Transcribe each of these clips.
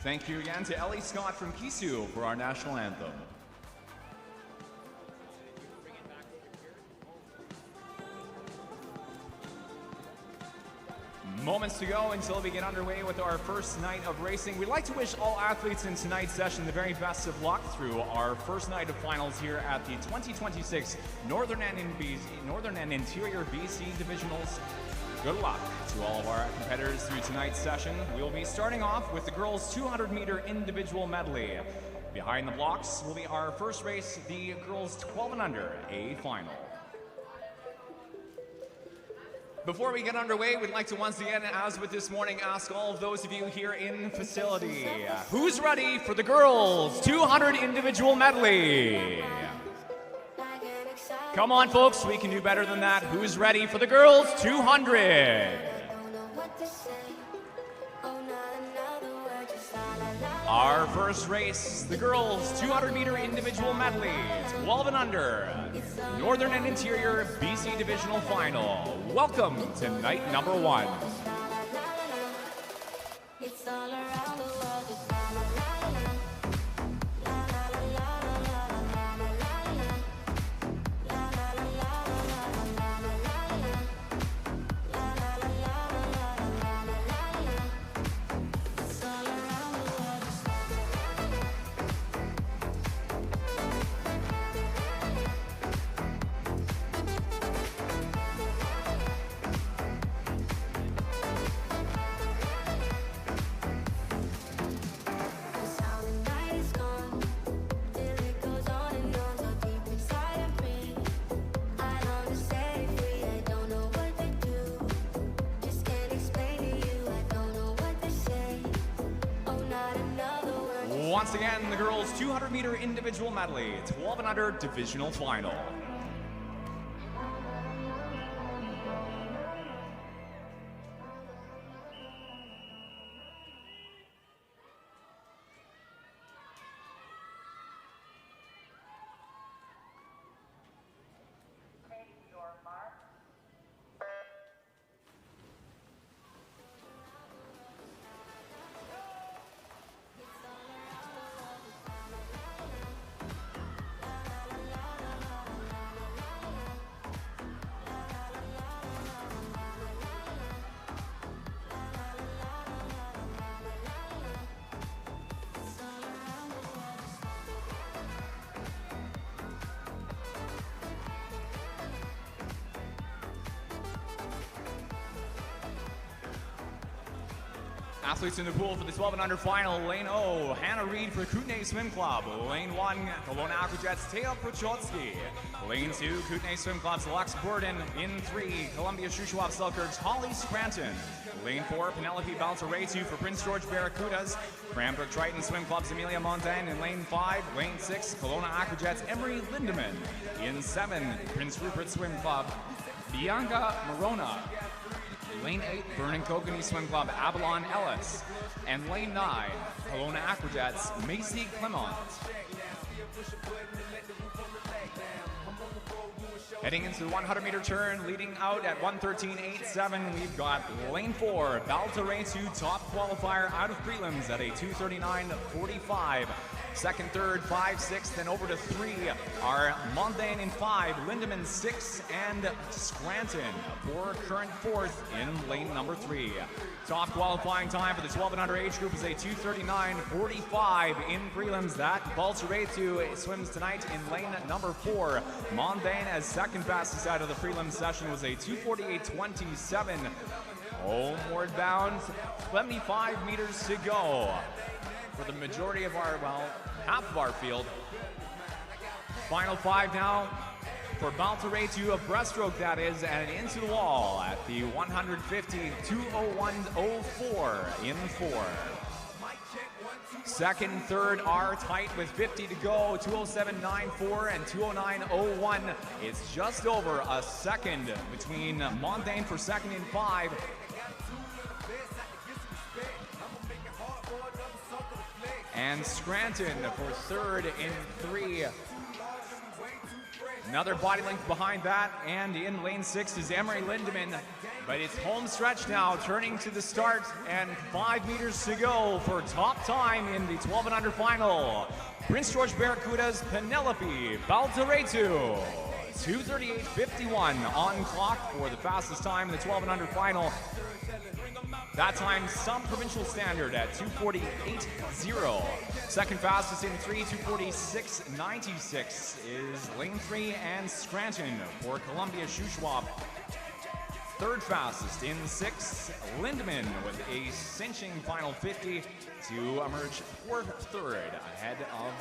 Thank you again to Ellie Scott from Kisu for our national anthem. Moments to go until we get underway with our first night of racing. We'd like to wish all athletes in tonight's session the very best of luck through our first night of finals here at the 2026 Northern and Interior BC Divisionals. Good luck to all of our competitors through tonight's session. We will be starting off with the girls' 200-meter individual medley. Behind the blocks will be our first race, the girls 12 and under, a final. Before we get underway, we'd like to once again, as with this morning, ask all of those of you here in facility, who's ready for the girls' 200 individual medley? Come on, folks, we can do better than that. Who's ready for the girls' 200? Our first race, the girls' 200-meter individual medley, 12 and under, Northern and Interior BC Divisional Final. Welcome to night number 1. It's all around the world. Once again, the girls' 200-meter individual medley, 12 and under divisional final. Athletes in the pool for the 12 and under final. Lane O, Hannah Reed for Kootenay Swim Club. Lane 1, Kelowna Aquajets, Taya Prochotsky. Lane 2, Kootenay Swim Club's Lex Burden. In 3, Columbia Shuswap Selkirk's Holly Scranton. Lane 4, Penelope Baltaretu for Prince George Barracudas. Cranbrook Triton Swim Club's Amelia Montaigne. In Lane 5, Lane 6, Kelowna Aquajets, Emery Lindemann. In 7, Prince Rupert Swim Club, Bianca Morona. Lane 8, Vernon Kokanee Swim Club, Avalon Ellis. And Lane 9, Kelowna Aquajets, Macy Clement. Heading into the 100-meter turn, leading out at 1:13.87, we've got Lane 4, Baltaretu, top qualifier out of prelims at a 2:39.45. Second, third, 5, 6th, and over to 3 are Montaigne in 5, Lindemann 6, and Scranton for current 4th in lane number 3. Top qualifying time for the 12 and under age group is a 2:39.45 in prelims. That Baltaretu swims tonight in lane number 4. Montaigne as second fastest out of the prelim session was a 2:48.27. Homeward bound, 25 meters to go for the majority of our, well, half of our field. Final 5 now for Baltaretu, a breaststroke that is, and into the wall at the 150, 2:01.04 in 4. Second, third are tight with 50 to go, 2:07.94 and 2:09.01. It's just over a second between Montaigne for second in 5. And Scranton for third in 3. Another body length behind that, and in lane 6 is Emery Lindemann. But it's home stretch now, turning to the start, and 5 meters to go for top time in the 12 and under final. Prince George Barracuda's Penelope Baltaretu. 2:38.51 on clock for the fastest time in the 12 and under final. That time, some provincial standard at 2:48.0. Second fastest in 3, 2:46.96 is lane 3 and Scranton for Columbia Shuswap. Third fastest in 6, Lindemann with a cinching final 50 to emerge for third ahead of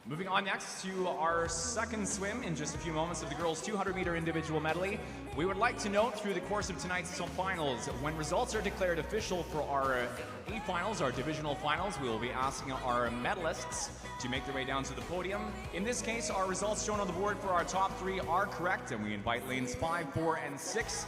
Moving on next to our second swim in just a few moments of the girls' 200-meter individual medley. We would like to note through the course of tonight's finals, when results are declared official for our A finals, our divisional finals, we will be asking our medalists to make their way down to the podium. In this case, our results shown on the board for our top 3 are correct, and we invite lanes 5, 4, and 6.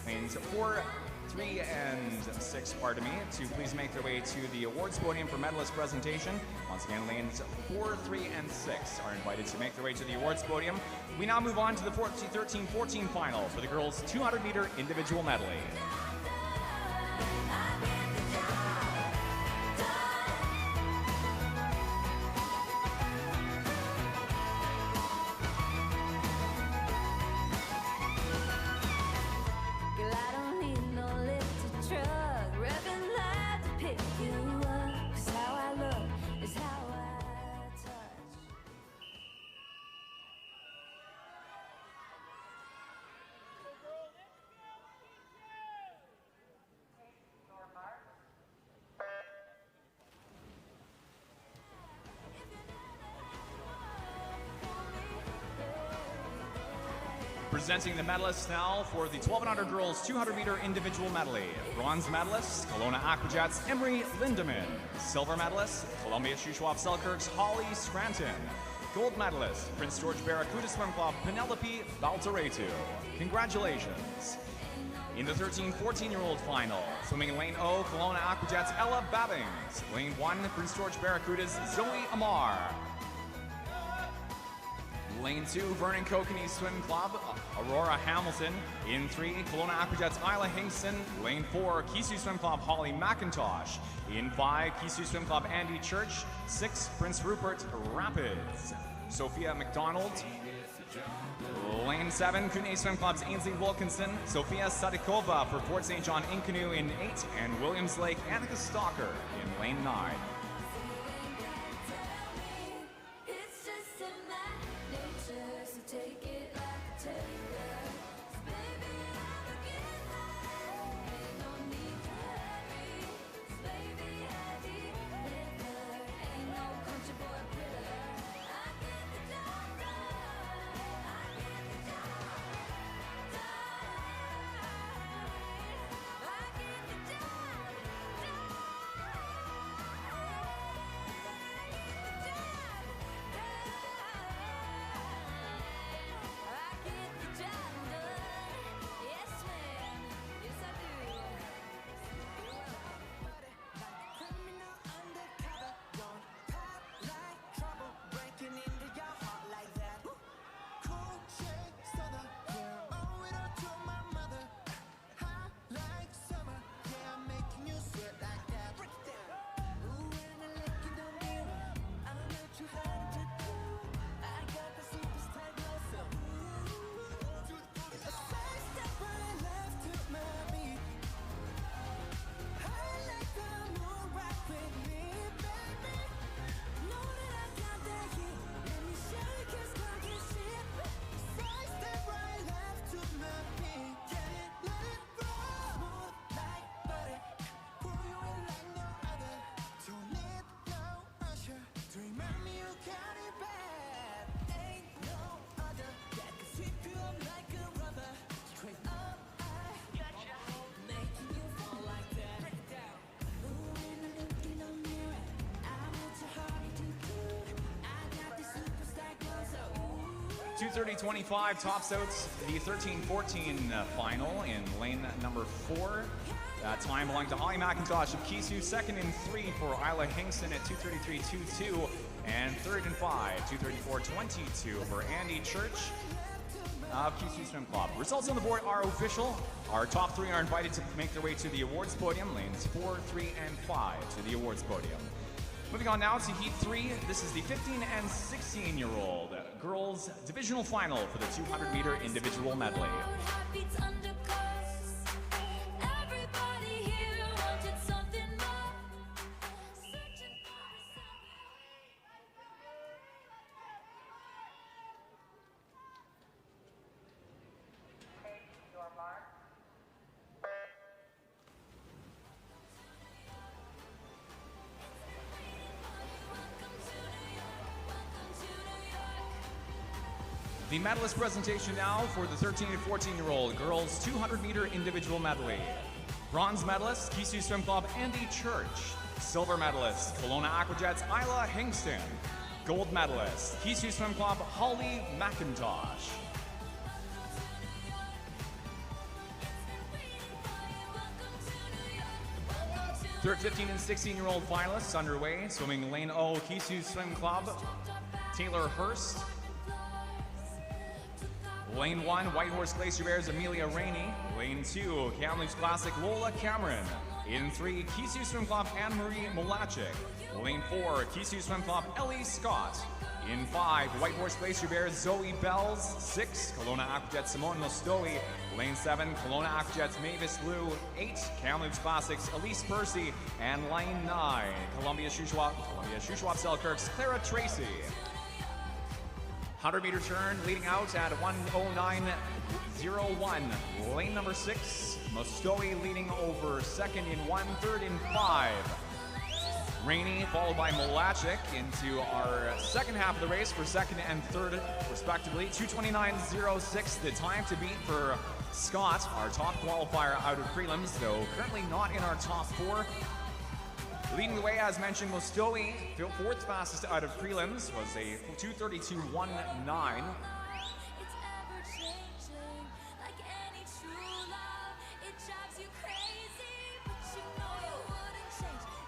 Lanes 4, 3, and 6, pardon me, to please make their way to the awards podium for medalist presentation. Once again, lanes 4, 3, and 6 are invited to make their way to the awards podium. We now move on to the 13-14 final for the girls' 200-meter individual medley. Presenting the medalists now for the 1200 girls 200-meter individual medley. Bronze medalist, Kelowna Aquajets, Emery Lindemann. Silver medalist, Columbia Shuswap Selkirk's Holly Scranton. Gold medalist, Prince George Barracuda Swim Club, Penelope Baltaretu. Congratulations. In the 13-14-year-old final, swimming in lane O, Kelowna Aquajets, Ella Babbings. Lane 1, Prince George Barracuda's Zoe Amar. Lane 2, Vernon Kokanee Swim Club, Aurora Hamilton. In 3, Kelowna Aquajets, Isla Hinkson. Lane 4, Kisu Swim Club, Holly McIntosh. In 5, Kisu Swim Club, Andy Church. 6, Prince Rupert Rapids, Sophia McDonald. Lane 7, Kootenay Swim Club's Ainsley Wilkinson. Sophia Sadikova for Fort St. John in Canoe in 8. And Williams Lake, Annika Stalker in lane 9. 2:30.25 tops out the 13-14 final in lane number 4. That time belonging to Holly McIntosh of Kisu, second in 3 for Isla Hingston at 2:33.22, and third in 5, 2:34.22 for Andy Church of Kisu Swim Club. Results on the board are official. Our top 3 are invited to make their way to the awards podium, lanes 4, 3, and 5 to the awards podium. Moving on now to Heat 3, this is the 15 and 16-year-old girls divisional final for the 200-meter individual medley. The medalist presentation now for the 13 and 14-year-old girls 200-meter individual medley. Bronze medalist, Kisu Swim Club, Andy Church. Silver medalist, Kelowna Aquajets, Isla Hingston. Gold medalist, Kisu Swim Club, Holly McIntosh. Third 15 and 16-year-old finalists underway. Swimming lane O, Kisu Swim Club, Taylor Hurst. Lane 1, Whitehorse Glacier Bears, Amelia Rainey. Lane 2, Kamloops Classic, Lola Cameron. In 3, Kisu Swim Club, Anne-Marie Molachik. Lane 4, Kisu Swim Club, Ellie Scott. In 5, Whitehorse Glacier Bears, Zoe Bells. 6, Kelowna Aquajets, Simone Mostowi. Lane 7, Kelowna Aquajets, Mavis Liu. 8, Kamloops Classics, Elise Percy. And lane 9, Columbia Shuswap Selkirk's Clara Tracy. 100-meter turn leading out at 1:09.01. Lane number 6, Mostowi leading over second in 1, third in 5. Rainey followed by Molachik into our second half of the race for second and third respectively. 2:29.06 the time to beat for Scott, our top qualifier out of prelims, though currently not in our top 4. Leading the way, as mentioned, Mostowi, fourth fastest out of prelims, was a 2:32.19.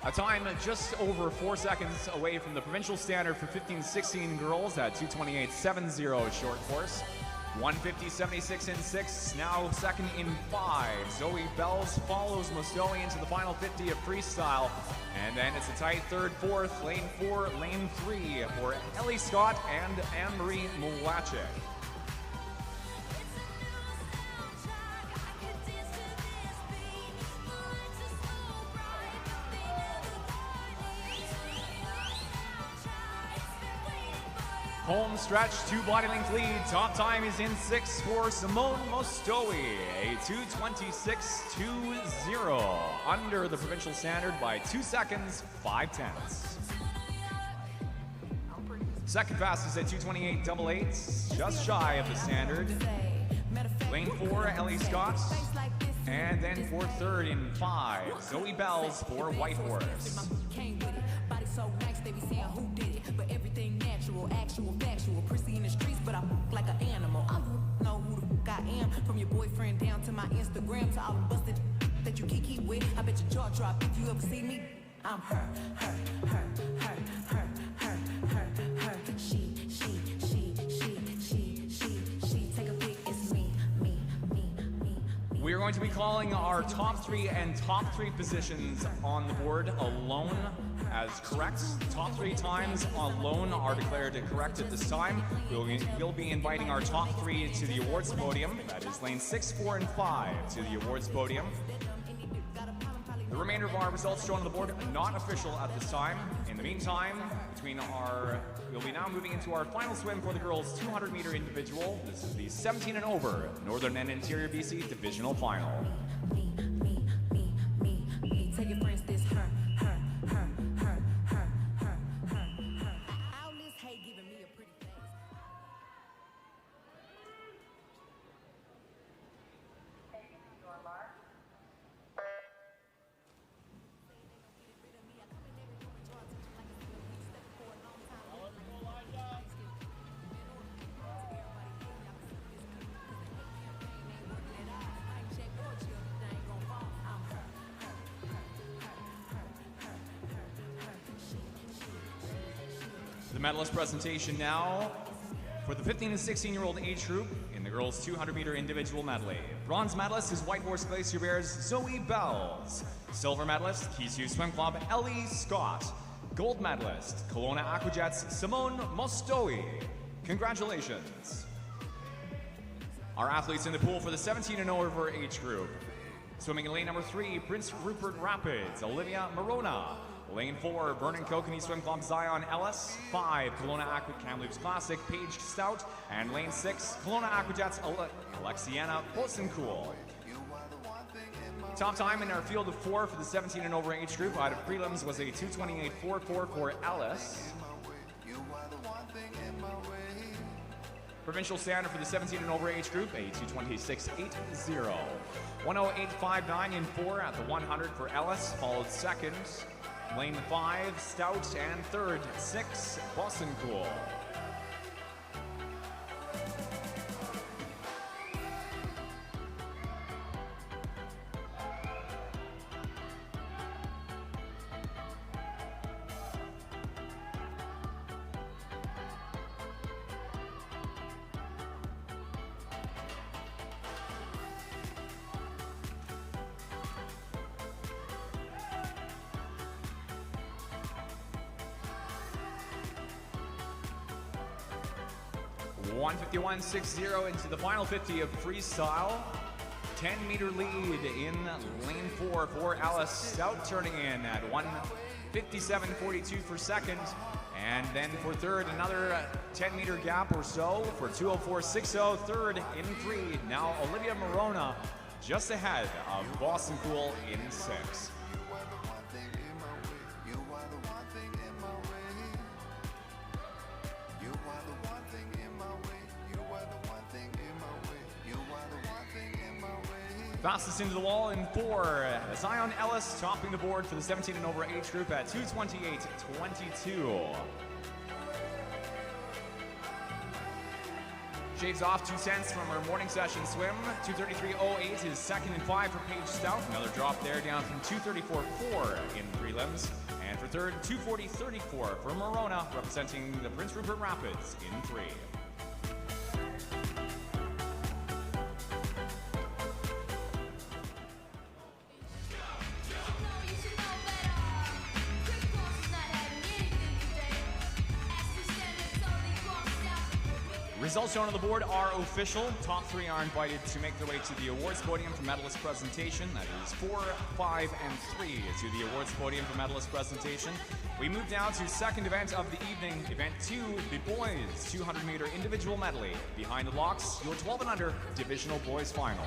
A time just over 4 seconds away from the provincial standard for 15-16 girls at 2:28.70 short course. 1:50.76 in 6, now second in 5. Zoe Bells follows Mostowi into the final 50 of freestyle. And then it's a tight third, fourth, lane 4, lane 3 for Ellie Scott and Anne-Marie Molachik. Home stretch, 2 body length lead. Top time is in 6 for Simone Mostowi, a 2:26.20, under the provincial standard by 2 seconds, 5/10. Second fastest at 2:28.88, just shy of the standard. Lane 4, Ellie Scott. And then for third in 5, Zoe Bells for Whitehorse. So nice, they be saying who did it, but everything natural, actual, factual, prissy in the streets, but I like an animal. I don't know who the fuck I am, from your boyfriend down to my Instagram, to all the busted that you keep with. I bet your jaw drop if you ever see me. I'm her. She. Take a pic, it's me. We are going to be calling our top 3 and top 3 positions on the board alone as correct. Top 3 times alone are declared correct at this time. We'll be inviting our top 3 to the awards podium. That is lane 6, 4, and 5 to the awards podium. The remainder of our results shown on the board are not official at this time. In the meantime, we'll be now moving into our final swim for the girls 200-meter individual. This is the 17 and over Northern and Interior BC divisional final. Take your friends, this her. The medalist presentation now for the 15 and 16-year-old age group in the girls' 200-meter individual medley. Bronze medalist is White Horse Glacier Bears' Zoe Bells. Silver medalist, Kisu Swim Club, Ellie Scott. Gold medalist, Kelowna Aquajets' Simone Mostowi. Congratulations. Our athletes in the pool for the 17 and over age group. Swimming in lane number 3, Prince Rupert Rapids, Olivia Morona. Lane 4, Vernon Kokanee Swim Club, Zion Ellis. 5, Kelowna Aqua Kamloops Classic, Paige Stout. And lane 6, Kelowna Aquajets, Alexiana Bosencool. Top time in our field of 4 for the 17 and over age group out of prelims was a 2:28.44 for Ellis. Provincial standard for the 17 and over age group, a 2:26.80. 1:08.59 in 4 at the 100 for Ellis, followed second, lane 5, Stout, and third, 6, Bosencool. .151.60 into the final 50 of freestyle. 10-meter lead in lane 4 for Alice Stout, turning in at 1:57.42 for second. And then for third, another 10-meter gap or so for 2:04.60. Third in 3. Now Olivia Morona just ahead of Bosencool in 6. Fastest into the wall in 4, Zion Ellis topping the board for the 17 and over age group at 2:28.22. Shaves off 2 cents from her morning session swim. 2:33.08 is second and 5 for Paige Stout. Another drop there, down from 2:34.4 in prelims. And for third, 2:40.34 for Morona, representing the Prince Rupert Rapids in 3. Results shown on the board are official. Top 3 are invited to make their way to the awards podium for medalist presentation. That is 4, 5, and 3 to the awards podium for medalist presentation. We move now to second event of the evening, event 2, the boys 200-meter individual medley. Behind the blocks, your 12 and under divisional boys final.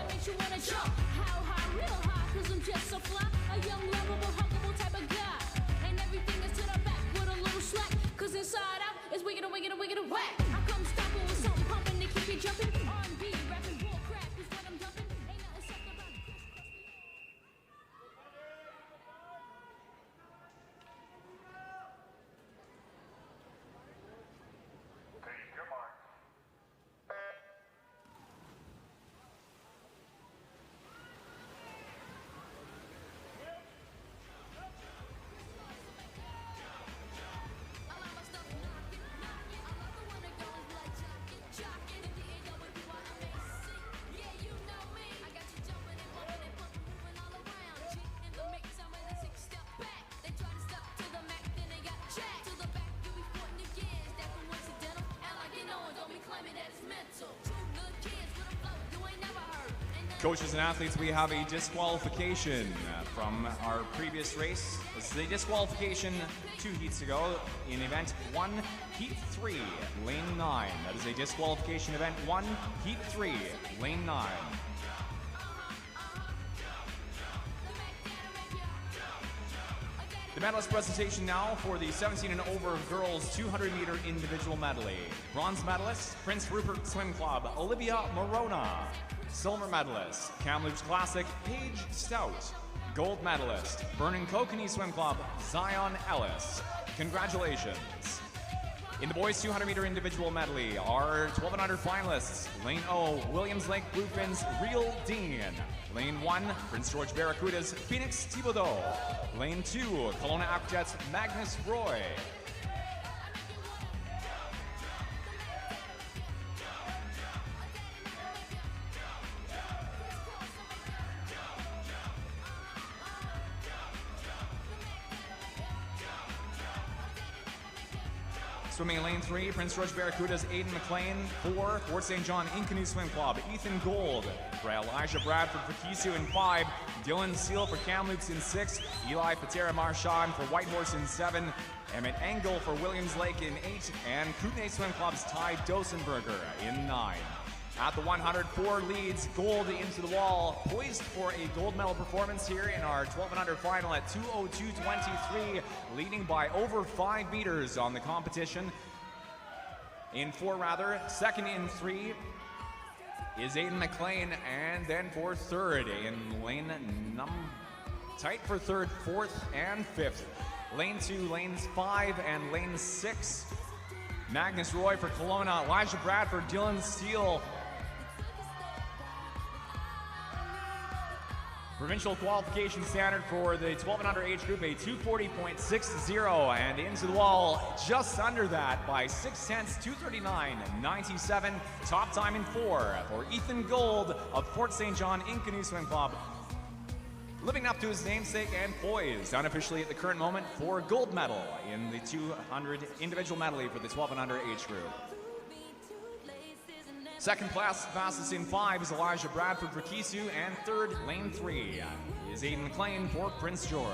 Inside out is wicked and wicked and wicked and whack. I come stopping with something pumping to keep you jumping. R&B, rapping, bull crap is what I'm dumping. Ain't nothing soft about it. Take your mark. Coaches and athletes, we have a disqualification from our previous race. This is a disqualification 2 heats ago in event 1, heat 3, lane 9. That is a disqualification event 1, heat 3, lane 9. The medalist presentation now for the 17 and over girls 200-meter individual medley. Bronze medalist, Prince Rupert Swim Club, Olivia Morona. Silver medalist, Kamloops Classic, Paige Stout. Gold medalist, Vernon Kokanee Swim Club, Zion Ellis. Congratulations. In the boys 200-meter individual medley, our 12 and under finalists, Lane O, Williams Lake Bluefins, Real Dean. Lane 1, Prince George Barracudas, Phoenix Thibodeau. Lane 2, Kelowna Aquajets, Magnus Roy. Swimming lane 3, Prince George Barracuda's Aiden McLean. 4, Fort St. John Canoe Swim Club, Ethan Gold. For Elijah Bradford for Kisu in 5, Dylan Seal for Kamloops in 6, Eli Patera Marchand for Whitehorse in 7, Emmett Engel for Williams Lake in 8, and Kootenay Swim Club's Ty Dosenberger in 9. At the 100, 4 leads, gold into the wall, poised for a gold medal performance here in our 1200 final at 2:02:23, leading by over 5 meters on the competition. In 4 rather, second in 3 is Aiden McLean, and then for third in lane tight for third, 4th and 5th. Lane 2, lanes 5 and lane 6. Magnus Roy for Kelowna, Elijah Bradford, Dylan Steele. Provincial qualification standard for the 1200 age group, a 240.60, and into the wall just under that by 6/10, 239.97. Top time in 4 for Ethan Gold of Fort St. John Canoe Swim Club. Living up to his namesake and poised unofficially at the current moment for gold medal in the 200 individual medley for the 1200 age group. Second class fastest in 5 is Elijah Bradford for Kisu, and third, lane 3, is Aiden McLean for Prince George.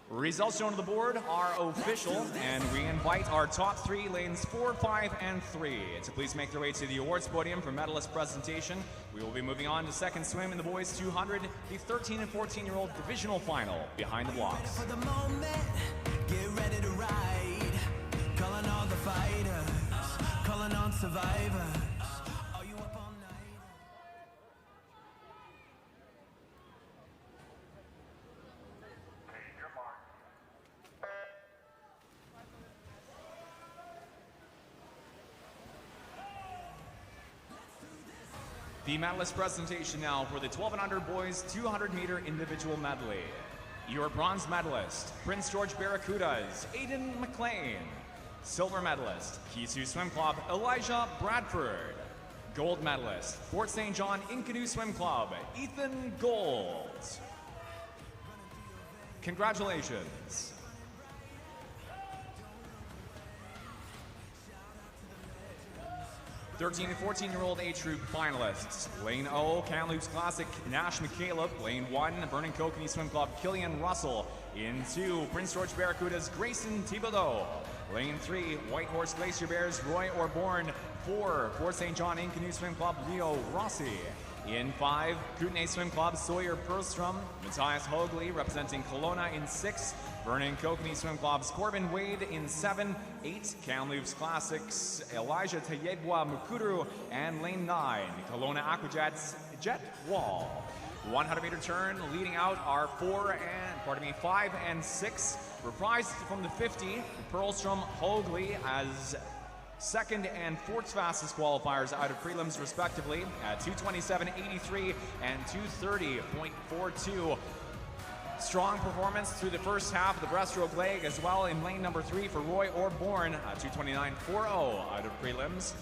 Results shown on the board are official, and we invite our top 3 lanes 4, 5, and 3 to please make their way to the awards podium for medalist presentation. We will be moving on to second swim in the boys 200, the 13 and 14-year-old divisional final behind the blocks. For the moment, get ready to ride. Calling all the fighters, calling on survivors. Are you up all night? Okay, your mark. The medalist presentation now for the 1200 boys 200 meter individual medley. Your bronze medalist, Prince George Barracudas, Aiden McLean. Silver medalist, Kisu Swim Club, Elijah Bradford. Gold medalist, Fort St. John Canoe Swim Club, Ethan Gold. Congratulations. '13 and 14-year-old age group finalists. Lane O, Kamloops Classic, Nash McCaleb. Lane 1, Vernon Kokanee Swim Club, Killian Russell. In 2, Prince George Barracudas, Grayson Thibodeau. Lane 3, Whitehorse Glacier Bears, Roy Orborn. 4, Fort St. John Canoe Swim Club, Leo Rossi. In 5, Kootenay Swim Club, Sawyer Perlstrom. Matthias Hoagley representing Kelowna in 6. Vernon Kokanee Swim Club's Corbin Wade in 7. 8, Kamloops Classics, Elijah Tayedwa Mukuru. And lane 9, Kelowna Aquajets, Jet Wall. 100 meter turn, leading out are 5 and 6. Reprised from the 50, Perlstrom, Hoagley as second and fourth fastest qualifiers out of prelims respectively at 2:27.83 and 2:30.42. Strong performance through the first half of the breaststroke leg as well in lane number 3 for Roy Orborn, 2:29.40 out of prelims.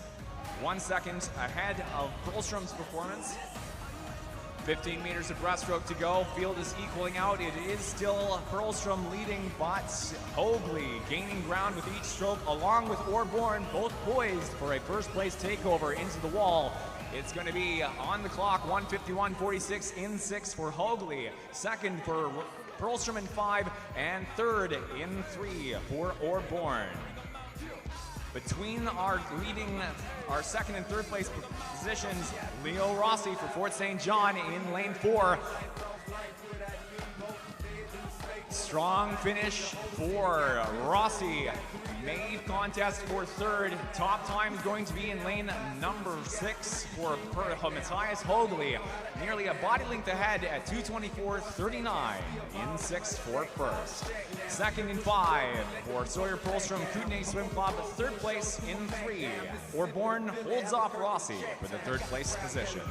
1 second ahead of Perlstrom's performance. 15 meters of breaststroke to go. Field is equaling out. It is still Perlstrom leading, but Hoagley gaining ground with each stroke, along with Orborn, both poised for a first place takeover into the wall. It's going to be on the clock, 1:51.46 in 6 for Hoagley. Second for Perlstrom in 5, and third in 3 for Orborn. Between our second and third place positions, Leo Rossi for Fort St. John in lane 4. Strong finish for Rossi. Maeve contest for third. Top time is going to be in lane number 6 for Matthias Hoagley. Nearly a body length ahead at 2:24.39 in 6 for first. Second in 5 for Sawyer Perlstrom, Kootenay Swim Club. Third place in 3. Orborn holds off Rossi for the third place position.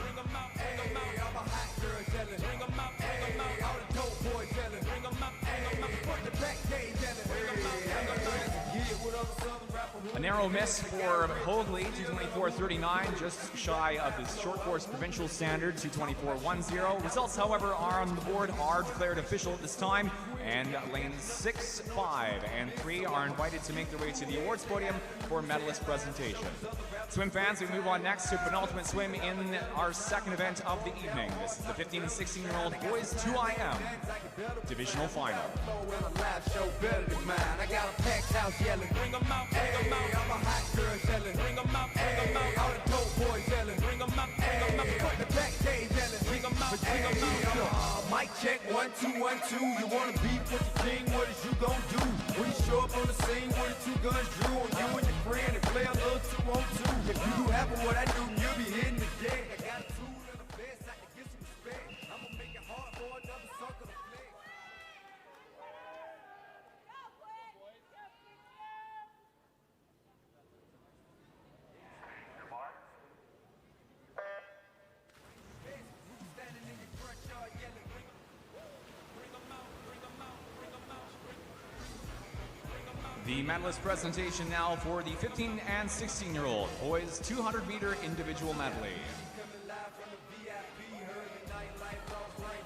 A narrow narrow miss for Hogley, 224.39, just shy of his short course provincial standard, 224.10. Results, however, are on the board, are declared official at this time, and lanes 6, 5, and 3 are invited to make their way to the awards podium for medalist presentation. Swim fans, we move on next to penultimate swim in our second event of the evening. This is the 15 and 16-year-old boys 2IM divisional final. I got a packed house yelling, bring 'em out, bring 'em out. I'm a hot girl yelling, bring 'em out, bring 'em out. All the dope boys yelling, bring 'em out, bring 'em out. Put the back cage yelling, bring 'em out, bring 'em out. Mic check, 1, 2, 1, 2. You wanna beef with the king? What is you gon' do? When you show up on the scene with the 2 guns drew on you and your friend and play a little 2-on-2. If you do half of what I do, you'll be hitting the deck. I got a tool and a vest, I can get some respect. I'ma make it hard for another sucker to flex. The medalist presentation now for the 15 and 16-year-old boys 200-meter individual medley.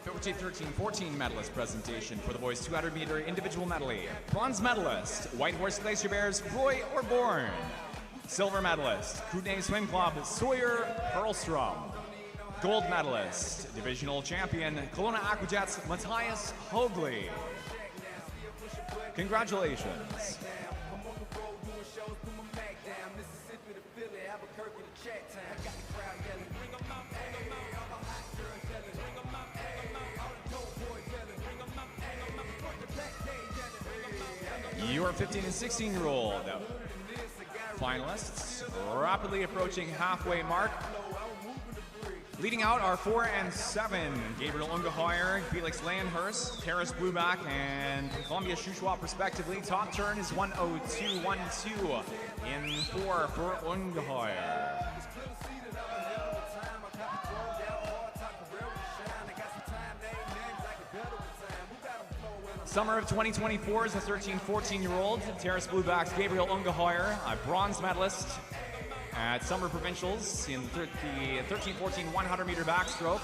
13-14 medalist presentation for the boys 200-meter individual medley. Bronze medalist, White Horse Glacier Bears, Roy Orborn. Silver medalist, Kootenay Swim Club, Sawyer Perlstrom. Gold medalist, divisional champion, Kelowna Aquajets, Matthias Hogley. Congratulations. Your 15 and 16-year-old finalists rapidly approaching halfway mark. Leading out are 4 and 7, Gabriel Ungehoyer, Felix Lanhurst, Terrace Blueback, and Columbia Shuswap respectively. Top turn is 1:02.12 in 4 for Ungehoyer. Summer of 2024 is a 13-14-year-old, Terrace Blueback's Gabriel Ungehoyer, a bronze medalist at Summer Provincials in the 13-14 100-meter backstroke.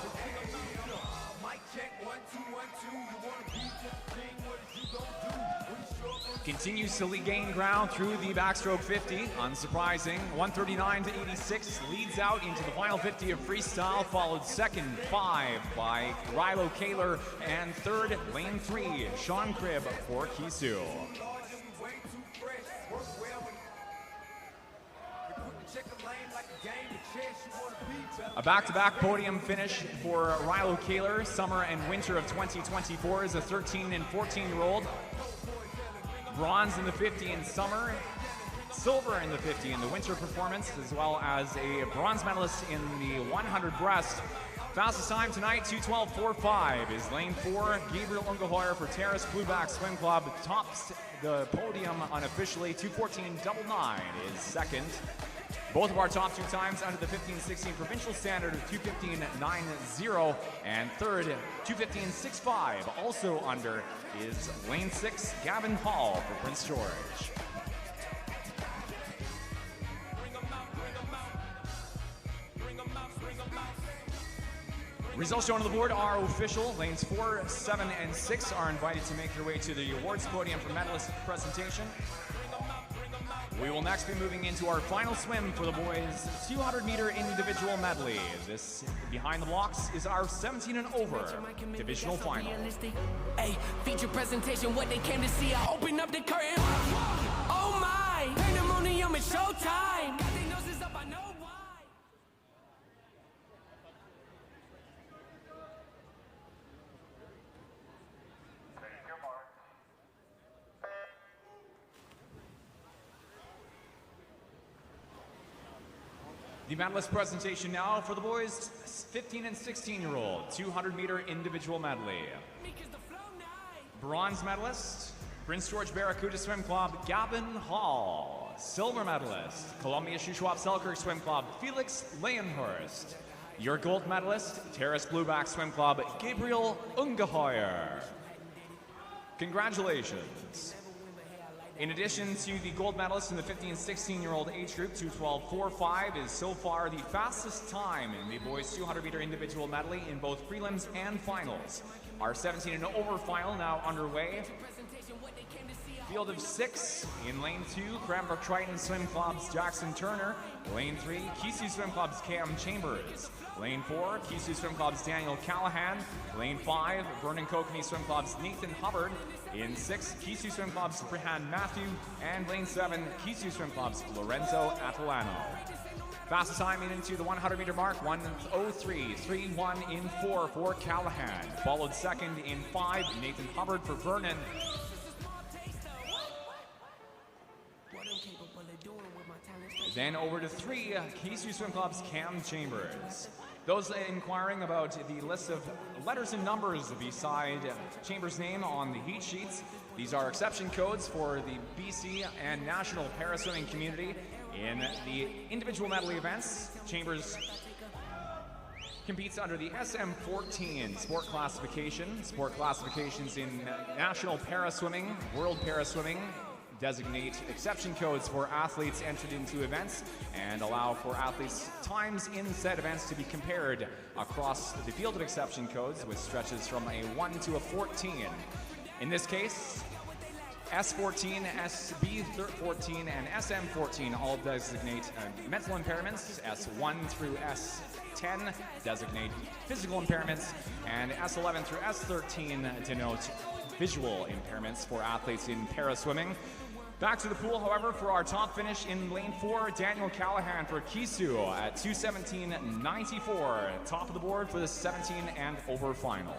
Continues to gain ground through the backstroke 50, unsurprising. 139.86, leads out into the final 50 of freestyle, followed second 5 by Rilo Kaler, and third, lane 3, Sean Cribb for Kisu. A back-to-back podium finish for Rilo Kaler, summer and winter of 2024 as a 13 and 14-year-old. Bronze in the 50 in summer, silver in the 50 in the winter performance, as well as a bronze medalist in the 100 breast. Fastest time tonight, 2:12.45, is lane 4, Gabriel Ungehoyer for Terrace Blueback Swim Club. Tops the podium unofficially, 2:14.99 is second. Both of our top 2 times under the 15-16 provincial standard of 2:15.90, and third, 2:15.65, also under, is lane 6, Gavin Hall for Prince George. Results shown on the board are official. Lanes 4, 7, and 6 are invited to make their way to the awards podium for medalist presentation. We will next be moving into our final swim for the boys 200-meter individual medley. This, behind the blocks, is our 17 and over divisional final. Hey, feature presentation, what they came to see. I open up the curtain. Oh my! Pandemonium is showtime. Got their noses up, I know why. Take your mark. The medalist presentation now for the boys 15 and 16-year-old 200-meter individual medley. Bronze medalist, Prince George Barracuda Swim Club, Gavin Hall. Silver medalist, Columbia Shuswap Selkirk Swim Club, Felix Leyenhurst. Your gold medalist, Terrace Blueback Swim Club, Gabriel Ungehoyer. Congratulations. In addition to the gold medalist in the 15 and 16-year-old age group, 2:12.45 is so far the fastest time in the boys 200-meter individual medley in both prelims and finals. Our 17 and over final now underway. Field of 6 in lane 2, Cranbrook Triton Swim Club's Jackson Turner. Lane 3, Keesoo Swim Club's Cam Chambers. Lane 4, Keesoo Swim Club's Daniel Callahan. Lane 5, Vernon Kokanee Swim Club's Nathan Hubbard. In 6, Keesoo Swim Club's Brihan Matthew. And lane 7, Keesoo Swim Club's Lorenzo Atalano. Fastest time into the 100-meter mark, 1:03.31 in 4 for Callahan. Followed second in 5, Nathan Hubbard for Vernon. Then over to 3, Keesoo Swim Club's Cam Chambers. Those inquiring about the list of letters and numbers beside Chambers' name on the heat sheets, these are exception codes for the BC and national paraswimming community. In the individual medley events, Chambers competes under the SM14 sport classification. Sport classifications in national paraswimming, world paraswimming, designate exception codes for athletes entered into events and allow for athletes' times in said events to be compared across the field of exception codes with stretches from a 1 to a 14. In this case, S14, SB14, and SM14 all designate mental impairments. S1 through S10 designate physical impairments, and S11 through S13 denote visual impairments for athletes in paraswimming. Back to the pool, however, for our top finish in lane 4, Daniel Callahan for Keesoo at 2:17.94. Top of the board for the 17 and over final.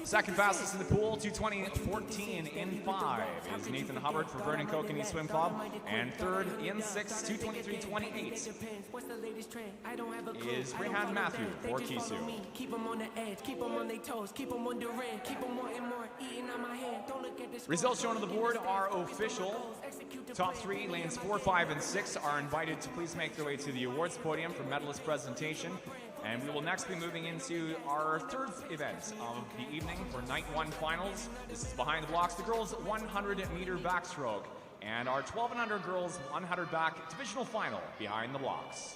Second fastest in the pool, 2:20.14 in 5 is Nathan Hubbard for Vernon Kokanee Swim Club. And third in 6, 2:23.28 is Brihan Matthew for Keesoo. Keep them on the edge, keep them on their toes, keep them on the red, keep them wanting more, eating on my head. Don't look at this. Results shown on the board are official. Top 3, lanes 4, 5, and 6 are invited to please make their way to the awards podium for medalist presentation. And we will next be moving into our third event of the evening for night 1 finals. This is behind the blocks, the girls 100-meter backstroke, and our 12 and under girls 100 back divisional final behind the blocks.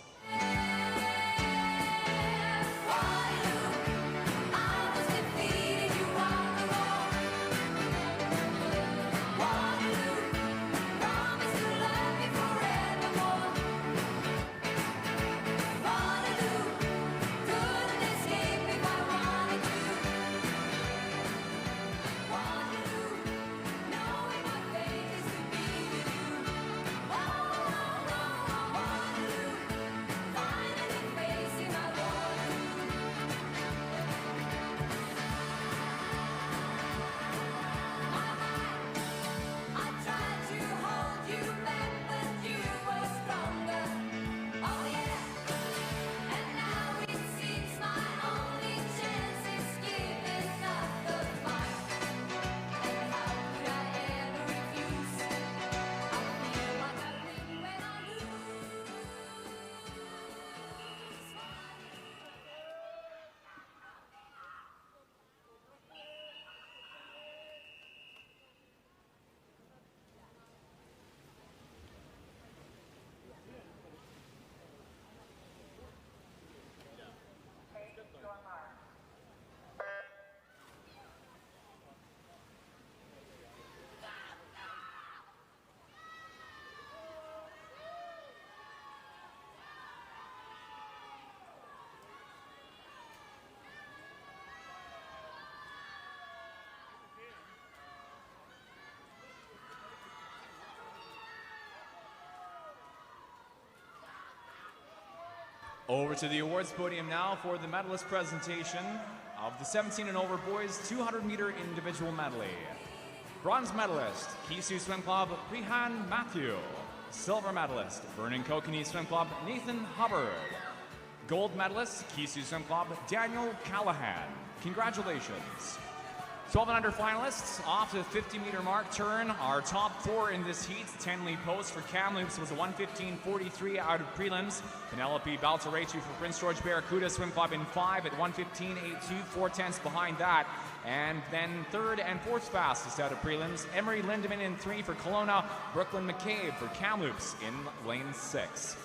Over to the awards podium now for the medalist presentation of the 17 and over boys 200-meter individual medley. Bronze medalist, Keesoo Swim Club, Brihan Matthew. Silver medalist, Vernon Kokanee Swim Club, Nathan Hubbard. Gold medalist, Keesoo Swim Club, Daniel Callahan. Congratulations. 1200 finalists off the 50-meter mark turn. Our top 4 in this heat. 10 lead post for Kamloops was a 1:15.43 out of prelims. Penelope Baltaretu for Prince George Barracuda Swim Club in 5 at 1:15.82, 4/10 behind that. And then 3rd and 4th fastest out of prelims. Emery Lindemann in 3 for Kelowna. Brooklyn McCabe for Kamloops in lane 6.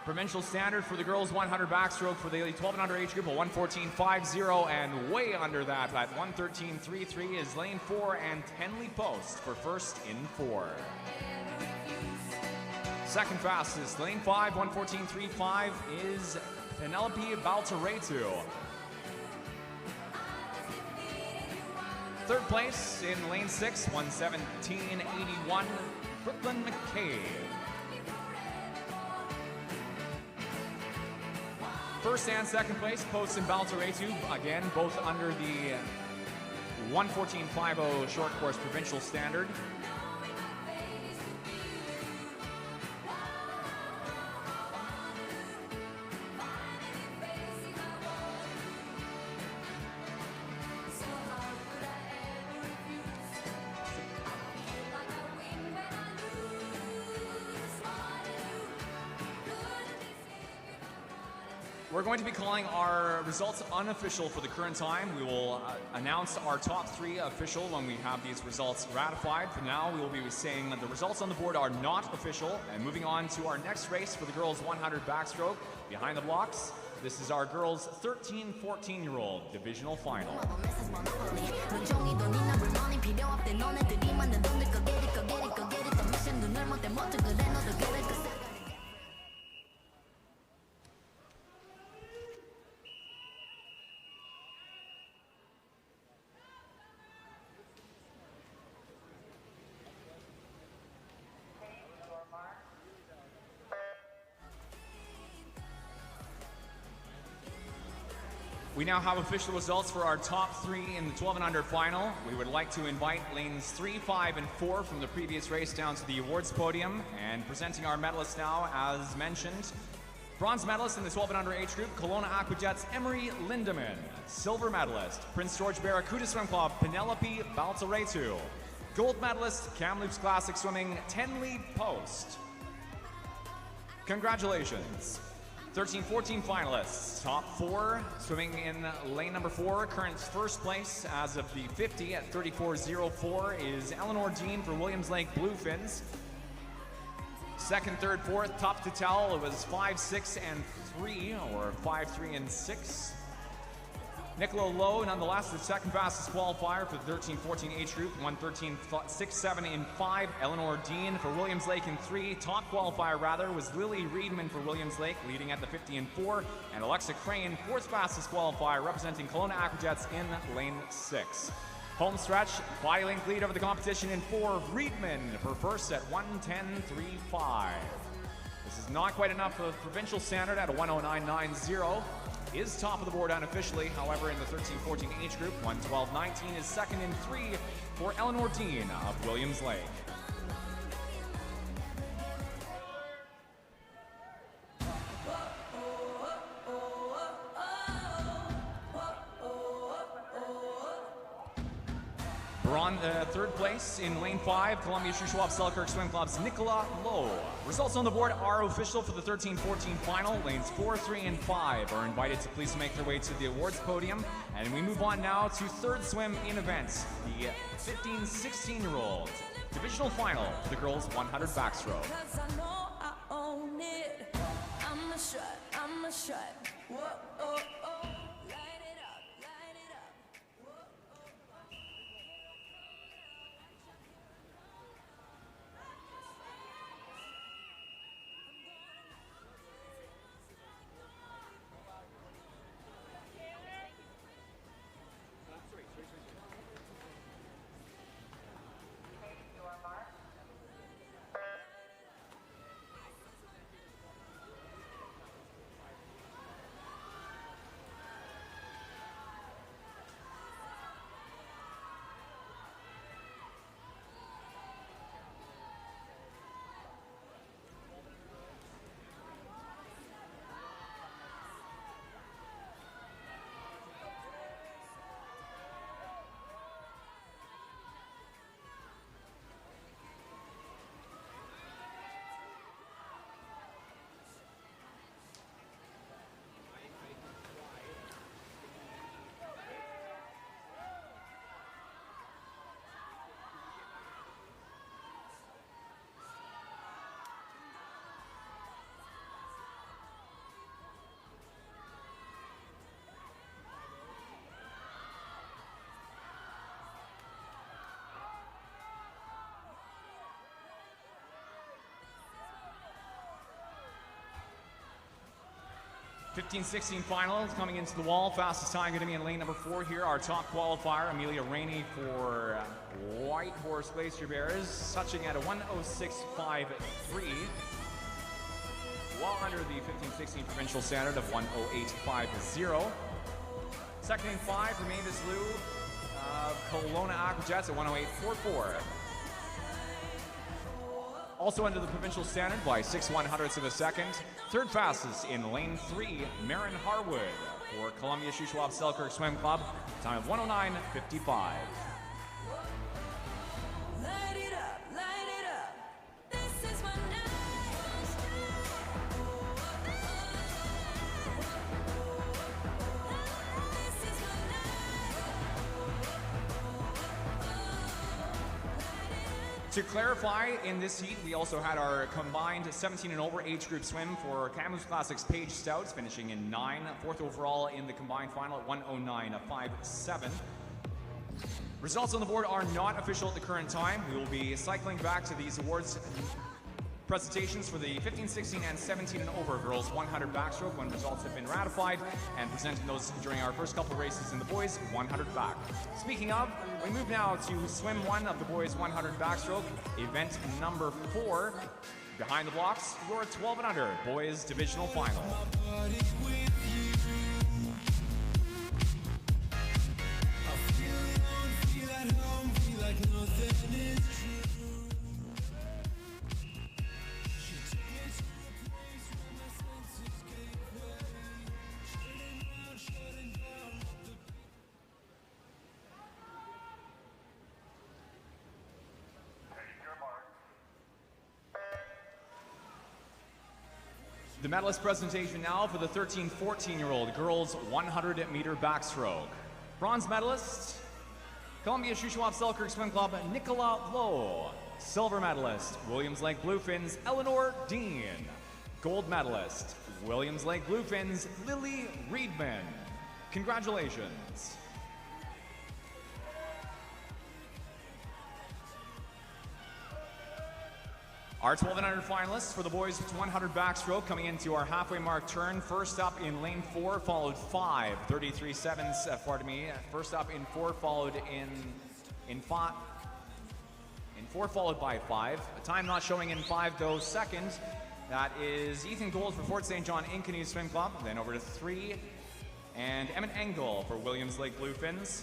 Provincial standard for the girls 100 backstroke for the 1200 age group, a 1:14.50, and way under that at 1:13.33 is lane 4 and 10 lead post for first in 4. Second fastest, lane 5, 1:14.35 is Penelope Baltaretu. Third place in lane 6, 1:17.81, Brooklyn McCabe. First and second place, Post and Baltaretu, again, both under the 1:14.50 short course provincial standard. We're going to be calling our results unofficial for the current time. We will announce our top 3 official when we have these results ratified. For now, we will be saying that the results on the board are not official. And moving on to our next race for the girls 100 backstroke, behind the blocks, this is our girls 13-14-year-old divisional final. We now have official results for our top 3 in the 1200 final. We would like to invite lanes 3, 5, and 4 from the previous race down to the awards podium. And presenting our medalists now, as mentioned, bronze medalist in the 1200 age group, Kelowna Aquajets Emery Lindemann. Silver medalist, Prince George Barracuda Swim Club, Penelope Baltaretu. Gold medalist, Kamloops Classic Swimming, 10 lead post. Congratulations. 13-14 finalists, top 4, swimming in lane number 4. Current first place as of the 50 at 34.04 is Eleanor Dean for Williams Lake Bluefins. Second, third, fourth, tough to tell. It was 5, 6, and 3, or 5, 3, and 6. Nicola Lowe, nonetheless, the second fastest qualifier for the 13-14 age group, 1:13.67 in 5. Eleanor Dean for Williams Lake in 3. Top qualifier, rather, was Lily Reedman for Williams Lake, leading at the 50 in 4. And Alexa Crane, fourth fastest qualifier, representing Kelowna Aquajets in lane 6. Home stretch, body length lead over the competition in 4. Reedman for first at 1:10.35. This is not quite enough for the provincial standard at a 1:09.90. Is top of the board unofficially. However, in the 13-14 age group, 1:12.19 is second in 3 for Eleanor Dean of Williams Lake. Third place in lane 5, Columbia Shuswap Selkirk Swim Club's Nicola Lowe. Results on the board are official for the 13-14 final. Lanes 4, 3, and 5 are invited to please make their way to the awards podium. And we move on now to third swim in events, the 15-16-year-old divisional final for the girls 100 backstroke. 15-16 finals coming into the wall. Fastest time going to be in lane number 4 here. Our top qualifier, Amelia Rainey for White Horse Glacier Bears, touching at a 1:06.53. Well under the 15-16 provincial standard of 1:08.50. Second in 5 for Mavis Liu of Kelowna Aquajets at 1:08.44. Also under the provincial standard by 6/100ths of a second. Third fastest in lane 3, Marin Harwood for Columbia Shuswap Selkirk Swim Club, time of 1:09.55. Light it up, light it up. This is my night. This is my night. To clarify, in this heat, we also had our combined 17 and over age group swim for Kamloops Classics Paige Stouts, finishing in 9, 4th overall in the combined final at 1:09.57. Results on the board are not official at the current time. We will be cycling back to these awards presentations for the 15-16 and 17 and over girls 100 backstroke when results have been ratified, and presenting those during our first couple races in the boys 100 back. Speaking of, we move now to swim 1 of the boys 100 backstroke, event number 4. Behind the blocks, your 12 and under boys divisional final. The medalist presentation now for the 13-14-year-old girls 100 meter backstroke. Bronze medalist, Columbia Shuswap Selkirk Swim Club, Nicola Lowe. Silver medalist, Williams Lake Bluefins, Eleanor Dean. Gold medalist, Williams Lake Bluefins, Lily Reedman. Congratulations. Our 12 and under finalists for the boys 100 backstroke coming into our halfway mark turn. First up in lane 4, followed 5, 33/7, pardon me. First up in 4, followed in 4, followed by 5. A time not showing in 5 though. Second, that is Ethan Gold for Fort St. John Inkany Swim Club. Then over to 3, and Emmett Engel for Williams Lake Bluefins.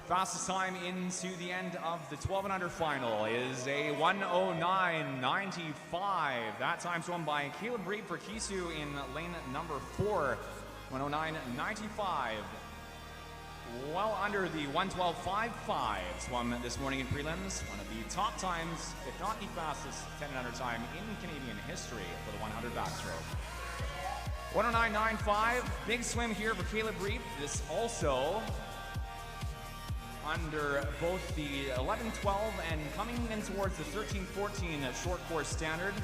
Fastest time into the end of the 12 and under final is a 1:09.95. That time swum by Caleb Reed for Kisu in lane number 4, 1:09.95. Well under the 1:12.55 swum this morning in prelims. One of the top times, if not the fastest 10 and under time in Canadian history for the 100 backstroke. 1:09.95, big swim here for Caleb Reed. This also under both the 11-12 and coming in towards the 13-14 short course standard.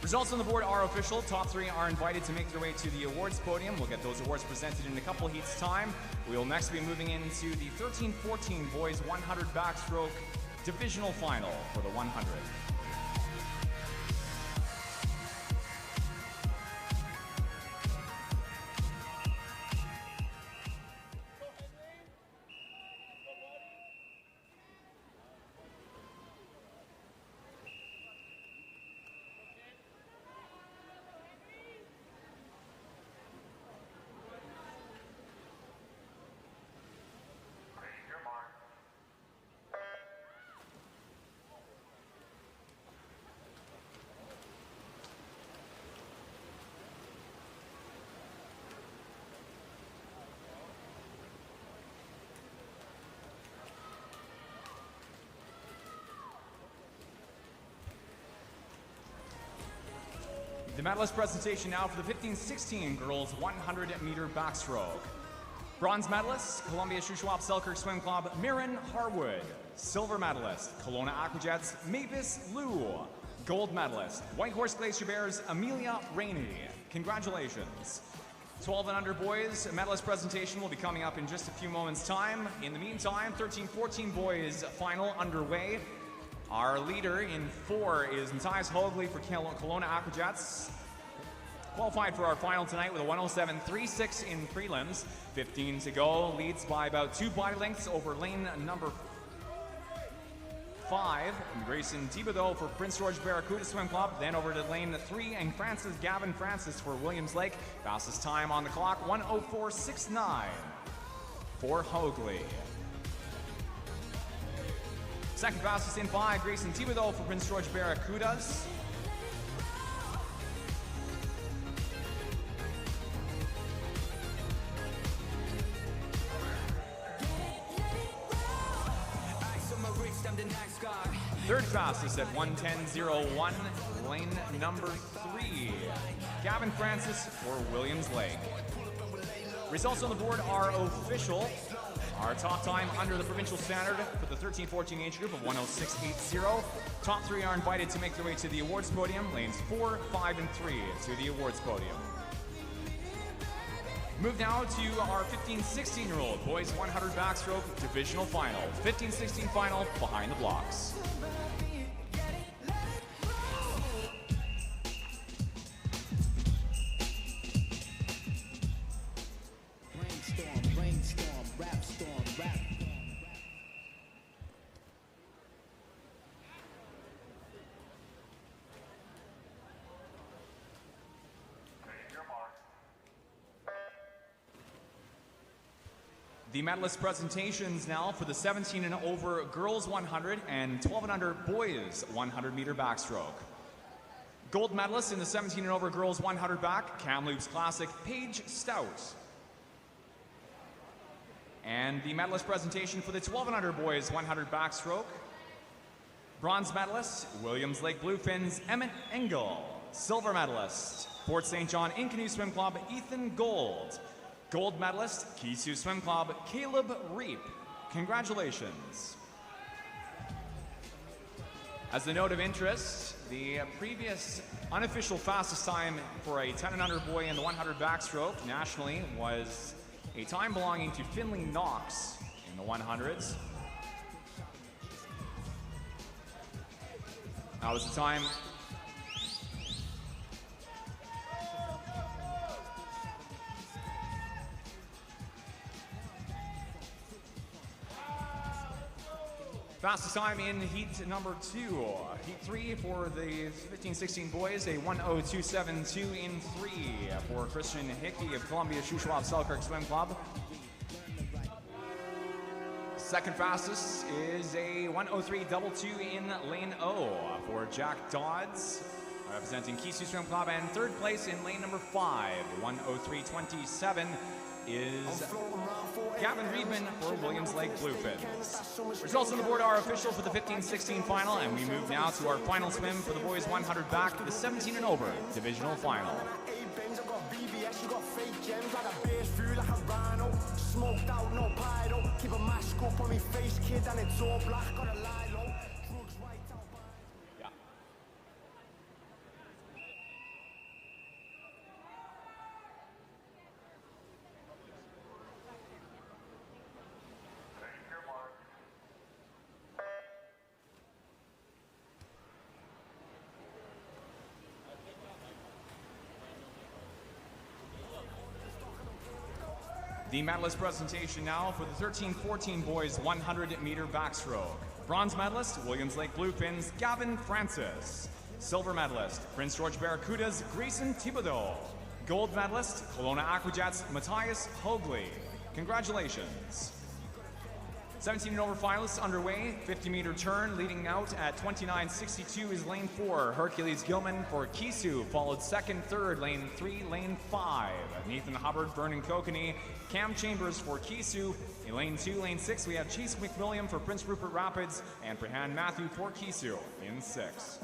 Results on the board are official. Top 3 are invited to make their way to the awards podium. We'll get those awards presented in a couple heats time. We will next be moving into the 13-14 boys 100 backstroke divisional final for the 100. The medalist presentation now for the 15-16 girls 100 meter backstroke. Bronze medalist, Columbia Shuswap Selkirk Swim Club, Marin Harwood. Silver medalist, Kelowna Aquajets, Mavis Liu. Gold medalist, White Horse Glacier Bears, Amelia Rainey. Congratulations. 12 and under boys medalist presentation will be coming up in just a few moments time. In the meantime, 13-14 boys final underway. Our leader in 4 is Matthias Hogley for Kelowna Aquajets. Qualified for our final tonight with a 107.36 in prelims. 15 to go, leads by about 2 body lengths over lane number 5. Grayson Thibodeau for Prince George Barracuda Swim Club. Then over to lane 3 and Gavin Francis for Williams Lake. Fastest time on the clock, 104.69 for Hogley. Second fastest in 5, Grayson Thibodeau for Prince George Barracudas. Third fastest at 110.01, lane number 3, Gavin Francis for Williams Lake. Results on the board are official. Our top time under the provincial standard for the 13-14 age group of 106.80. Top 3 are invited to make their way to the awards podium, lanes 4, 5, and 3 to the awards podium. Move now to our 15-16-year-old boys 100 backstroke divisional final. 15-16 final behind the blocks. The medalist presentations now for the 17 and over girls 100 and 12 and under boys 100 meter backstroke. Gold medalist in the 17 and over girls 100 back, Kamloops Classic, Paige Stout. And the medalist presentation for the 12 and under boys 100 backstroke. Bronze medalist, Williams Lake Bluefins, Emmett Engel. Silver medalist, Fort St. John In Canoe Swim Club, Ethan Gold. Gold medalist, Kisu Swim Club, Caleb Reap. Congratulations. As a note of interest, the previous unofficial fastest time for a 10 and under boy in the 100 backstroke nationally was a time belonging to Finley Knox in the 100s. That was the time fastest time in heat number 2. Heat 3 for the 15-16 boys, a 102.72 in 3 for Christian Hickey of Columbia Shuswap Selkirk Swim Club. Second fastest is a 103.22 in lane O for Jack Dodds, representing Kisu Swim Club. And third place in lane number 5, 103.27 is Gavin Reedman for Williams Lake Bluefins. Results on the board are official for the 15-16 final, and we move now to our final swim for the boys 100 back, the 17 and over divisional final. The medalist presentation now for the 13-14 boys 100 meter backstroke. Bronze medalist, Williams Lake Bluefins, Gavin Francis. Silver medalist, Prince George Barracudas, Grayson Thibodeau. Gold medalist, Kelowna Aquajets, Matthias Hogley. Congratulations. 17 and over finalists underway. 50-meter turn leading out at 29.62 is lane 4. Hercules Gilman for Kisu, followed second, third, lane 3, lane 5. Nathan Hubbard, Vernon Kokanee, Cam Chambers for Kisu. In lane 2, lane 6, we have Chase McWilliam for Prince Rupert Rapids and Prehan Matthew for Kisu in 6.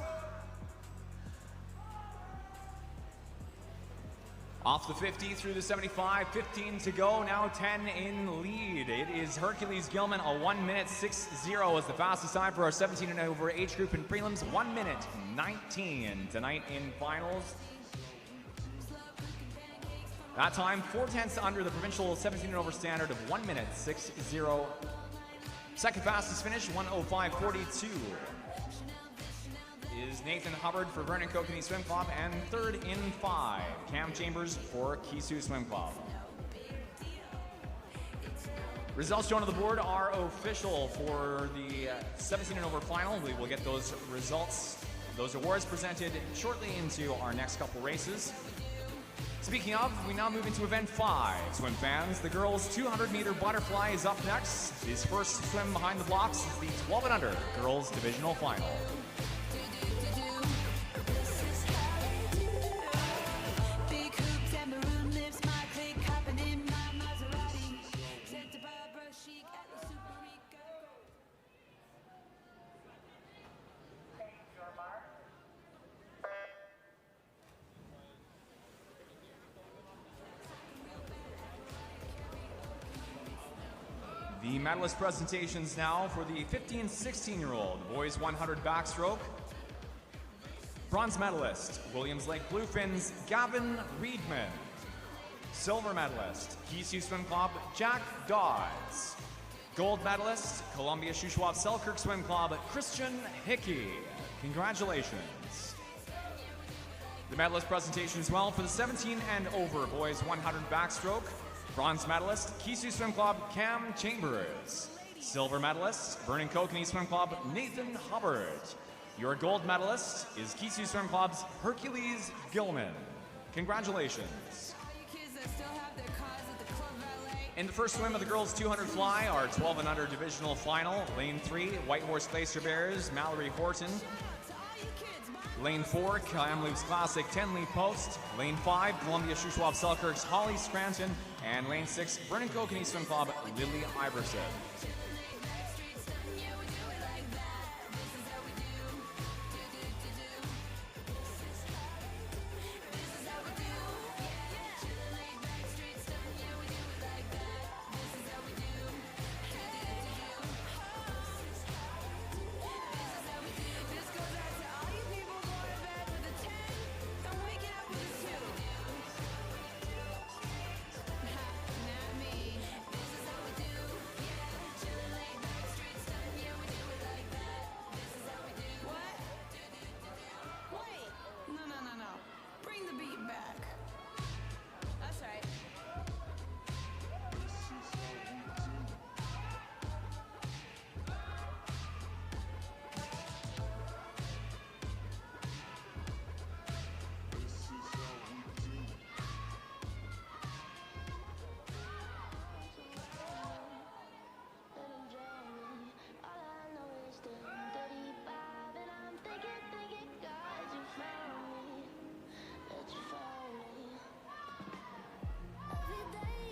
Off the 50 through the 75, 15 to go, now 10 in lead. It is Hercules Gilman, a 1:06.0 is the fastest time for our 17 and over age group in prelims. 1:19 tonight in finals. That time, 4/10 under the provincial 17 and over standard of 1 minute 6:0. Second fastest finish, 1:05.42. Is Nathan Hubbard for Vernon Kokanee Swim Club, and third in 5, Cam Chambers for Kisu Swim Club. Results shown on the board are official for the 17 and over final. We will get those results, those awards presented shortly into our next couple races. Speaking of, we now move into event 5. Swim fans, the girls' 200-meter butterfly is up next. His first swim behind the blocks is the 12 and under girls divisional final. The medalist presentations now for the 15 and 16-year-old boys 100 backstroke. Bronze medalist, Williams Lake Bluefins, Gavin Reedman. Silver medalist, Kisu Swim Club, Jack Dodds. Gold medalist, Columbia Shuswap Selkirk Swim Club, Christian Hickey. Congratulations. The medalist presentation as well for the 17 and over boys 100 backstroke. Bronze medalist, Kisu Swim Club, Cam Chambers. Silver medalist, Vernon Kokanee Swim Club, Nathan Hubbard. Your gold medalist is Kisu Swim Club's Hercules Gilman. Congratulations. In the first swim of the girls 200 fly, our 12 and under divisional final, lane 3, White Horse Glacier Bears, Mallory Horton. Lane 4, Kamloops Classic 10-lead post. Lane 5, Columbia Shuswap Selkirk's Holly Scranton. And lane 6, Vernon Kokanee Swim Club, Lily Iverson.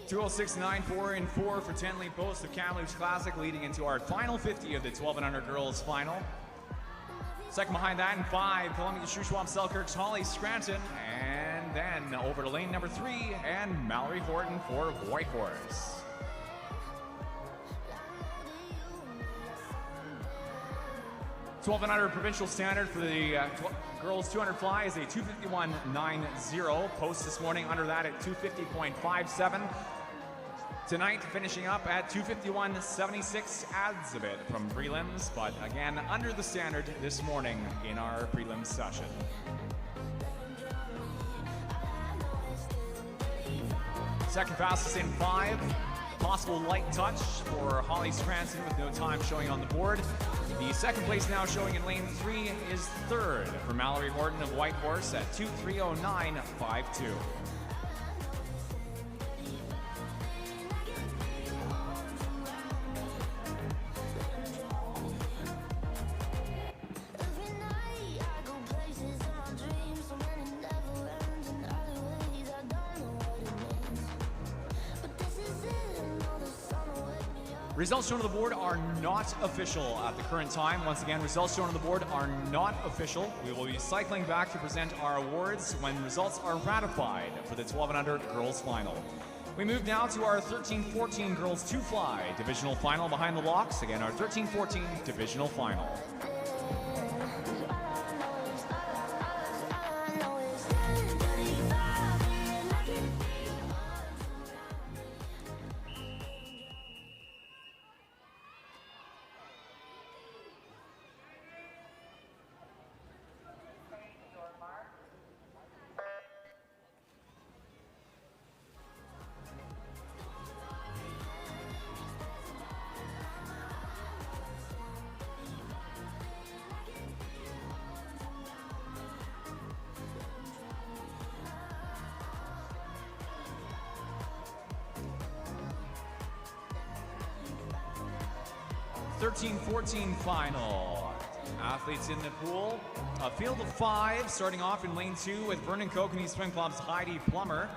.206.94 in 4 for 10-lead post of Kamloops Classic, leading into our final 50 of the 12 and under girls final. Second behind that in 5, Columbia Shuswap Selkirk's Holly Scranton, and then over to lane number 3 and Mallory Horton for White Horse. .12 and under provincial standard for the girls 200 fly is a 251.90. Post this morning under that at 250.57. Tonight finishing up at 251.76, adds a bit from prelims, but again under the standard this morning in our prelims session. Second fastest in 5. Possible light touch for Holly Scranton with no time showing on the board. The second place now showing in lane 3 is third for Mallory Horton of White Horse at 2:309.52. Results shown on the board are not official at the current time. Once again, results shown on the board are not official. We will be cycling back to present our awards when results are ratified for the 12 and under girls final. We move now to our 13-14 girls 2 fly divisional final behind the blocks. Again, our 13-14 divisional final. 13-14 final. Athletes in the pool. A field of 5 starting off in lane 2 with Vernon Kokanee Swim Club's Heidi Plummer.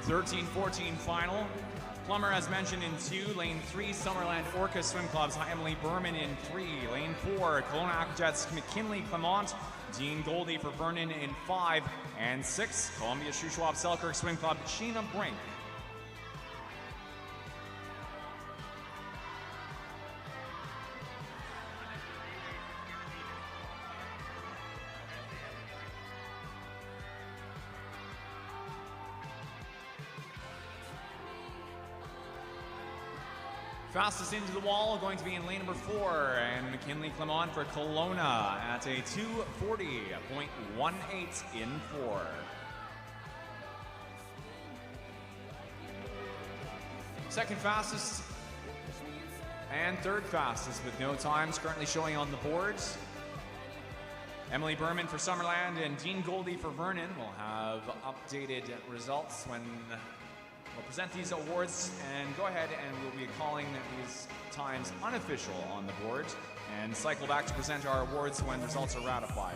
(13-14) final. Plummer, as mentioned, in 2. Lane 3, Summerland Orca Swim Club's Emily Berman in 3. Lane 4, Kelowna Aquajets McKinley Clement, Dean Goldie for Vernon in 5. And 6, Columbia Shuswap Selkirk Swim Club, Sheena Brink. Fastest into the wall going to be in lane number 4, and McKinley Clement for Kelowna at a 2:40.18 in 4. Second fastest and third fastest with no times currently showing on the boards. Emily Berman for Summerland and Dean Goldie for Vernon will have updated results when we'll present these awards, and go ahead and we'll be calling these times unofficial on the board and cycle back to present our awards when results are ratified.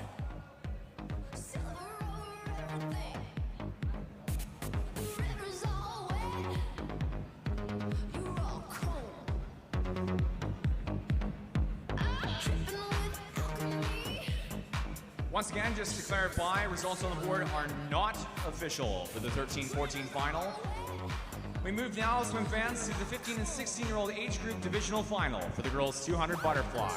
Once again, just to clarify, results on the board are not official for the 13-14 final. We move now, swim fans, to the 15 and 16-year-old age group divisional final for the girls 200 butterfly.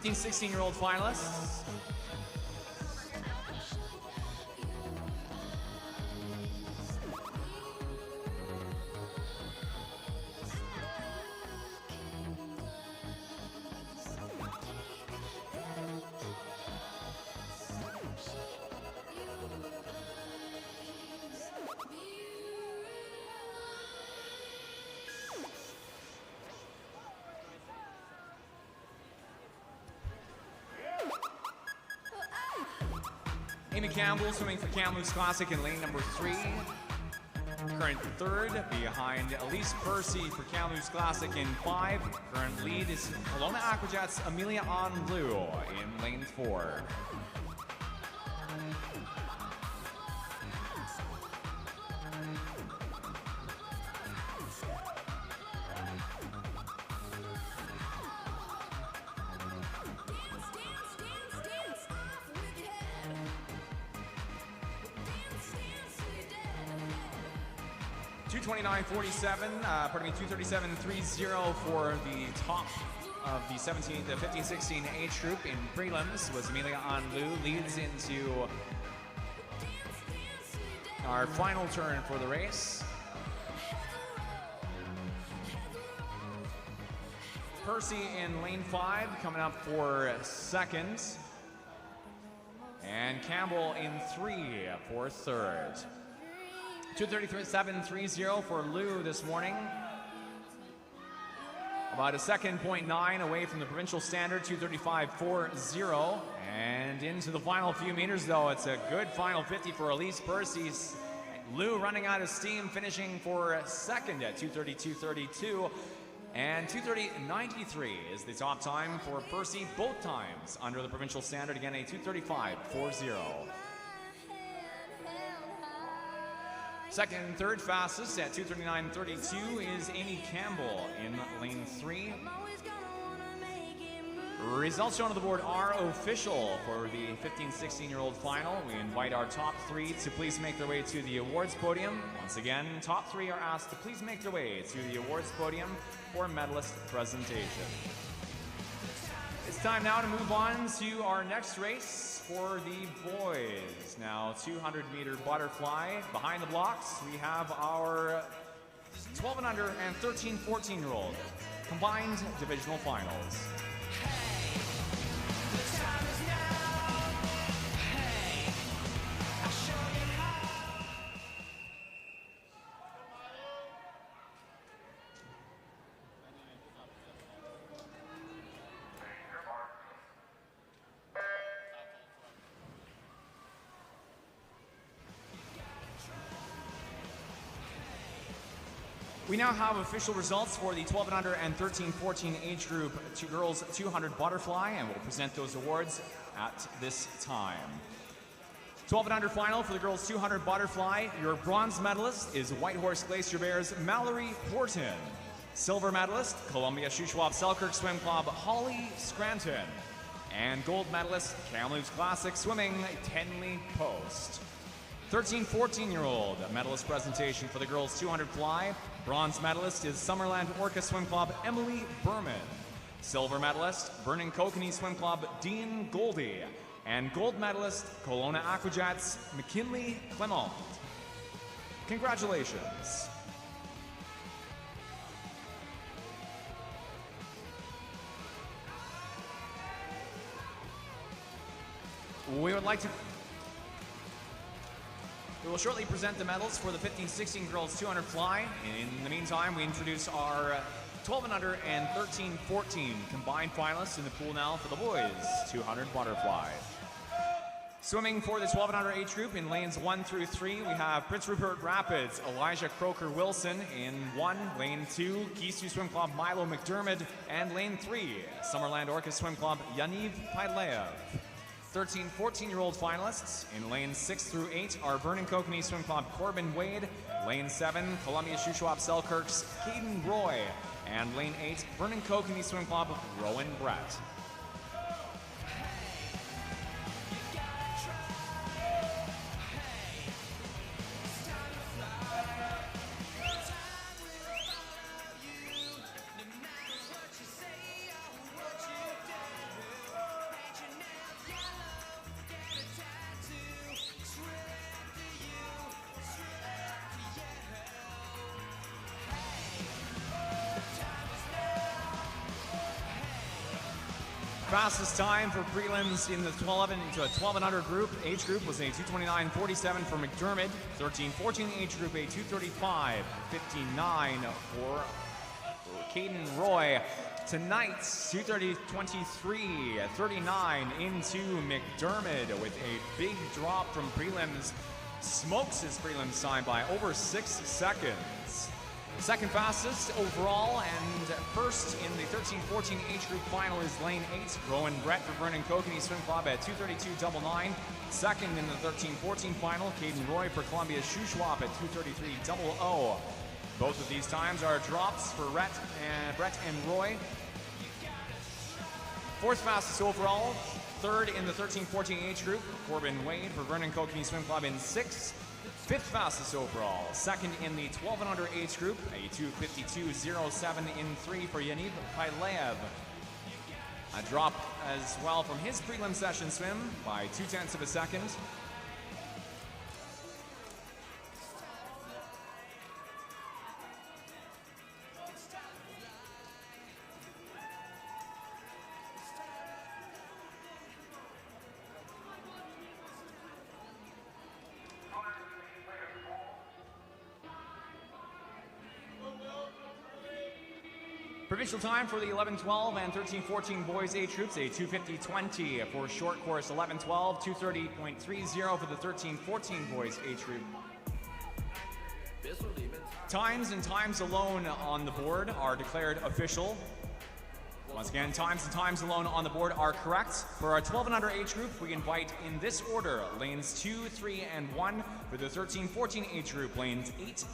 (15, 16-year-old finalists. Amy Campbell swimming for Kamloops Classic in lane number 3. Current third behind Elise Percy for Kamloops Classic in 5. Current lead is Kelowna Aquajets' Amelia Onlu in lane 4. Pardon me, 237.30 for the top of the 15-16 age group in prelims was Amelia Onlu. Leads into our final turn for the race. Percy in lane 5 coming up for second. And Campbell in 3 for third. 237.30 for Lou this morning. About a second, 0.9 away from the provincial standard, 235.40. And into the final few meters, though, it's a good final 50 for Elise Percy. Lou running out of steam, finishing for second at 232.32. And 230.93 is the top time for Percy, both times under the provincial standard. Again, a 235.40. Second and third fastest at 239.32 is Amy Campbell in lane 3. Results shown on the board are official for the 15-16-year-old final. We invite our top 3 to please make their way to the awards podium. Once again, top 3 are asked to please make their way to the awards podium for medalist presentation. It's time now to move on to our next race for the boys. Now, 200-meter butterfly. Behind the blocks, we have our 12 and under and 13-14-year-old combined divisional finals. We now have official results for the 12 and under and 13-14 age group girls 200 butterfly, and we'll present those awards at this time. 12 and under final for the girls 200 butterfly. Your bronze medalist is Whitehorse Glacier Bears Mallory Horton. Silver medalist, Columbia Shuswap Selkirk Swim Club Holly Scranton. And gold medalist, Kamloops Classic Swimming Tenley Post. 13-14-year-old medalist presentation for the girls 200 fly. Bronze medalist is Summerland Orca Swim Club Emily Berman. Silver medalist, Vernon Kokanee Swim Club Dean Goldie. And gold medalist, Kelowna Aquajets McKinley Clement. Congratulations. We will shortly present the medals for the 15-16 girls 200 fly. In the meantime, we introduce our 12 and under and 13-14 combined finalists in the pool now for the boys 200 butterfly. Swimming for the 12 and under age group in lanes 1 through 3, we have Prince Rupert Rapids Elijah Croker Wilson in 1, lane 2, Keystone Swim Club Milo McDermott, and lane 3, Summerland Orca Swim Club Yaniv Pailev. 13-14-year-old finalists in lanes 6 through 8 are Vernon Kokanee Swim Club Corbin Wade, lane 7, Columbia Shuswap Selkirk's Caden Roy, and lane 8, Vernon Kokanee Swim Club Rowan Brett. Fastest time for prelims in the 12 and under age group was a 229.47 for McDermott. 13-14 age group a 235.59 for Caden Roy. tonight's 2:30-23-39 into McDermott with a big drop from prelims. Smokes his prelims time by over 6 seconds. Second fastest overall and first in the 13-14 age group final is lane 8. Rowan Brett for Vernon Kokanee Swim Club at 2:32.99. Second in the 13-14 final, Caden Roy for Columbia Shuswap at 2:33.00. Both of these times are drops for Brett and Roy. Fourth fastest overall, third in the 13-14 age group, Corbin Wade for Vernon Kokanee Swim Club in 6th. Fifth fastest overall, second in the 12 and under age group, a 2:52.07 in 3 for Yaniv Pailev. A drop as well from his prelim session swim by 0.2 of a second. Provincial time for the 11-12 and 13-14 boys age groups, a 2:50.20 for short course 11-12, 2:30.30 for the 13-14 boys age group. Times and times alone on the board are declared official. Once again, times and times alone on the board are correct. For our 12 and under age group, we invite in this order, lanes 2, 3, and 1. For the 13-14 age group, lanes 8,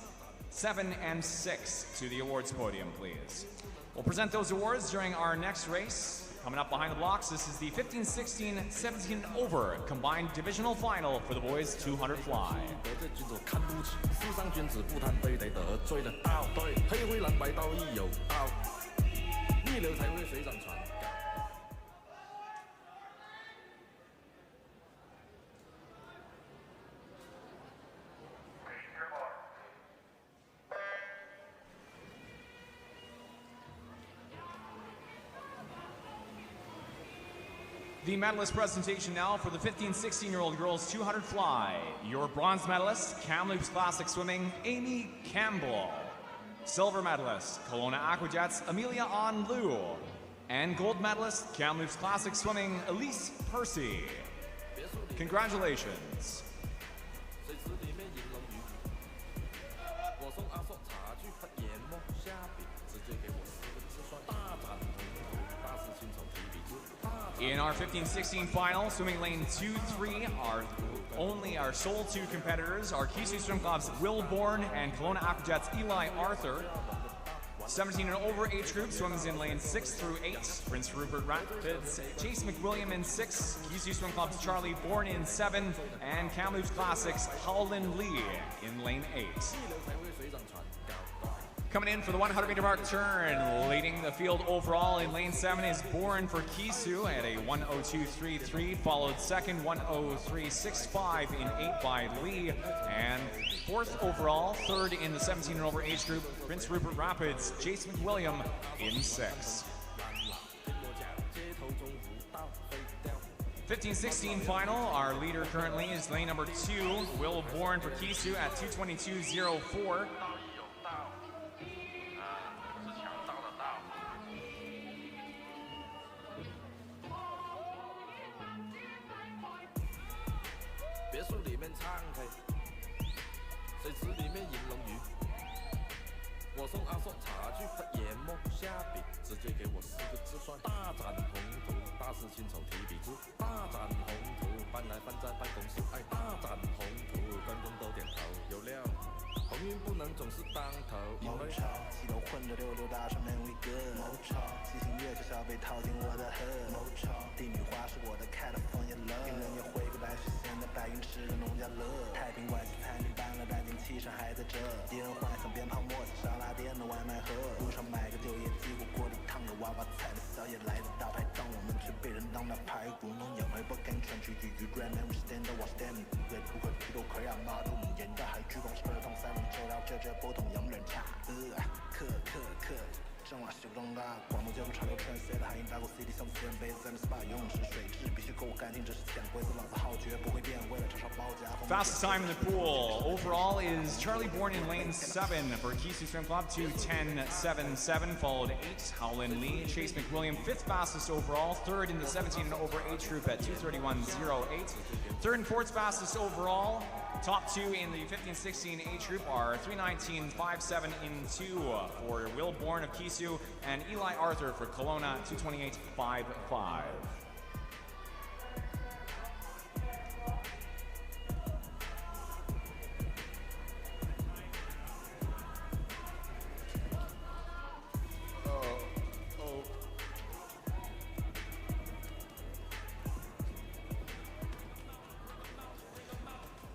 7, and 6 to the awards podium, please. We'll present those awards during our next race. Coming up behind the blocks, this is the 15-16, 17 over combined divisional final for the boys 200 fly. The medalist presentation now for the 15-16-year-old girls 200 fly. Your bronze medalist, Kamloops Classic Swimming, Amy Campbell. Silver medalist, Kelowna Aquajets, Amelia An Liu. And gold medalist, Kamloops Classic Swimming, Elise Percy. Congratulations. In our 15-16 final, swimming lane 2-3, our sole 2 competitors are Kisu Swim Club's Will Bourne and Kelowna Aquajets' Eli Arthur. 17 and over age group swims in lane 6 through 8. Prince Rupert Rapids, Chase McWilliam in 6, Kisu Swim Club's Charlie Bourne in 7, and Kamloops Classics Howlin Lee in lane 8. Coming in for the 100-meter mark turn, leading the field overall in lane 7 is Bourne for Kisu at a 1:02.33, followed second 1:03.65 in 8 by Lee, and fourth overall, third in the 17 and over age group, Prince Rupert Rapids, Jace McWilliam in 6. 15-16 final, our leader currently is lane number 2, Will Bourne for Kisu at 2:22.04. Fastest time in the pool overall is Charlie Bourne in lane 7 for Kisu Swim Club, 2:10.77, followed 8, Howlin Lee. Chase McWilliam, 5th fastest overall, 3rd in the 17 and over age group at 2:31.08. 3rd and 4th fastest overall. Top 2 in the 15-16 age group are 3:19.57 in 2 for Will Bourne of Kisu and Eli Arthur for Kelowna, 2:28.55.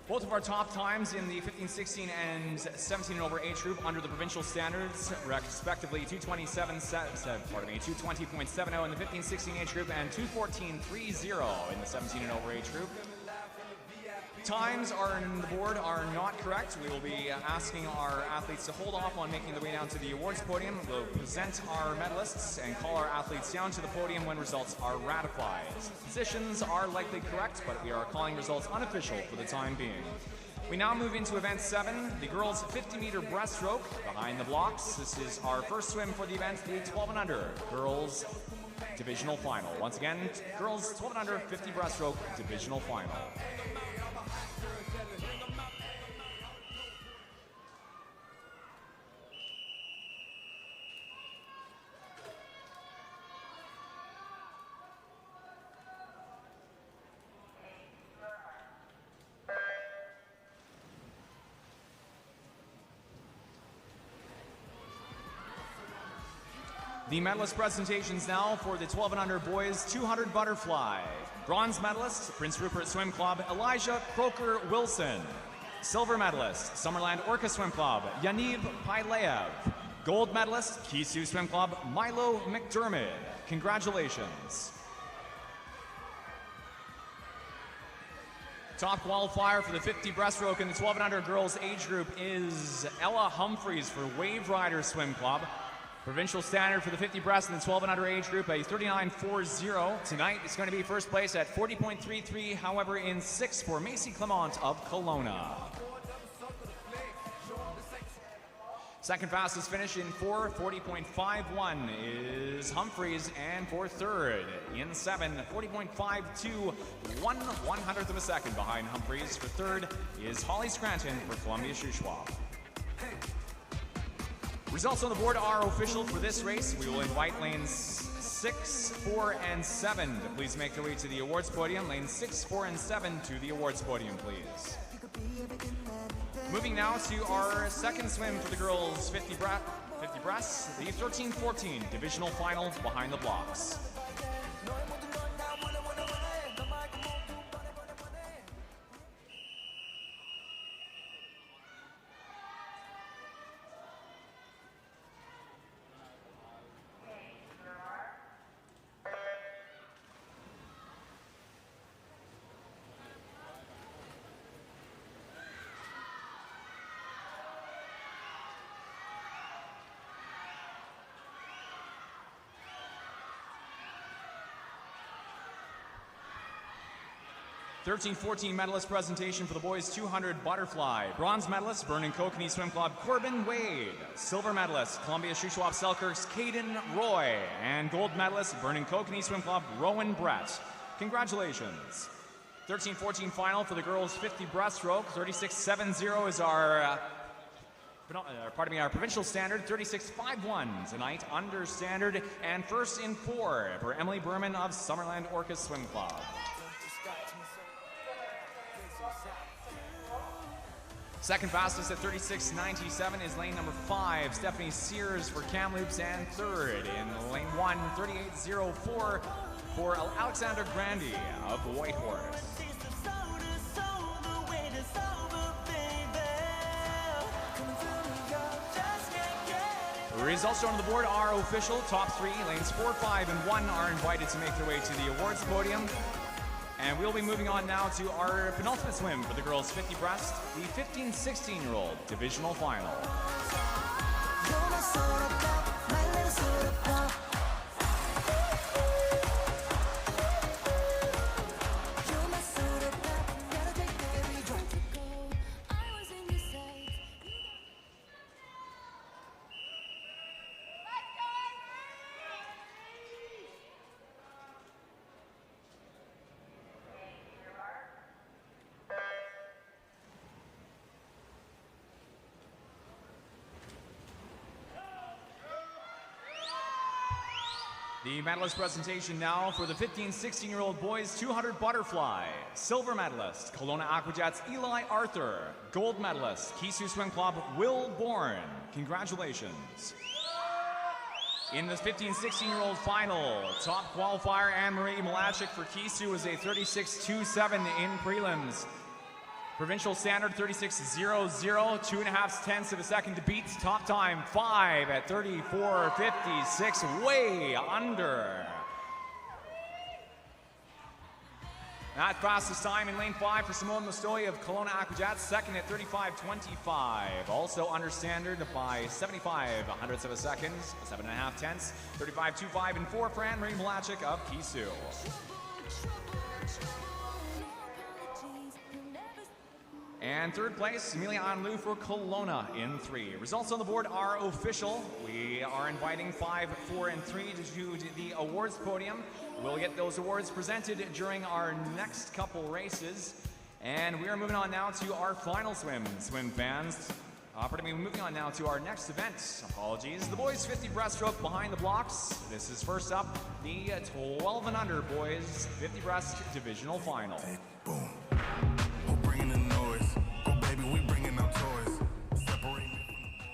Both of our top times in the 15-16 and 17 and over age group under the provincial standards, respectively 2:20.70 in the 15-16 age group and 2:14.30 in the 17 and over age group. Times on the board are not correct. We will be asking our athletes to hold off on making their way down to the awards podium. We'll present our medalists and call our athletes down to the podium when results are ratified. Positions are likely correct, but we are calling results unofficial for the time being. We now move into event 7, the girls 50-meter breaststroke behind the blocks. This is our first swim for the event, the 12 and under girls divisional final. Once again, girls 12 and under 50 breaststroke divisional final. The medalist presentations now for the 12 and under boys 200 butterfly. Bronze medalist, Prince Rupert Swim Club, Elijah Croker Wilson. Silver medalist, Summerland Orca Swim Club, Yaniv Pailev. Gold medalist, Kisu Swim Club, Milo McDermott. Congratulations. Top qualifier for the 50 breaststroke in the 12 and under girls age group is Ella Humphreys for Wave Rider Swim Club. Provincial standard for the 50 breast in the 12 and under age group, a 39.40. Tonight it's going to be first place at 40.33, however in 6 for Macy Clement of Kelowna. Second fastest finish in 4, 40.51 is Humphreys, and for third in 7, 40.52, 1/100th of a second behind Humphreys. For third is Holly Scranton for Columbia Shuswap. Results on the board are official for this race. We will invite lanes 6, 4, and 7 to please make their way to the awards podium. Lanes 6, 4, and 7 to the awards podium, please. Moving now to our second swim for the girls 50 breasts, the 13-14 divisional final behind the blocks. (13-14) medalist presentation for the boys 200 butterfly. Bronze medalist, Vernon Kokanee Swim Club, Corbin Wade. Silver medalist, Columbia Shuswap Selkirk's Caden Roy. And gold medalist, Vernon Kokanee Swim Club, Rowan Brett. Congratulations. 13-14 final for the girls 50 breaststroke. 36.70 is our our provincial standard. 36.51 tonight under standard. And first in 4 for Emily Berman of Summerland Orca Swim Club. Second fastest at 36.97 is lane number 5, Stephanie Sears for Kamloops, and third in lane 1, 38.04 for Alexander Grandy of the Whitehorse. The results shown on the board are official. Top 3, lanes 4, 5, and 1 are invited to make their way to the awards podium. And we'll be moving on now to our penultimate swim for the girls 50 breast, the 15-16-year-old divisional final. The medalist presentation now for the 15-16-year-old boys 200 butterfly. Silver medalist, Kelowna Aquajets Eli Arthur. Gold medalist, Kisu Swim Club Will Bourne. Congratulations. In the 15-16-year-old final, top qualifier Anne-Marie Malachik for Kisu is a 36.27 in prelims. Provincial standard 36.00, 2.5 tenths of a second to beat. Top time 5 at 34.56, way under. That fastest time in lane 5 for Simone Mostoy of Kelowna Aquajets, second at 35.25. Also under standard by 75 hundredths of a second, 7.5 tenths, 35.25 and 4 for Anne-Marie Malachik of Kisu. And third place, Amelia Anlu for Kelowna in 3. Results on the board are official. We are inviting 5, 4, and 3 to the awards podium. We'll get those awards presented during our next couple races. And we are moving on now to our final swim fans. Moving on now to our next event. Apologies. The boys 50 breaststroke behind the blocks. This is first up, the 12 and under boys 50 breast divisional final. Hey, boom. We're bringing the noise. Go baby, we bringing our toys. Separate me from the boys.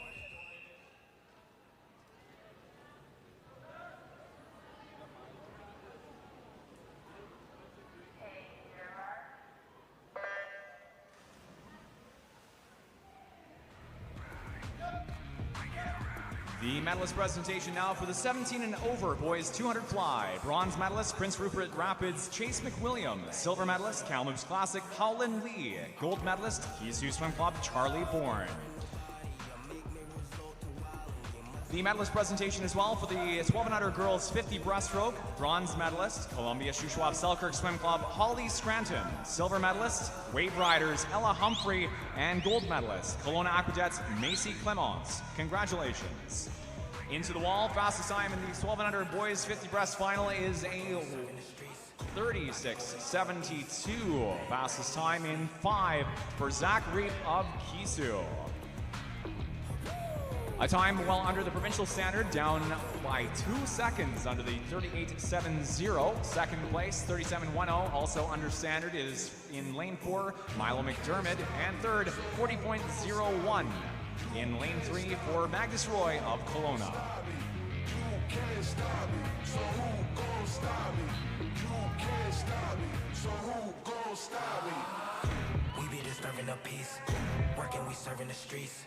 The medalist presentation now for the 17 and over boys 200 fly. Bronze medalist Prince Rupert Rapids Chase McWilliam. Silver medalist Kamloops Classic Howlin Lee. Gold medalist Kisu Swim Club Charlie Bourne. The medalist presentation as well for the 12 and under girls 50 breaststroke. Bronze medalist Columbia Shuswap Selkirk Swim Club Holly Scranton. Silver medalist Wave Riders Ella Humphrey. And gold medalist Kelowna Aquajets Macy Clements. Congratulations. Into the wall, fastest time in the 12 and under boys 50 breast final is a 36.72. Fastest time in 5 for Zach Reap of Kisu. A time well under the provincial standard, down by 2 seconds under the 38.70. Second place, 37.10. Also under standard is in lane 4, Milo McDermott. And third, 40.01. In lane 3 for Magnus Roy of Kelowna. We be disturbing the peace. Working, we serving the streets.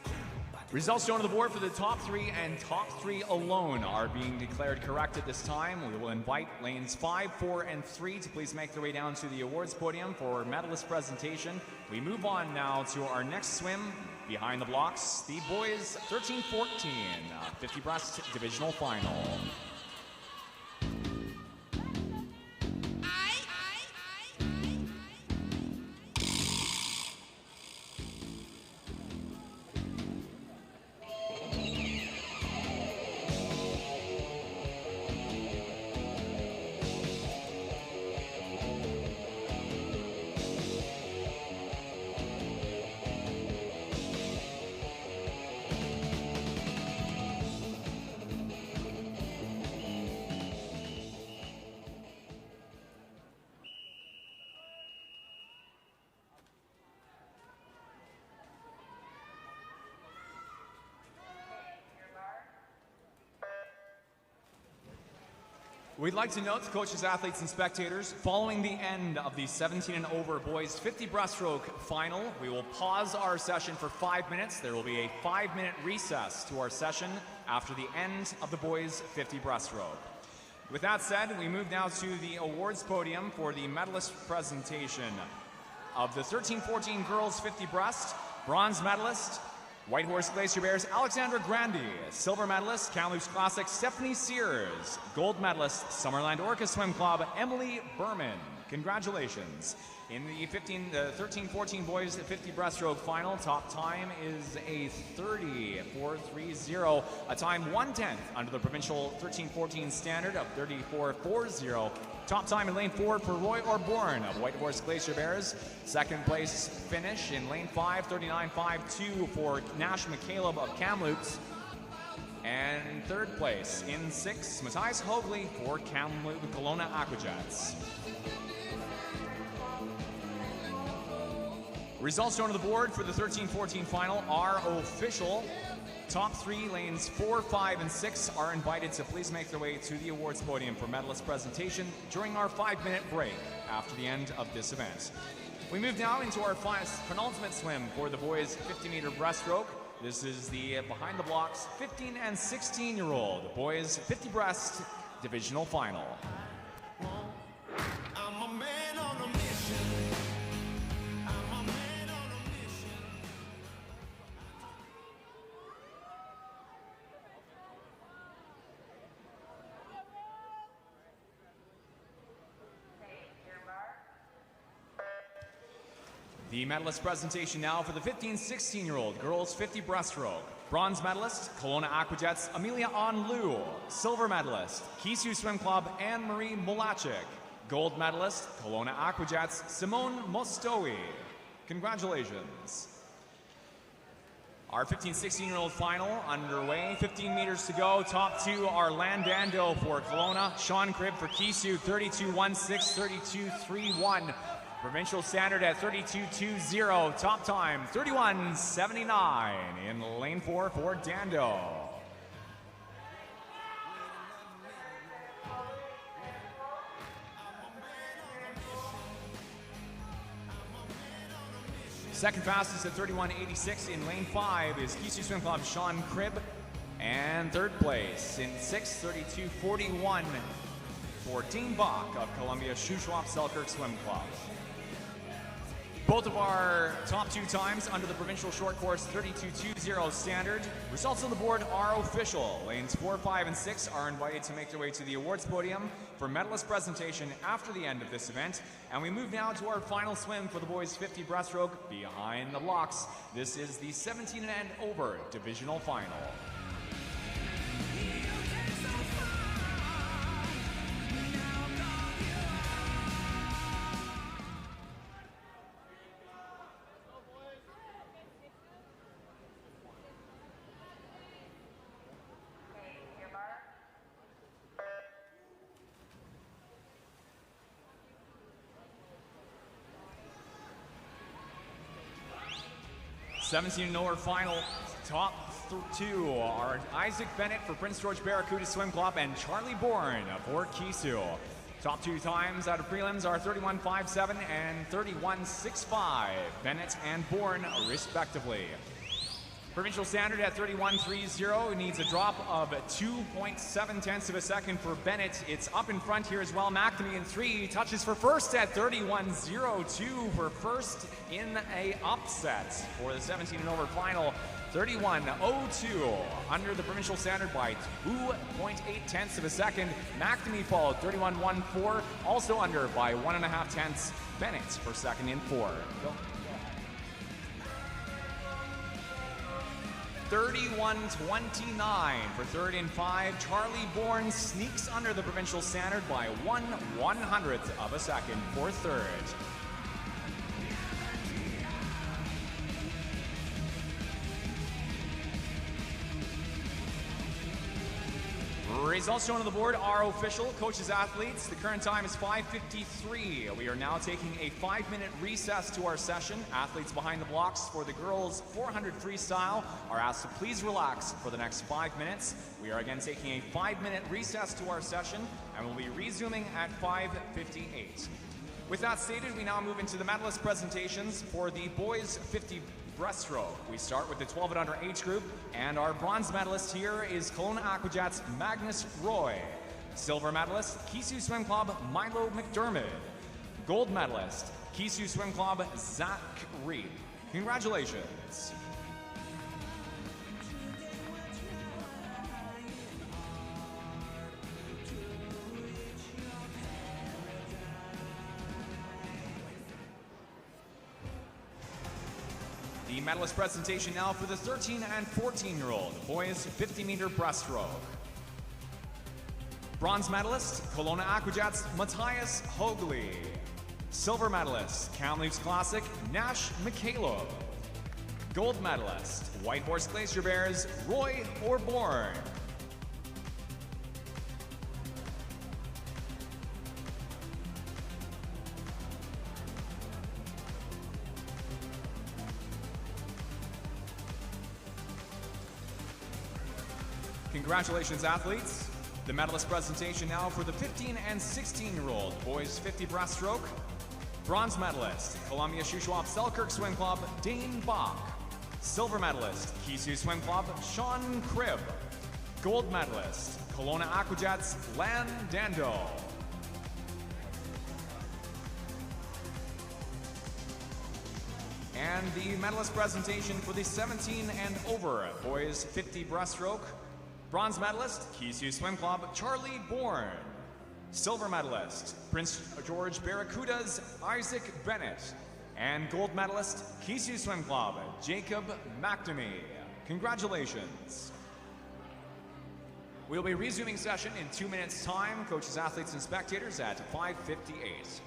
Results shown on the board for the top 3 and top 3 alone are being declared correct at this time. We will invite lanes 5, 4, and 3 to please make their way down to the awards podium for medalist presentation. We move on now to our next swim behind the blocks, the boys 13-14 50 breast divisional final. We'd like to note, coaches, athletes, and spectators, following the end of the 17 and over boys 50 breaststroke final, we will pause our session for 5 minutes. There will be a 5-minute recess to our session after the end of the boys 50 breaststroke. With that said, we move now to the awards podium for the medalist presentation of the 13-14 girls 50 breast. Bronze medalist, Whitehorse Glacier Bears Alexandra Grandi. Silver medalist, Kamloops Classic Stephanie Sears. Gold medalist, Summerland Orca Swim Club Emily Berman. Congratulations. In the 13-14 boys 50 breaststroke final, top time is a 30.430, a time 1/10 under the provincial 13-14 standard of 34.40. Top time in lane 4 for Roy Orborn of Whitehorse Glacier Bears. Second place finish in lane 5, 39.52 for Nash McCaleb of Kamloops. And third place in 6, Matthias Hoagley for Kelowna Aquajets. Results shown on the board for the 13-14 final are official. Top 3, lanes 4, 5, and 6 are invited to please make their way to the awards podium for medalist presentation during our 5-minute break after the end of this event. We move now into our penultimate swim for the boys 50-meter breaststroke. This is the behind the blocks 15 and 16-year-old boys 50 breast divisional final. The medalist presentation now for the 15-16-year-old girls 50 breaststroke. Bronze medalist, Kelowna Aquajets, Amelia Onlu. Silver medalist, Kisu Swim Club, Anne-Marie Molachik. Gold medalist, Kelowna Aquajets, Simone Mostowi. Congratulations. Our 15-16-year-old final underway, 15 meters to go. Top 2 are Landando for Kelowna, Sean Cribb for Kisu, 32.16, 32.31. Provincial standard at 32.20. Top time, 31.79 in lane 4 for Dando. Second fastest at 31.86 in lane 5 is Kisu Swim Club Sean Cribb. And third place in 6, 32.41 for Dean Bach of Columbia Shuswap Selkirk Swim Club. Both of our top 2 times under the provincial short course 32.20 standard. Results on the board are official. Lanes 4, 5, and 6 are invited to make their way to the awards podium for medalist presentation after the end of this event. And we move now to our final swim for the boys 50 breaststroke behind the blocks. This is the 17 and over divisional final. Your mark. 17 and over final. Top 2 are Isaac Bennett for Prince George Barracuda Swim Club and Charlie Bourne for Kisu. Top 2 times out of prelims are 31.57 and 31.65. Bennett and Bourne respectively. Provincial standard at 31.30 needs a drop of 2.7 of a second for Bennett. It's up in front here as well. McNamee in 3 touches for first at 31.02 for first in a upset for the 17 and over final. 31.02 under the provincial standard by 2.8 of a second. McNamee followed 31.14, also under by 1.5. Bennett for second in 4. Go. 31.29 for third in 5. Charlie Bourne sneaks under the provincial standard by 1/100th of a second for third. Results shown on the board are official. Coaches, athletes, the current time is 5:53. We are now taking a 5-minute recess to our session. Athletes behind the blocks for the girls 400 freestyle are asked to please relax for the next 5 minutes. We are again taking a 5-minute recess to our session and we'll be resuming at 5:58. With that stated, we now move into the medalist presentations for the boys 50 breaststroke. We start with the 12 and under age group, and our bronze medalist here is Kelowna Aquajets' Magnus Roy. Silver medalist, Kisu Swim Club, Milo McDermott. Gold medalist, Kisu Swim Club, Zach Reed. Congratulations. The medalist presentation now for the 13 and 14-year-old boys 50-meter breaststroke. Bronze medalist, Kelowna Aquajets' Matthias Hoagley. Silver medalist, Kamloops Classic, Nash McCaleb. Gold medalist, White Horse Glacier Bears, Roy Orborn. Congratulations, athletes. The medalist presentation now for the 15 and 16-year-old boys 50 breaststroke. Bronze medalist, Columbia Shuswap Selkirk Swim Club, Dane Bach. Silver medalist, Kisu Swim Club, Sean Cribb. Gold medalist, Kelowna Aquajets, Lan Dando. And the medalist presentation for the 17 and over boys 50 breaststroke. Bronze medalist, Kisu Swim Club, Charlie Bourne. Silver medalist, Prince George Barracudas, Isaac Bennett. And gold medalist, Kisu Swim Club, Jacob McNamee. Congratulations. We'll be resuming session in 2 minutes' time. Coaches, athletes, and spectators at 5:58.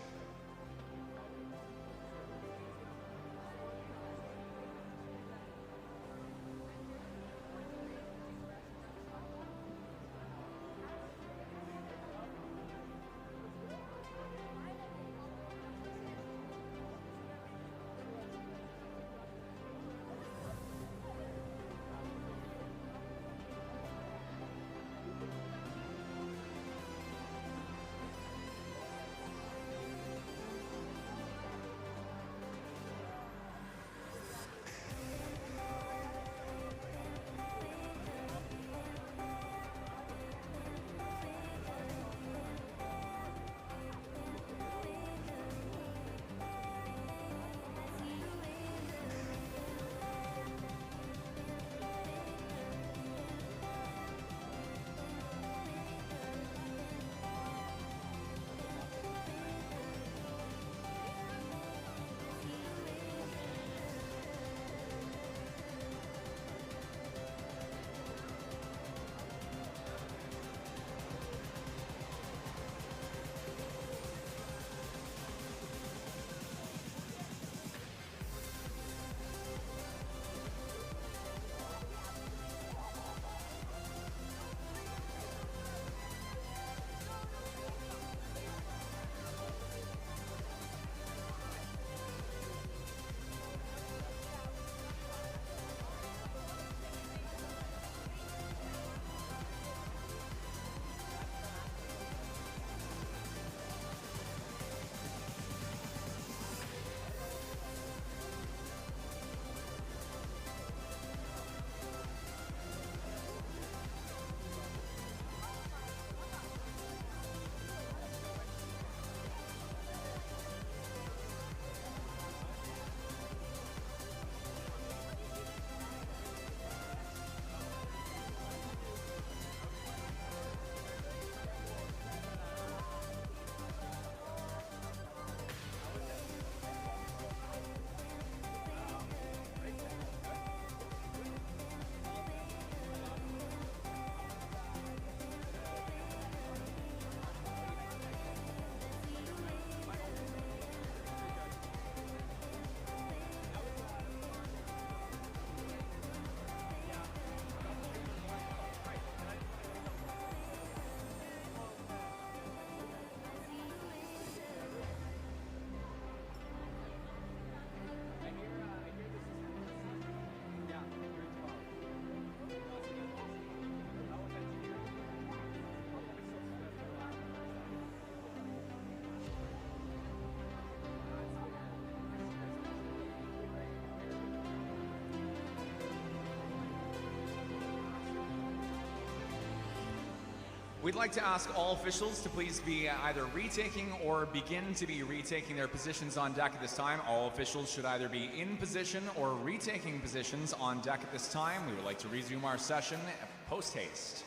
We'd like to ask all officials to please be either retaking or begin to be retaking their positions on deck at this time. All officials should either be in position or retaking positions on deck at this time. We would like to resume our session post-haste.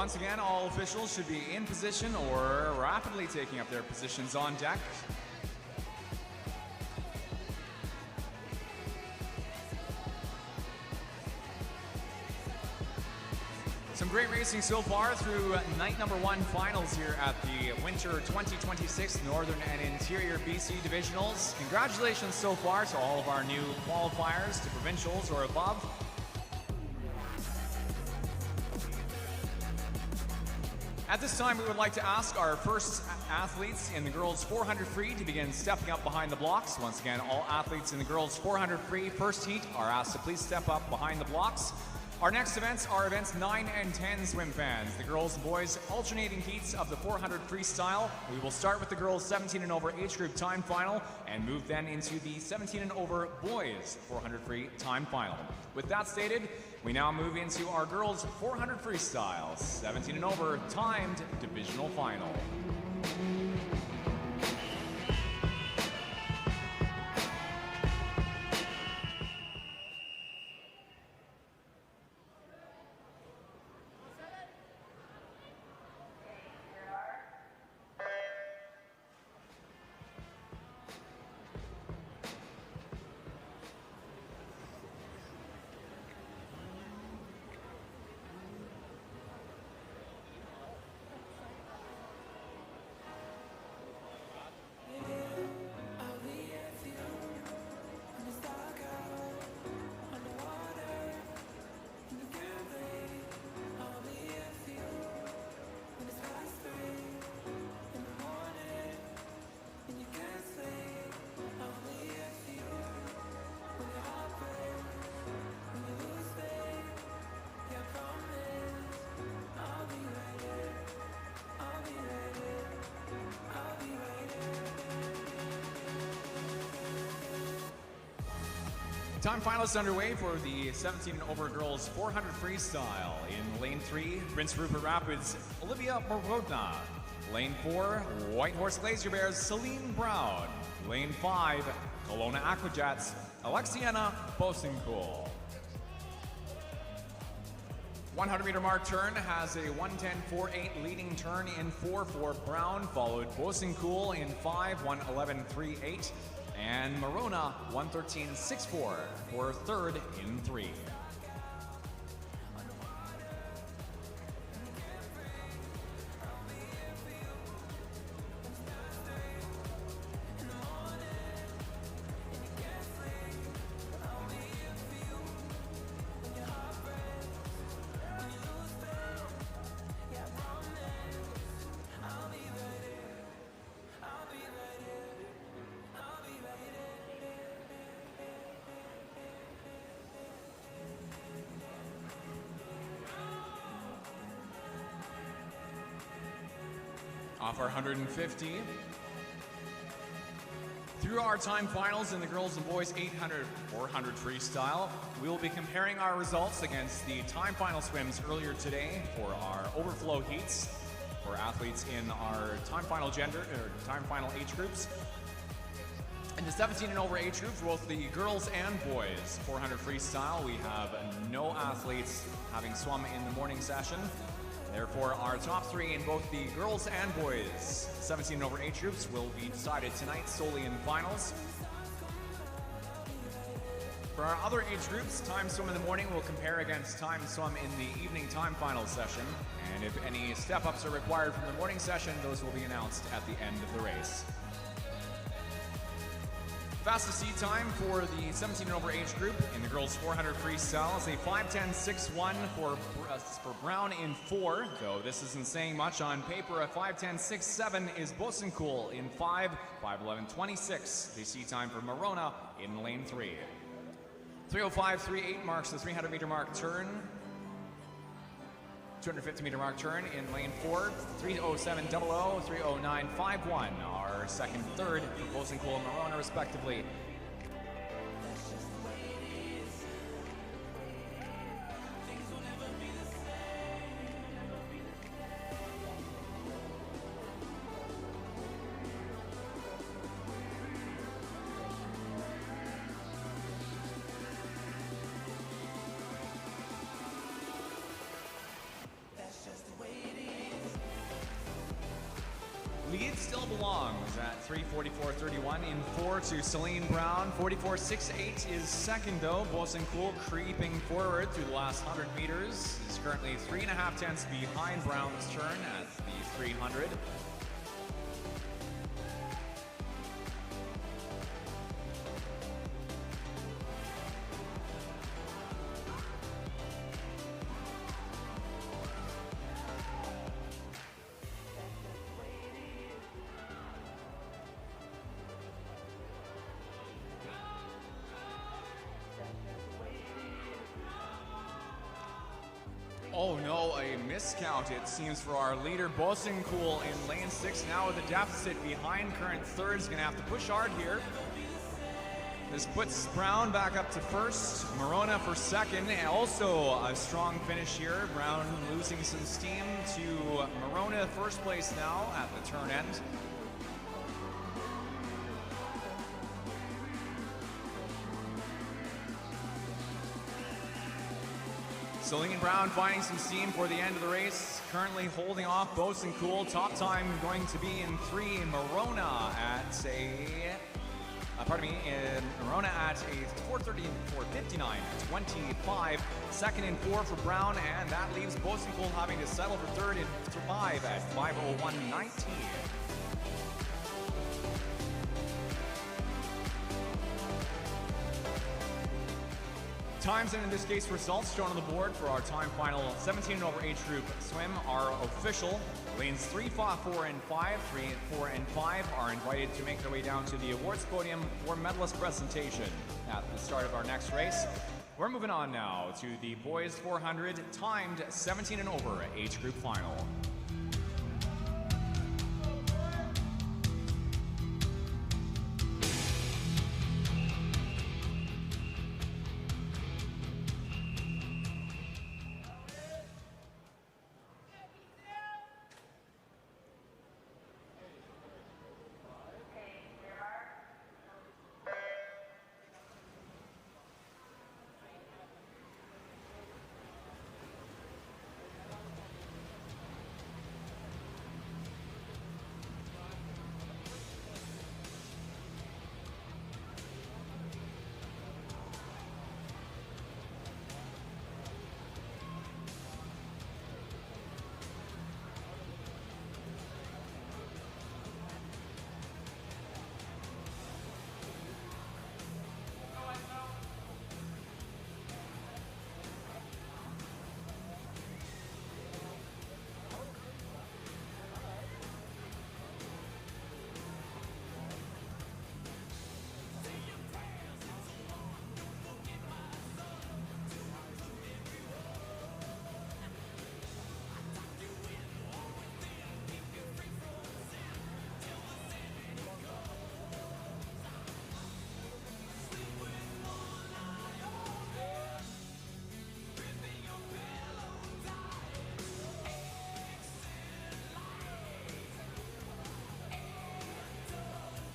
once again, all officials should be in position or rapidly taking up their positions on deck. Some great racing so far through night number 1 finals here at the Winter 2026 Northern and Interior BC Divisionals. Congratulations so far to all of our new qualifiers to provincials or above. At this time, we would like to ask our first athletes in the girls 400 free to begin stepping up behind the blocks. Once again, all athletes in the girls 400 free first heat are asked to please step up behind the blocks. Our next events are events 9 and 10 swim fans. The girls and boys alternating heats of the 400 freestyle. We will start with the girls 17 and over age group time final and move then into the 17 and over boys 400 free time final. With that stated, we now move into our girls 400 freestyle 17 and over timed divisional final. Time finalists underway for the 17 and over girls 400 freestyle. In lane 3, Prince Rupert Rapids, Olivia Morvodna. Lane 4, White Horse Glacier Bears, Celine Brown. Lane 5, Kelowna Aquajets, Alexiana Bosencool. 100 meter mark turn has a 1:10.48 leading turn in 4 for Brown, followed Bosencool in 5, 1:11.38. And Morona 1:13.64 for third in 3. Off our 150. Through our time finals in the girls and boys 800, 400 freestyle, we will be comparing our results against the time final swims earlier today for our overflow heats for athletes in our time final gender or time final age groups. In the 17 and over age groups, both the girls and boys 400 freestyle, we have no athletes having swum in the morning session. Therefore, our top 3 in both the girls and boys 17 and over age groups will be decided tonight solely in finals. For our other age groups, time swim in the morning will compare against time swum in the evening time final session. And if any step-ups are required from the morning session, those will be announced at the end of the race. Fastest seat time for the 17 and over age group in the girls 400 freestyle is a 5:10.61 for Brown in 4, though this isn't saying much on paper. A 5:10.67 is Bosencool in 5, 5:11.26. The seat time for Morona in lane 3. 3:05.38 marks the 300 meter mark turn. 250 meter mark turn in lane 4. 3:07.00, 3:09.51 are second, third for Bosencool and Morona respectively. That's just the way lead still belongs at 3:44.31 in 4 to Celine Brown. 44.68 is second though. Bosun Cool creeping forward through the last 100 meters. Is currently 3.5 tenths behind Brown's turn at the 300. Oh no, a miscount it seems for our leader Bosun Cool in lane 6 now with a deficit behind. Current third is going to have to push hard here. This puts Brown back up to first, Morona for second, and also a strong finish here. Brown losing some steam to Morona first place now at the turn end. Celine Brown finding some steam for the end of the race. Currently holding off Bosun Cool. Top time going to be in 3. Morona at Morona at a 4:30-4:59.25. Second and 4 for Brown, and that leaves Bosun Cool having to settle for third and 5 at 5:01.19. Times and in this case results shown on the board for our time final 17 and over age group swim are official. Lanes 3, 4, and 5, 3, 4, and 5 are invited to make their way down to the awards podium for medalist presentation at the start of our next race. We're moving on now to the boys 400 timed 17 and over age group final.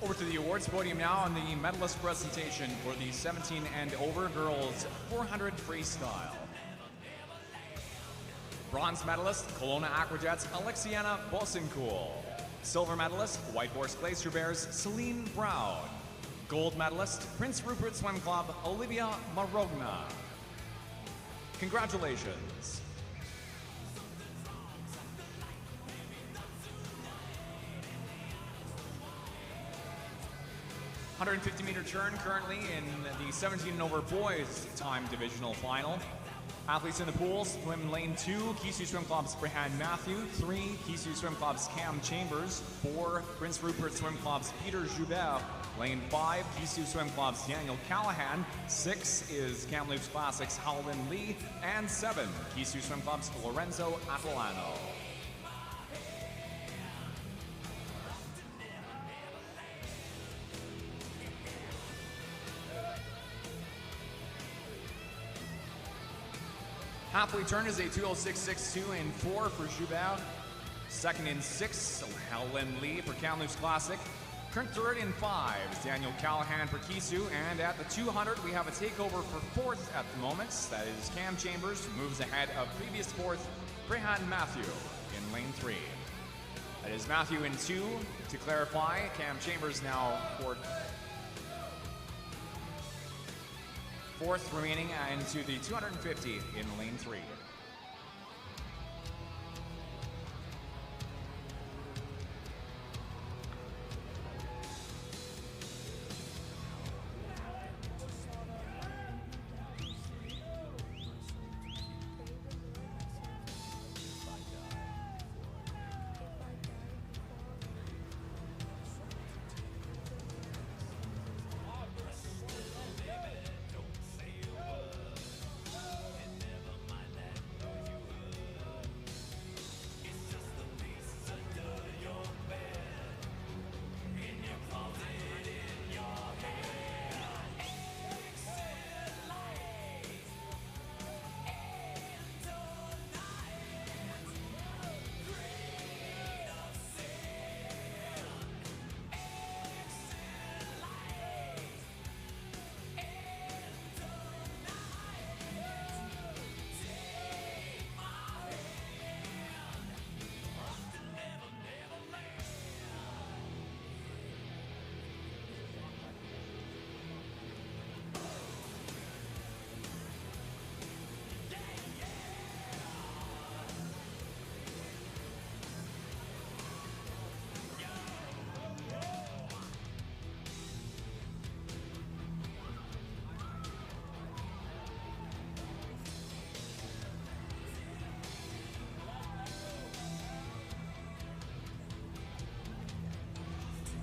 Over to the awards podium now on the medalist presentation for the 17 and over girls 400 freestyle. Bronze medalist, Kelowna Aquajets, Alexiana Bosun Cool. Silver medalist, White Horse Glacier Bears, Celine Brown. Gold medalist, Prince Rupert Swim Club, Olivia Marogna. Congratulations. 150-meter turn currently in the 17 and over boys time divisional final. Athletes in the pools, swim lane 2, Kisu Swim Club's Brehan Matthew. 3, Kisu Swim Club's Cam Chambers. 4, Prince Rupert Swim Club's Peter Joubert. Lane 5, Kisu Swim Club's Daniel Callahan. 6 is Kamloops Classics Howlin Lee. And 7, Kisu Swim Club's Lorenzo Atalano. Halfway turn is a 2:06.62 in 4 for Joubert. Second in 6, Howlin Lee for Kamloops Classic. Current third in 5 is Daniel Callahan for Kisu. And at the 200, we have a takeover for fourth at the moment. That is Cam Chambers, who moves ahead of previous fourth, Brehan Matthew in lane 3. It is Matthew in 2 to clarify. Cam Chambers now fourth remaining into the 250 in lane 3.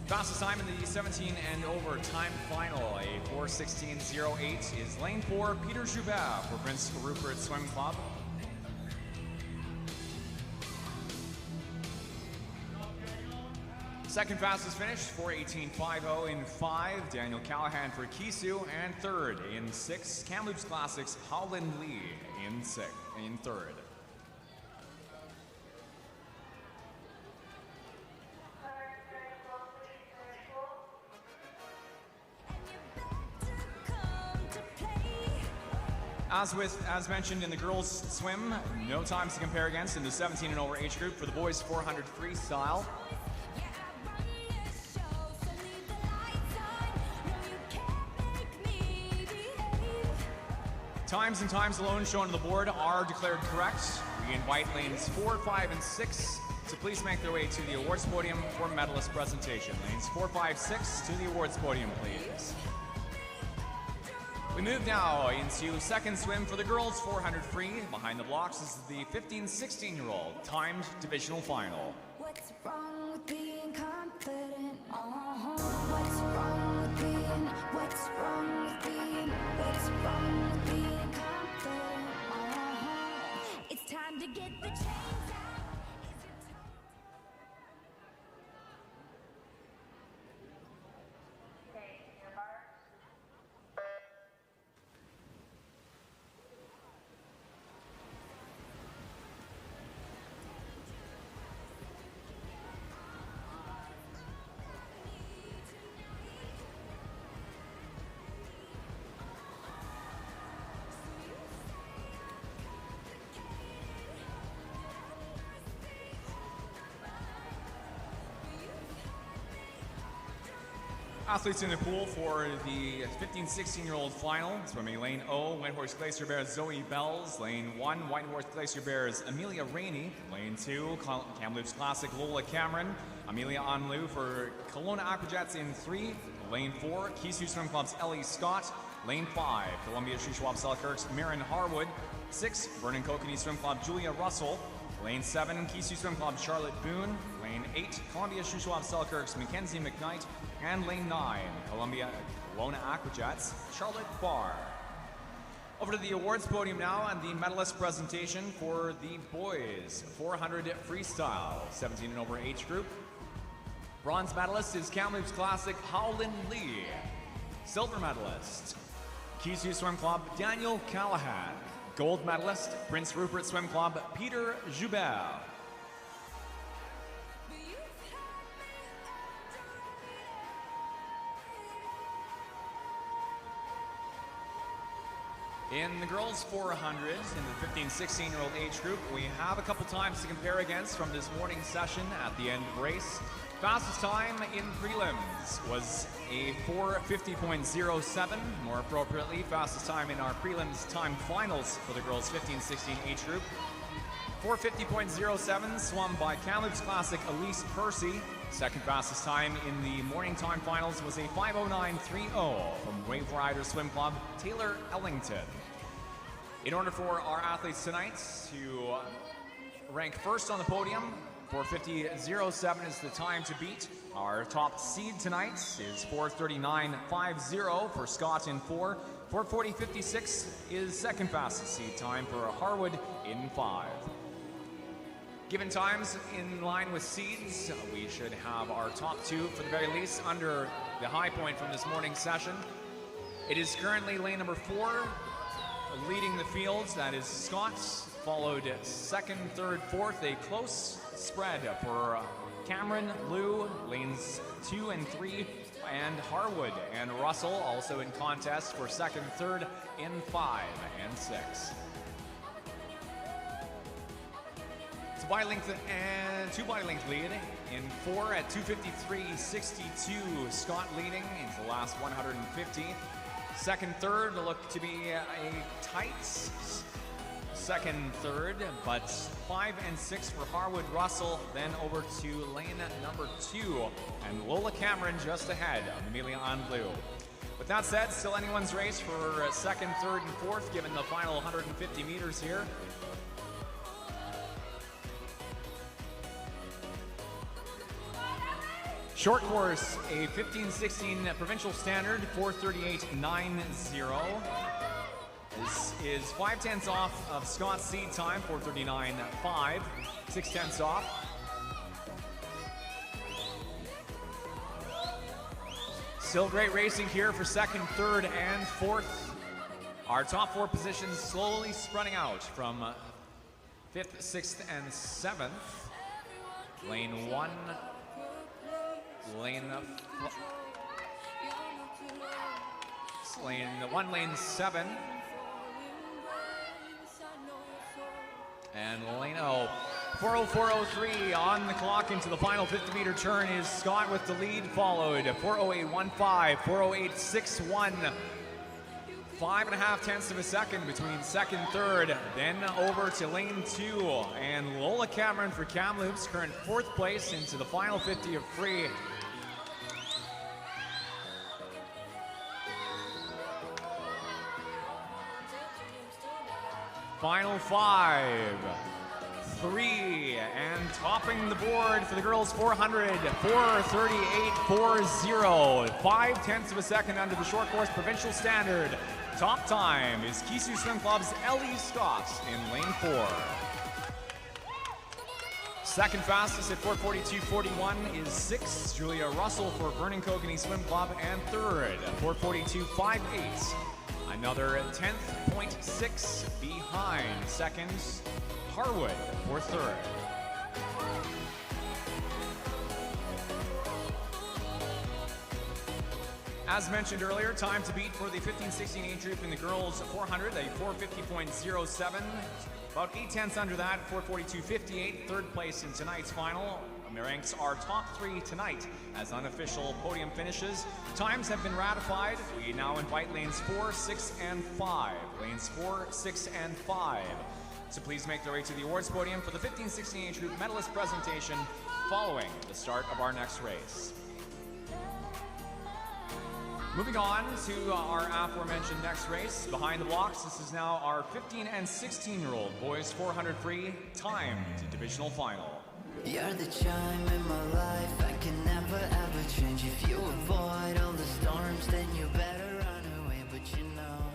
Fastest time in the 17 and over time final, a 4:16.08 is lane 4, Peter Joubert for Prince Rupert Swim Club. Second fastest finish, 4:18.50 in 5, Daniel Callahan for Kisu, and third in 6, Kamloops Classics, Howland Lee in third. As mentioned in the girls swim, no times to compare against in the 17 and over age group for the boys 400 freestyle. Times and times alone shown on the board are declared correct. We invite lanes 4, 5, and 6 to please make their way to the awards podium for medalist presentation. Lanes 4, 5, 6 to the awards podium, please. We move now into second swim for the girls 400 free. Behind the blocks is the 15-16-year-old timed divisional final. What's wrong with being confident? What's wrong with being? What's wrong with being? What's wrong with being confident? It's time to get the chains out. Is it time? Okay, your marks. Athletes in the pool for the 15-16-year-old final. Swimming lane O, White Horse Glacier Bears Zoe Bells. Lane 1, White Horse Glacier Bears Amelia Rainey. Lane 2, Kamloops Classic Lola Cameron. Amelia Anlu for Kelowna Aquajets in 3. Lane 4, Kisu Swim Club's Ellie Scott. Lane 5, Columbia Shuswap Selkirk's Marin Harwood. 6, Vernon Kokanee Swim Club Julia Russell. Lane 7, Kisu Swim Club Charlotte Boone. Lane 8, Columbia Shuswap Selkirk's Mackenzie McKnight. And lane 9, Columbia Kelowna Aquajets, Charlotte Barr. Over to the awards podium now and the medalist presentation for the boys 400 freestyle, 17 and over age group. Bronze medalist is Kamloops Classic Howland Lee. Silver medalist, Kisu Swim Club Daniel Callahan. Gold medalist, Prince Rupert Swim Club Peter Joubert. In the girls 400, in the 15-16-year-old age group, we have a couple times to compare against from this morning session at the end of the race. Fastest time in prelims was a 4:50.07. More appropriately, fastest time in our prelims time finals for the girls 15-16 age group. 4:50.07 swum by Kamloops Classic Elise Percy. Second fastest time in the morning time finals was a 5:09.30 from Wave Rider Swim Club, Taylor Ellington. In order for our athletes tonight to rank first on the podium, 4:50.07 is the time to beat. Our top seed tonight is 4:39.50 for Scott in 4. 4:40.56 is second fastest seed time for Harwood in 5. Given times in line with seeds, we should have our top two, for the very least, under the high point from this morning's session. It is currently lane number 4 leading the fields. That is Scott, followed second, third, fourth. A close spread for Cameron, Lou, lanes 2 and 3, and Harwood and Russell also in contest for second, third in 5 and 6. Two body length lead in 4 at 2:53.62. Scott leading into the last 150. Second, third look to be a tight second, third, but 5 and 6 for Harwood Russell. Then over to lane number 2, and Lola Cameron just ahead of Amelia Andleu. With that said, still anyone's race for second, third, and fourth, given the final 150 meters here. Short course, a 15-16 provincial standard, 4:38.90. This is 5/10 off of Scott's seed time, 4:39.5, 6/10 off. Still great racing here for second, third, and fourth. Our top 4 positions slowly spreading out from 5th, 6th, and 7th. Lane 1. Lane 1, lane 7, and lane 4:04.03 on the clock into the final 50-meter turn is Scott with the lead, followed 4:08.15, 4:08.61, 5.5 tenths of a second between second, third, then over to lane 2, and Lola Cameron for Kamloops, current 4th place into the final 50 of free. Final 5, 3, and topping the board for the girls 400, 4:38.40, 5/10 of a second under the short course provincial standard. Top time is Kisu Swim Club's Ellie Scott in lane 4. Second fastest at 4:42.41 is 6, Julia Russell for Vernon Kokanee Swim Club, and third, 4:42.58. Another 10.6 behind second, Harwood for third. As mentioned earlier, time to beat for the 15-16 age group in the girls 400, a 4:50.07. About 8 tenths under that, 4:42.58, third place in tonight's final. Ranks our top 3 tonight as unofficial podium finishes. Times have been ratified. We now invite lanes 4, 6, and 5. Lanes 4, 6, and 5. So please make their way to the awards podium for the 15-16 age group medalist presentation following the start of our next race. Moving on to our aforementioned next race, behind the blocks, this is now our 15 and 16-year-old boys 400 free time to divisional final. You're the chime in my life, I can never ever change. If you avoid all the storms, then you better run away, but you know.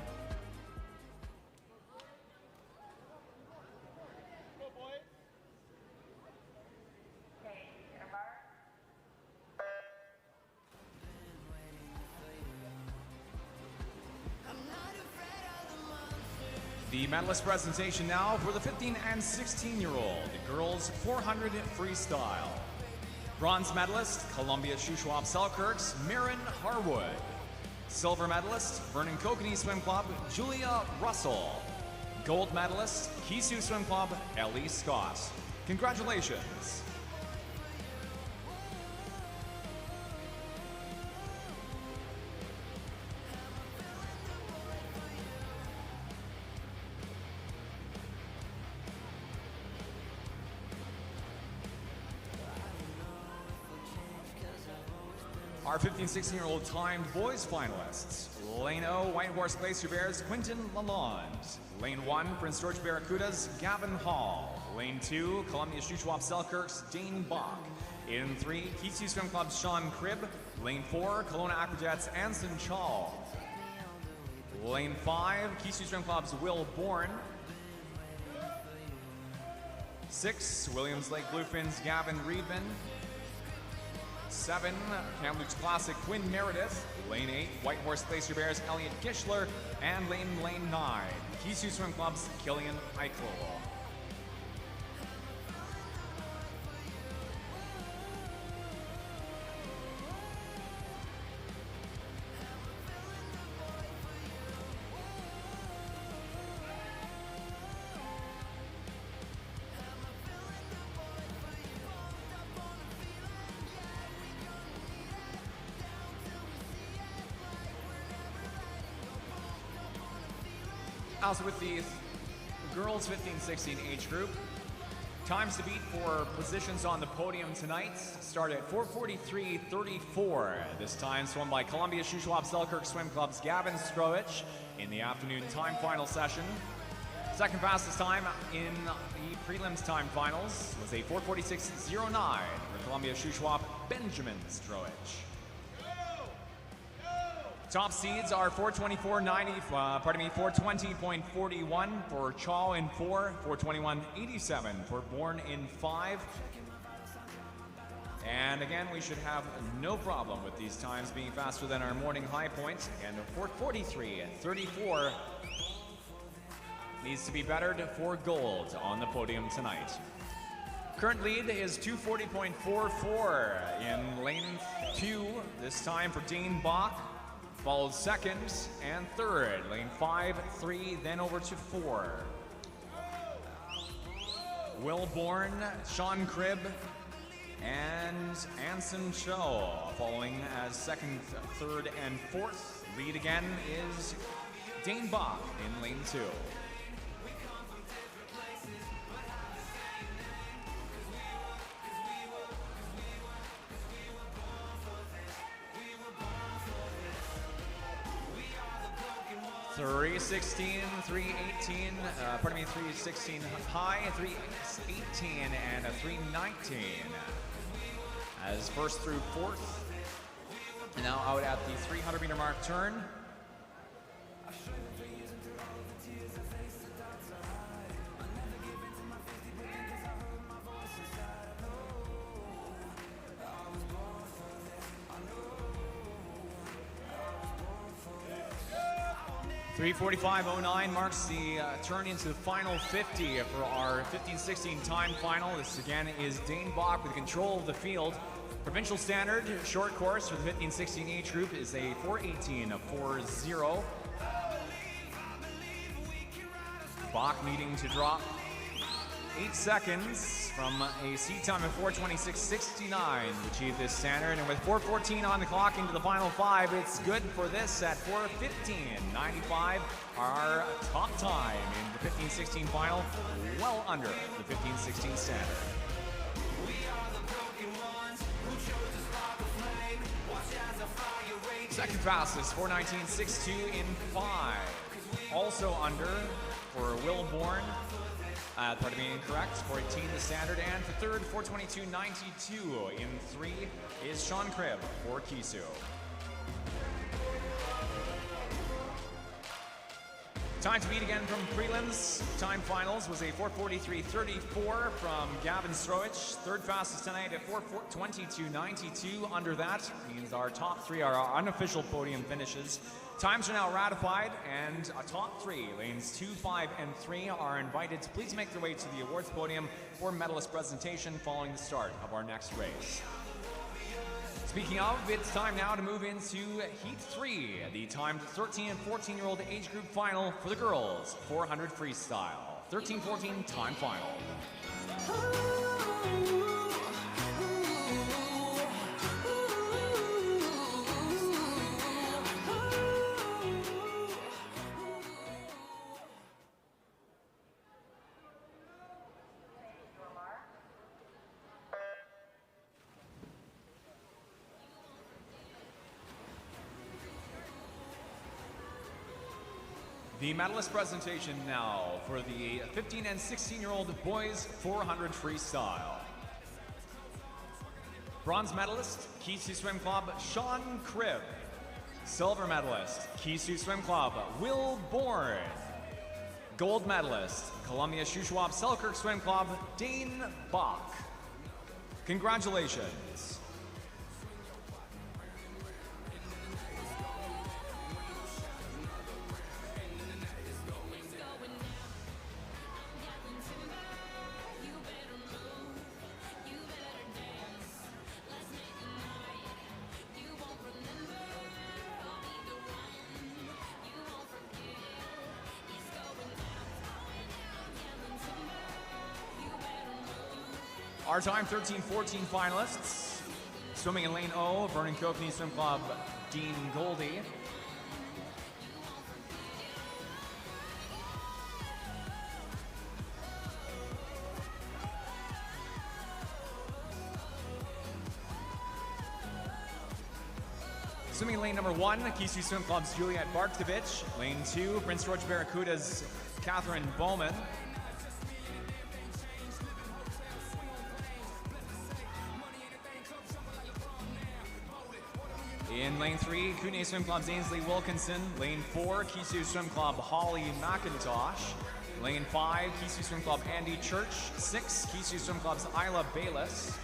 Okay, get a bar. The medalist presentation now for the 15 and 16-year-old girls 400 freestyle. Bronze medalist, Columbia Shuswap Selkirk's Mirren Harwood. Silver medalist, Vernon Kokanee Swim Club, Julia Russell. Gold medalist, Kisu Swim Club, Ellie Scott. Congratulations. Our 15-16-year-old timed boys finalists. Lane O, White Horse Glacier Bears, Quinton Lalonde. Lane 1, Prince George Barracudas, Gavin Hall. Lane 2, Columbia Shuswap Selkirk's Dane Bach. In 3, Kisu Swim Club's Sean Cribb. Lane 4, Kelowna Aquajets, Anson Chall. Lane 5, Kisu Swim Club's Will Bourne. 6, Williams Lake Bluefins, Gavin Reedman. 7, Kamloops Classic, Quinn Meredith. Lane 8, White Horse Glacier Bears, Elliot Gischler. And lane 9, Kisu Swim Club's Killian Eichel. Also with the girls 15-16 age group, times to beat for positions on the podium tonight start at 4:43.34. This time swum by Columbia Shuswap Selkirk Swim Club's Gavin Strowich in the afternoon time final session. Second fastest time in the prelims time finals was a 4:46.09 for Columbia Shuswap Benjamin Strowich. Top seeds are 420.41 for Chaw in 4, 421.87 for Bourne in 5. And again, we should have no problem with these times being faster than our morning high point. And 4:43.34 needs to be bettered for gold on the podium tonight. Current lead is 240.44 in lane 2, this time for Dane Bach. Followed second and third, lane 5, 3, then over to 4. Will Bourne, Sean Cribb, and Anson Cho following as second, third, and fourth. Lead again is Dane Bach in lane 2. .316, 318, 316 high, 318, and a 319 as first through fourth. And now out at the 300-meter mark turn. .345.09 marks the turn into the final 50 for our 15-16 time final. This again is Dane Bach with control of the field. Provincial standard short course for the 15-16 age group is a 4:18.40. Bach needing to drop 8 seconds from a seat time of 4:26.69 to achieve this standard. And with 4:14 on the clock into the final 5, it's good for this at 4:15.95. Our top time in the 15-16 final, well under the 15-16 standard. Second fastest, 4:19.62 in 5. Also under for Will Bourne. Pardon me, incorrect. 4:18 the standard, and for third, 4:22.92 in 3 is Sean Cribb for Kisu. Time to beat again from prelims. Time finals was a 4:43.34 from Gavin Strowich. Third fastest tonight at 4:22.92. Under that means our top 3 are our unofficial podium finishes. Times are now ratified, and a top 3, lanes 2, 5, and 3, are invited to please make their way to the awards podium for medalist presentation following the start of our next race. Speaking of, it's time now to move into Heat 3, the timed 13 and 14-year-old age group final for the girls, 400 freestyle. 13-14 time final. The medalist presentation now for the 15 and 16-year-old boys 400 freestyle. Bronze medalist, Kisu Swim Club, Sean Cribb. Silver medalist, Kisu Swim Club, Will Bourne. Gold medalist, Columbia Shuswap Selkirk Swim Club, Dane Bach. Congratulations. Our time 13-14 finalists. Swimming in lane O, Vernon Cockney Swim Club, Dean Goldie. Swimming in lane number 1, Kisu Swim Club's Juliet Barkovich. Lane 2, Prince George Barracuda's Catherine Bowman. In lane 3, Kootenay Swim Club's Ainsley Wilkinson. Lane 4, Kisu Swim Club Holly McIntosh. Lane 5, Kisu Swim Club Andy Church. 6, Kisu Swim Club's Ayla Bayless.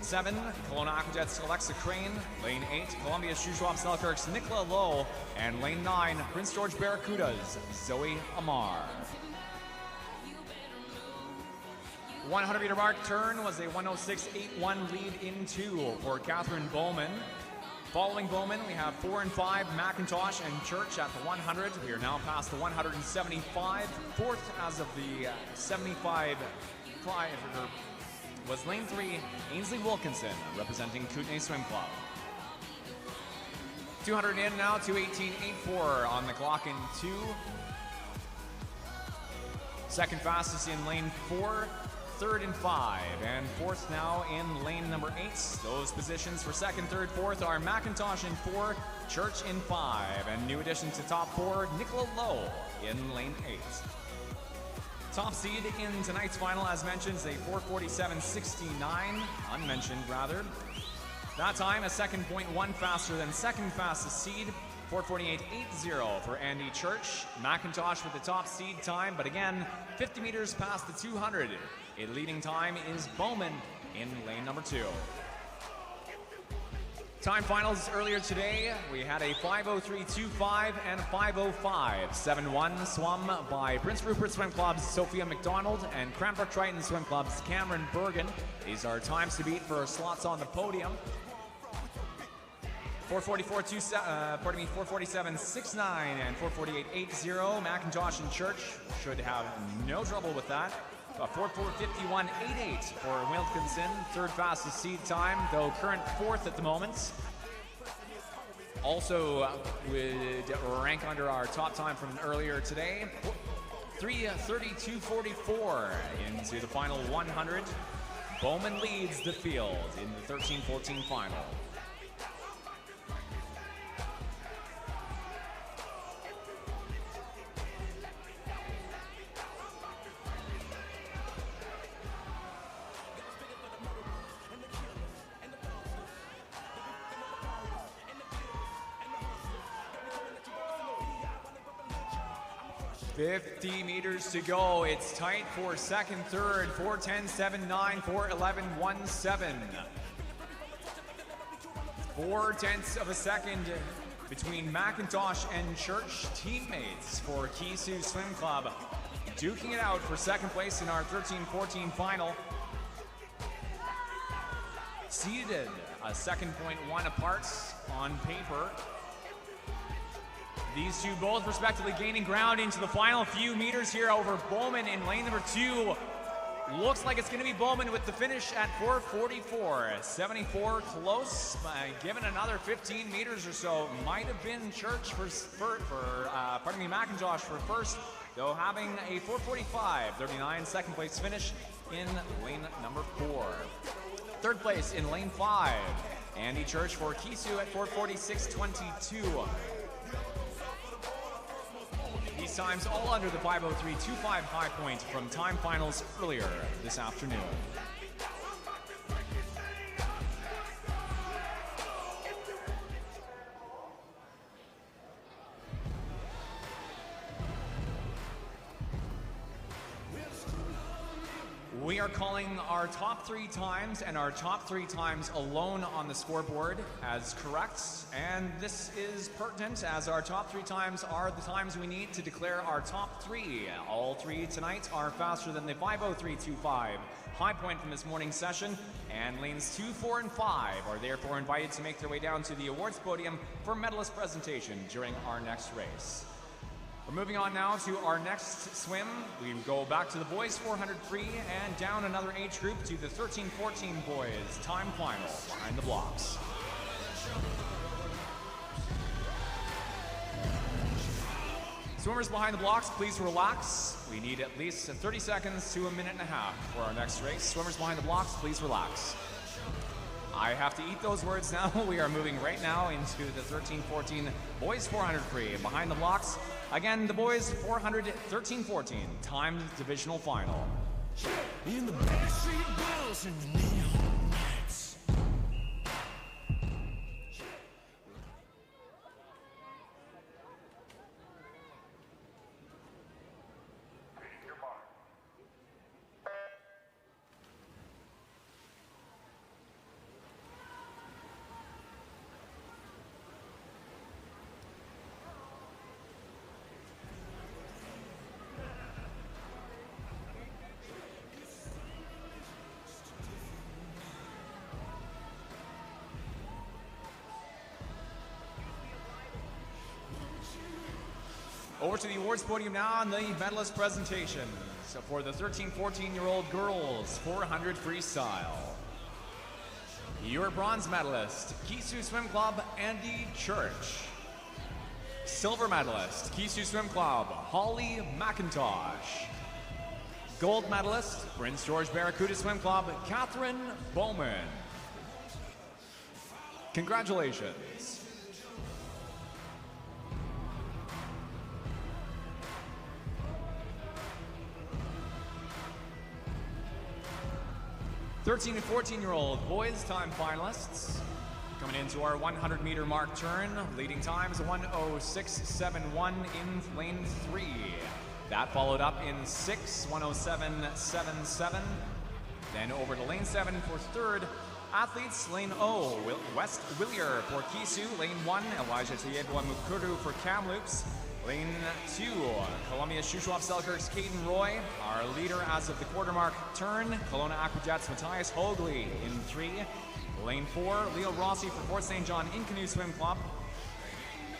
7, Kelowna Aquajets Alexa Crane. Lane 8, Columbia Shuswap Selkirk's Nicola Lowe. And lane 9, Prince George Barracuda's Zoe Amar. 100-meter mark turn was a 106.81 lead in 2 for Catherine Bowman. Following Bowman, we have 4 and 5, McIntosh and Church at the 100. We are now past the 175. Fourth as of the 75 prior was lane 3, Ainsley Wilkinson, representing Kootenay Swim Club. 200 in now, 2:18.84 on the clock in 2. Second fastest in lane 4. Third and 5, and fourth now in lane number 8. Those positions for second, third, fourth are McIntosh in 4, Church in 5, and new addition to top 4, Nicola Lowe in lane 8. Top seed in tonight's final, as mentioned, is a 4:47.69, unmentioned rather. That time, a second .1 faster than second fastest seed, 4:48.80 for Andy Church. McIntosh with the top seed time, but again, 50 meters past the 200. A leading time is Bowman in lane number 2. Time finals earlier today, we had a 5:03.25 and a 5:05.71 swum by Prince Rupert Swim Club's Sophia McDonald and Cranbrook Triton Swim Club's Cameron Bergen. These are times to beat for slots on the podium. 4:47.69 and 4:48.80. McIntosh and Church should have no trouble with that. 4:51.88 for Wilkinson, third fastest seed time, though current fourth at the moment. Also would rank under our top time from earlier today. 3:32.44 into the final 100. Bowman leads the field in the 13-14 final. $50 meters to go. It's tight for second, third, 4:10.79, 4:11.17. 4/10 of a second between McIntosh and Church, teammates for Kisu Swim Club, duking it out for second place in our 13-14 final. seeded a second point one apart on paper. These two both respectively gaining ground into the final few meters here over Bowman in lane number 2. Looks like it's going to be Bowman with the finish at 4:44. 74 close, given another 15 meters or so. Might have been Church McIntosh for first, though having a 4:45.39 second place finish in lane number 4. Third place in lane 5, Andy Church for Kisu at 4:46.22. These times all under the 5:03.25 high point from time finals earlier this afternoon. We are calling our top 3 times and our top 3 times alone on the scoreboard as correct. And this is pertinent as our top 3 times are the times we need to declare our top 3. All 3 tonight are faster than the 5:03.25 high point from this morning's session. And lanes 2, 4, and 5 are therefore invited to make their way down to the awards podium for medalist presentation during our next race. We're moving on now to our next swim. We go back to the boys 400 free and down another age group to the 13-14 boys time final behind the blocks. Swimmers behind the blocks, please relax. We need at least 30 seconds to a minute and a half for our next race. Swimmers behind the blocks, please relax. I have to eat those words now. We are moving right now into the 13-14 boys 400 free. Behind the blocks, again, the boys 400 13-14 timed divisional final. In the backstreet girls and neon lights. Over to the awards podium now on the medalist presentation. So for the 13-14-year-old girls 400 freestyle. Your bronze medalist, Kisu Swim Club, Andy Church. Silver medalist, Kisu Swim Club, Holly McIntosh. Gold medalist, Prince George Barracuda Swim Club, Catherine Bowman. Congratulations. Thirteen and 14-year-old boys time finalists. Coming into our 100-meter mark turn, leading times 1:06.71 in lane 3. That followed up in 6, 1:07.77. Then over to lane 7 for third. Athletes, lane O, West Willier for Kisu. Lane 1, Elijah Tayebwa Mukuru for Kamloops. Lane 2, Columbia Shuswap Selkirk's Caden Roy. Our leader as of the quarter mark turn, Kelowna Aquajets Matthias Hoagley in 3. Lane 4, Leo Rossi for Fort St. John In Canoe Swim Club.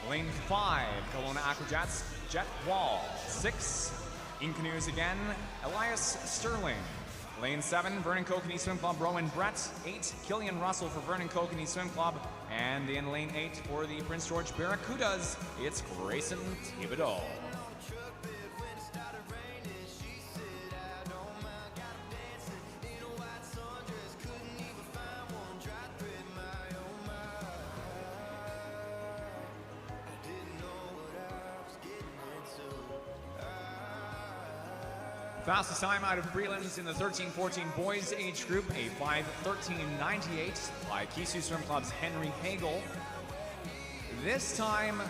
Lane 5, Kelowna Aquajets Jet Wall. 6, In Canoes again, Elias Sterling. Lane 7, Vernon Kokanee Swim Club, Rowan Brett. 8, Killian Russell for Vernon Kokanee Swim Club. And in lane 8 for the Prince George Barracudas, it's Grayson Thibodeau. Fastest time out of prelims in the 13-14 boys age group, a 5:13.98 by Kisu Swim Club's Henry Hagel. This time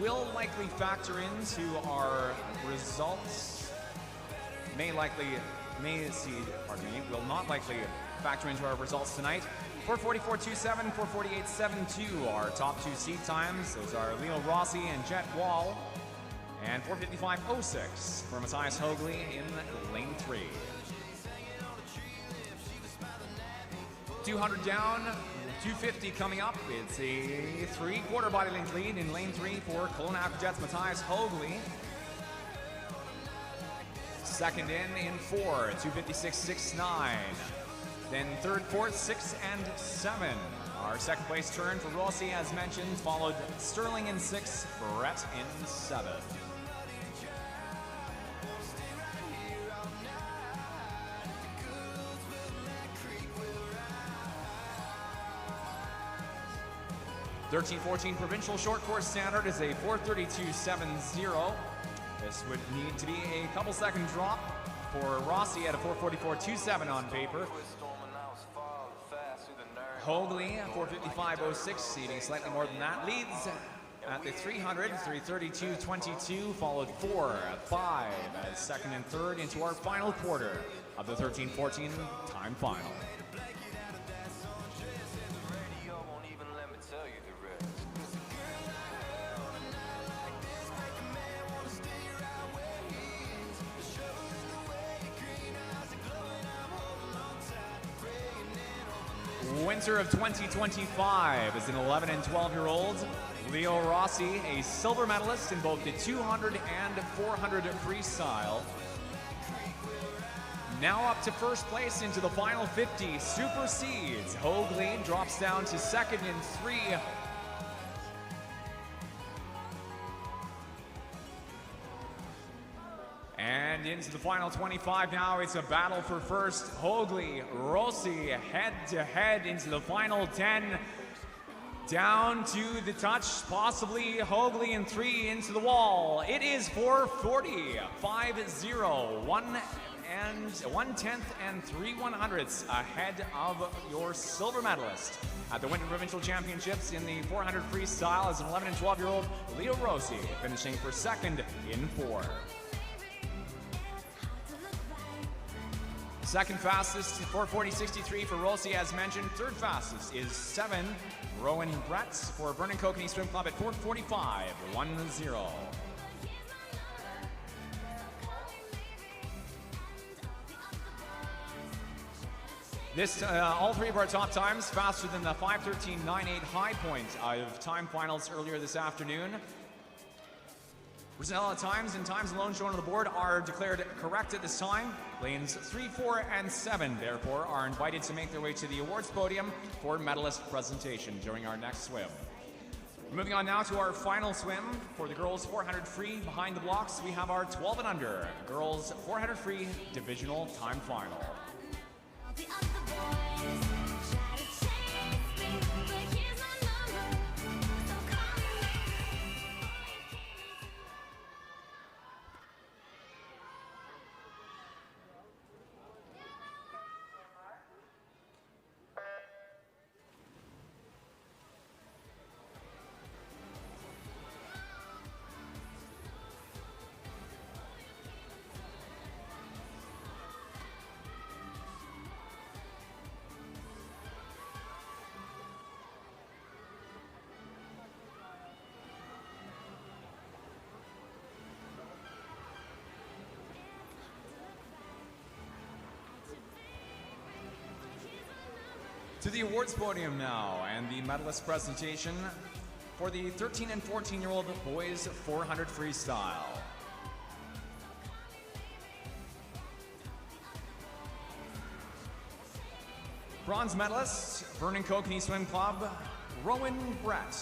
will likely factor into our results. Will not likely factor into our results tonight. 4:44.27, 4:48.72 our top 2 seed times. Those are Leo Rossi and Jet Wall. And 4:55.06 for Matthias Hoagley in lane 3. 200 down, 250 coming up. It's a 3/4 body length lead in lane 3 for Kelowna Aquajets' Matthias Hoagley. Second in 4, 256.69. Then third, fourth, 6, and 7. Our second place turn for Rossi, as mentioned, followed Sterling in 6, Brett in 7. (13-14) provincial short course standard is a 4:32.70. This would need to be a couple second drop for Rossi at a 4:44.27 on paper. Hoagley, 4:55.06, seeding slightly more than that, leads at the 300, 3:32.22, followed 4, 5 as second and third into our final quarter of the 13-14 time final. Winter of 2025 is an 11 and 12-year-old Leo Rossi, a silver medalist in both the 200 and 400 freestyle. Now up to first place into the final 50, supersedes. Hoagley drops down to second in 3. And into the final 25 now, it's a battle for first. Hoagley, Rossi head-to-head into the final 10. Down to the touch, possibly Hoagley in 3 into the wall. It is 4:40, 5-0, 1/10 and 3/100ths ahead of your silver medalist at the Winter Provincial Championships in the 400 freestyle as an 11 and 12-year-old Leo Rossi, finishing for second in 4. Second fastest, 4:40.63 for Rossi, as mentioned. Third fastest is 7, Rowan Brett for Vernon Kokanee Swim Club at 4:45.10. This, all three of our top times faster than the 5:13.98 high point of time finals earlier this afternoon. Brazil times and times alone shown on the board are declared correct at this time. Lanes 3, 4, and 7, therefore, are invited to make their way to the awards podium for medalist presentation during our next swim. Moving on now to our final swim for the girls 400 free behind the blocks. We have our 12 and under girls 400 free divisional time final. The other boys try to chase me, but here's my number, so call me. To the awards podium now, and the medalist presentation for the 13 and 14-year-old boys 400 freestyle. Bronze medalist, Vernon Kokanee Swim Club, Rowan Brett.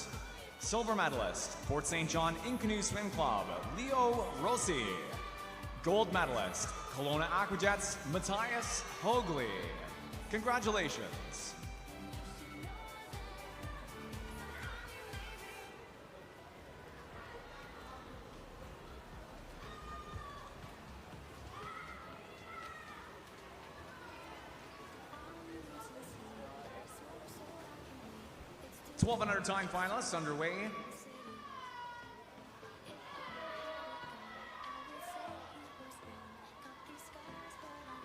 Silver medalist, Fort St. John Canoe Swim Club, Leo Rossi. Gold medalist, Kelowna Aquajets, Matthias Hoagley. Congratulations. $1,200 time finalists underway.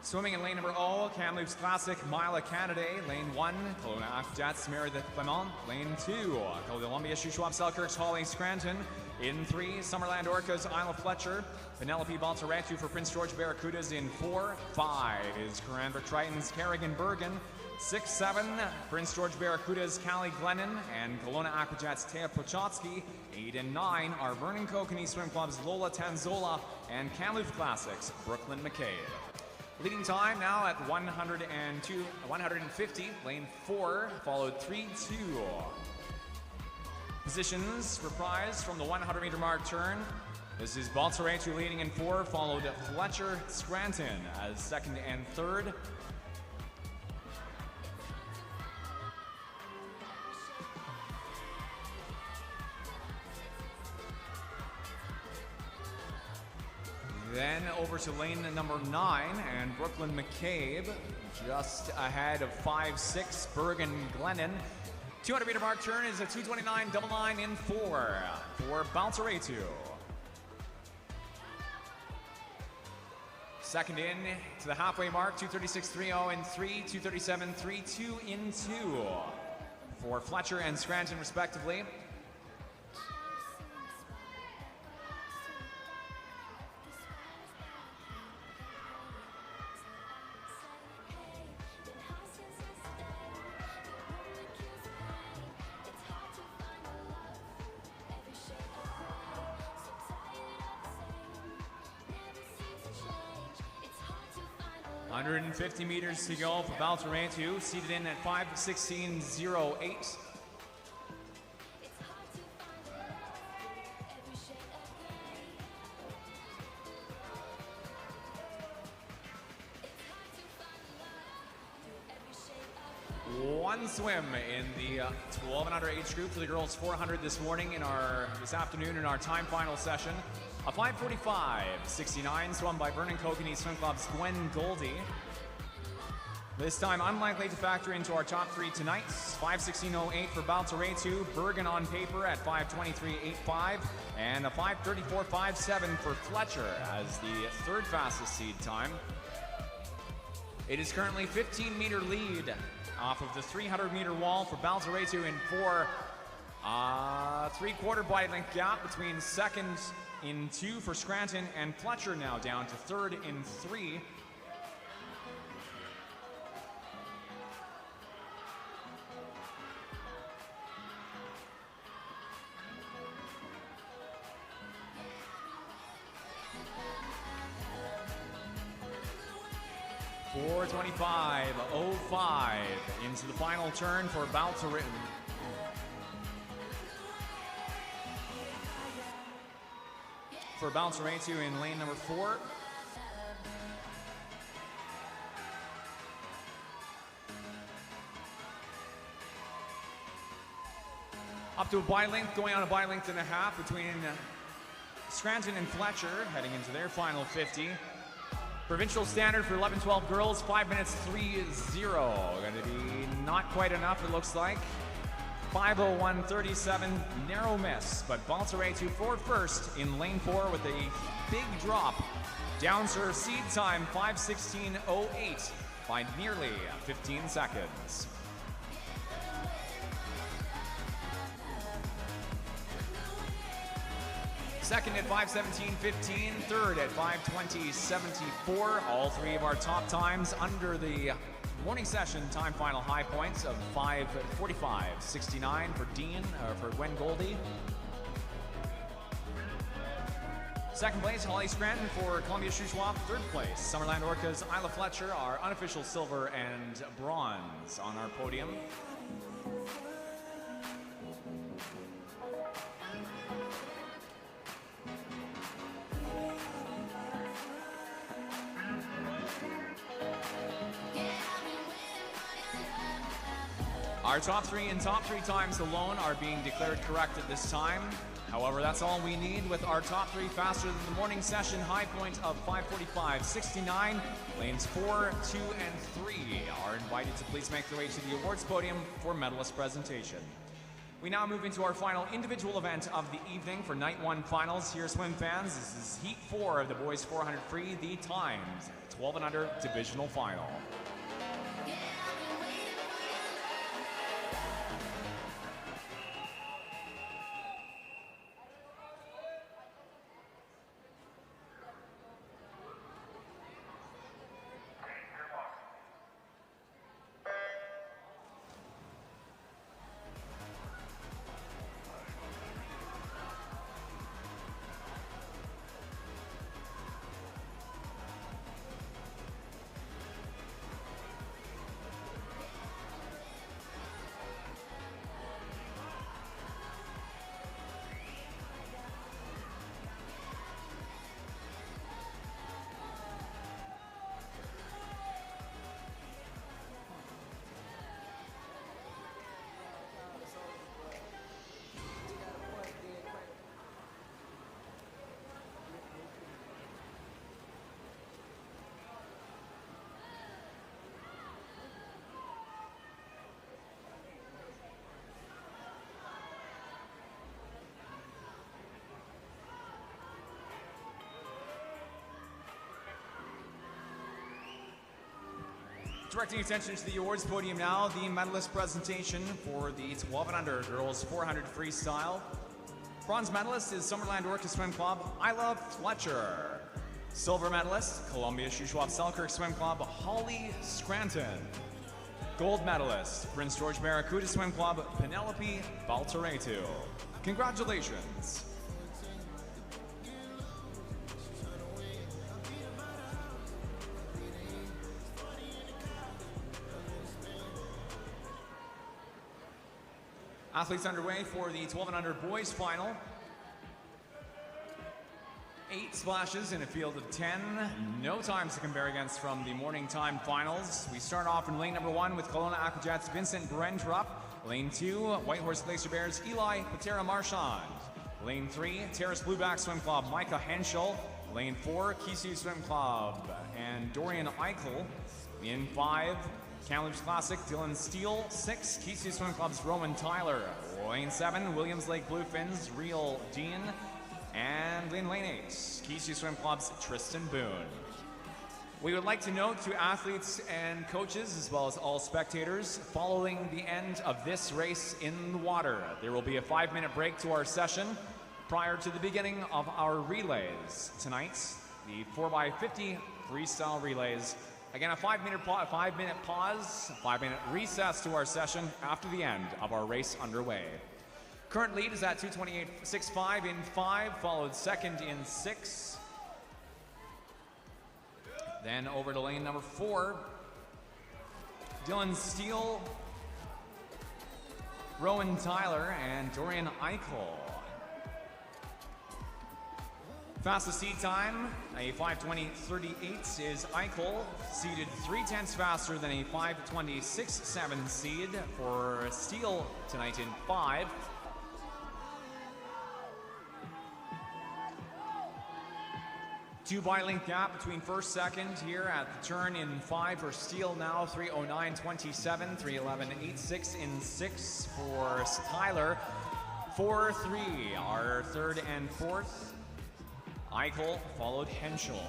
Swimming in lane number 0, Kamloops Classic, Mila Canada. Lane 1, Kelowna Aquajets, Meredith Clement. Lane 2, Columbia Shuswap Selkirk's Holly Scranton. In 3, Summerland Orcas, Isla Fletcher. Penelope Baltaretu for Prince George Barracudas in 4. 5 is Cranbrook Tritons, Carrigan Bergen. 6-7, Prince George Barracudas, Callie Glennon, and Kelowna Aquajets, Tea Pochotsky. 8 and 9 are Vernon Kokanee Swim Club's Lola Tanzola and Kamloops Classics, Brooklyn McCabe. Leading time now at 150, lane 4, followed 3-2. Positions reprised from the 100-meter mark turn. This is Baltaretu leading in 4, followed Fletcher Scranton as second and third. Then over to lane number 9, and Brooklyn McCabe just ahead of 5-6, Bergen Glennon. 200-meter mark turn is a 2:29.99 in 4 for Baltaretu. Second in to the halfway mark, 2:36.30 in 3, 2:37.32 in 2 for Fletcher and Scranton respectively. Hundred and 50 meters to go for Baltaretu, seated in at 5:16.08. One swim in the 12 and under age group for the girls 400 this afternoon in our time final session. A 5:45.69 swum by Vernon Kokanee Swim Club's Gwen Goldie. This time unlikely to factor into our top 3 tonight. 5:16.08 for Baltaretu, Bergen on paper at 5:23.85, and a 5:34.57 for Fletcher as the third fastest seed time. It is currently 15-meter lead off of the 300-meter wall for Baltaretu in 4. 3/4 body length gap between second in 2 for Scranton, and Fletcher now down to third in 3. .425.05 into the final turn for Baltaretu. For Baltaretu in lane number 4. Up to a body length, going on a body length and a half between Scranton and Fletcher, heading into their final 50. Provincial standard for 11-12 girls, 5:30. Going to be not quite enough, it looks like. 5:01.37, narrow miss, but Baltaretu for first in lane 4 with a big drop. Downserve seed time 5:16.08 by nearly 15 seconds. Second at 5:17.15, third at 5:20.74. All 3 of our top times under the morning session time final high points of 5:45.69 for Gwen Goldie. Second place, Holly Scranton for Columbia Shuswap. Third place, Summerland Orcas, Isla Fletcher, our unofficial silver and bronze on our podium. Our top 3 and top 3 times alone are being declared correct at this time. However, that's all we need with our top 3 faster than the morning session high point of 5:45.69. Lanes 4, 2, and 3 are invited to please make their way to the awards podium for medalist presentation. We now move into our final individual event of the evening for night 1 finals. Here, swim fans, this is heat 4 of the boys 400 free, the times 12 and under divisional final. Directing attention to the awards podium now, the medalist presentation for the 12 and under girls 400 freestyle. Bronze medalist is Summerland Orca Swim Club, Isla Fletcher. Silver medalist, Columbia Shuswap Selkirk Swim Club, Holly Scranton. Gold medalist, Prince George Barracuda Swim Club, Penelope Baltaretu. Congratulations. Athletes underway for the 12 and under boys final. 8 splashes in a field of 10. No times to compare against from the morning time finals. We start off in lane number 1 with Kelowna Aquajets Vincent Brentrup. Lane 2, Whitehorse Glacier Bears Eli Patera Marchand. Lane 3, Terrace Blueback Swim Club Micah Henschel. Lane 4, Kisu Swim Club and Dorian Eichel. In 5, Kamloops Classic Dylan Steele. 6, Kisu Swim Club's Roman Tyler. Lane 7, Williams Lake Bluefins Real Dean. And in lane 8, Kisu Swim Club's Tristan Boone. We would like to note to athletes and coaches, as well as all spectators, following the end of this race in the water, there will be a 5-minute break to our session prior to the beginning of our relays. Tonight, the 4x50 freestyle relays. Again, a 5-minute pause, 5-minute recess to our session after the end of our race underway. Current lead is at 2:28.65 in 5, followed second in 6. Then over to lane number 4. Dylan Steele, Rowan Tyler, and Dorian Eichel. Fastest seed time, a 5:20.38 is Eichel, seeded 0.3 faster than a 5:26.7 seed for Steele tonight in 5. Two body-length gap between first, second here at the turn in 5 for Steele now, 3:09.27, 3:11.86 in 6 for Tyler. 4-3 are third and fourth. Eichel followed Henschel.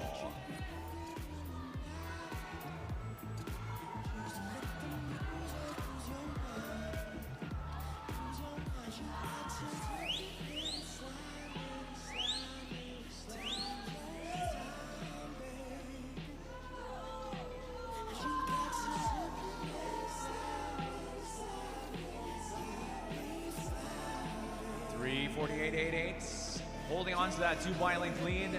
Holding on to that 2 body-length lead.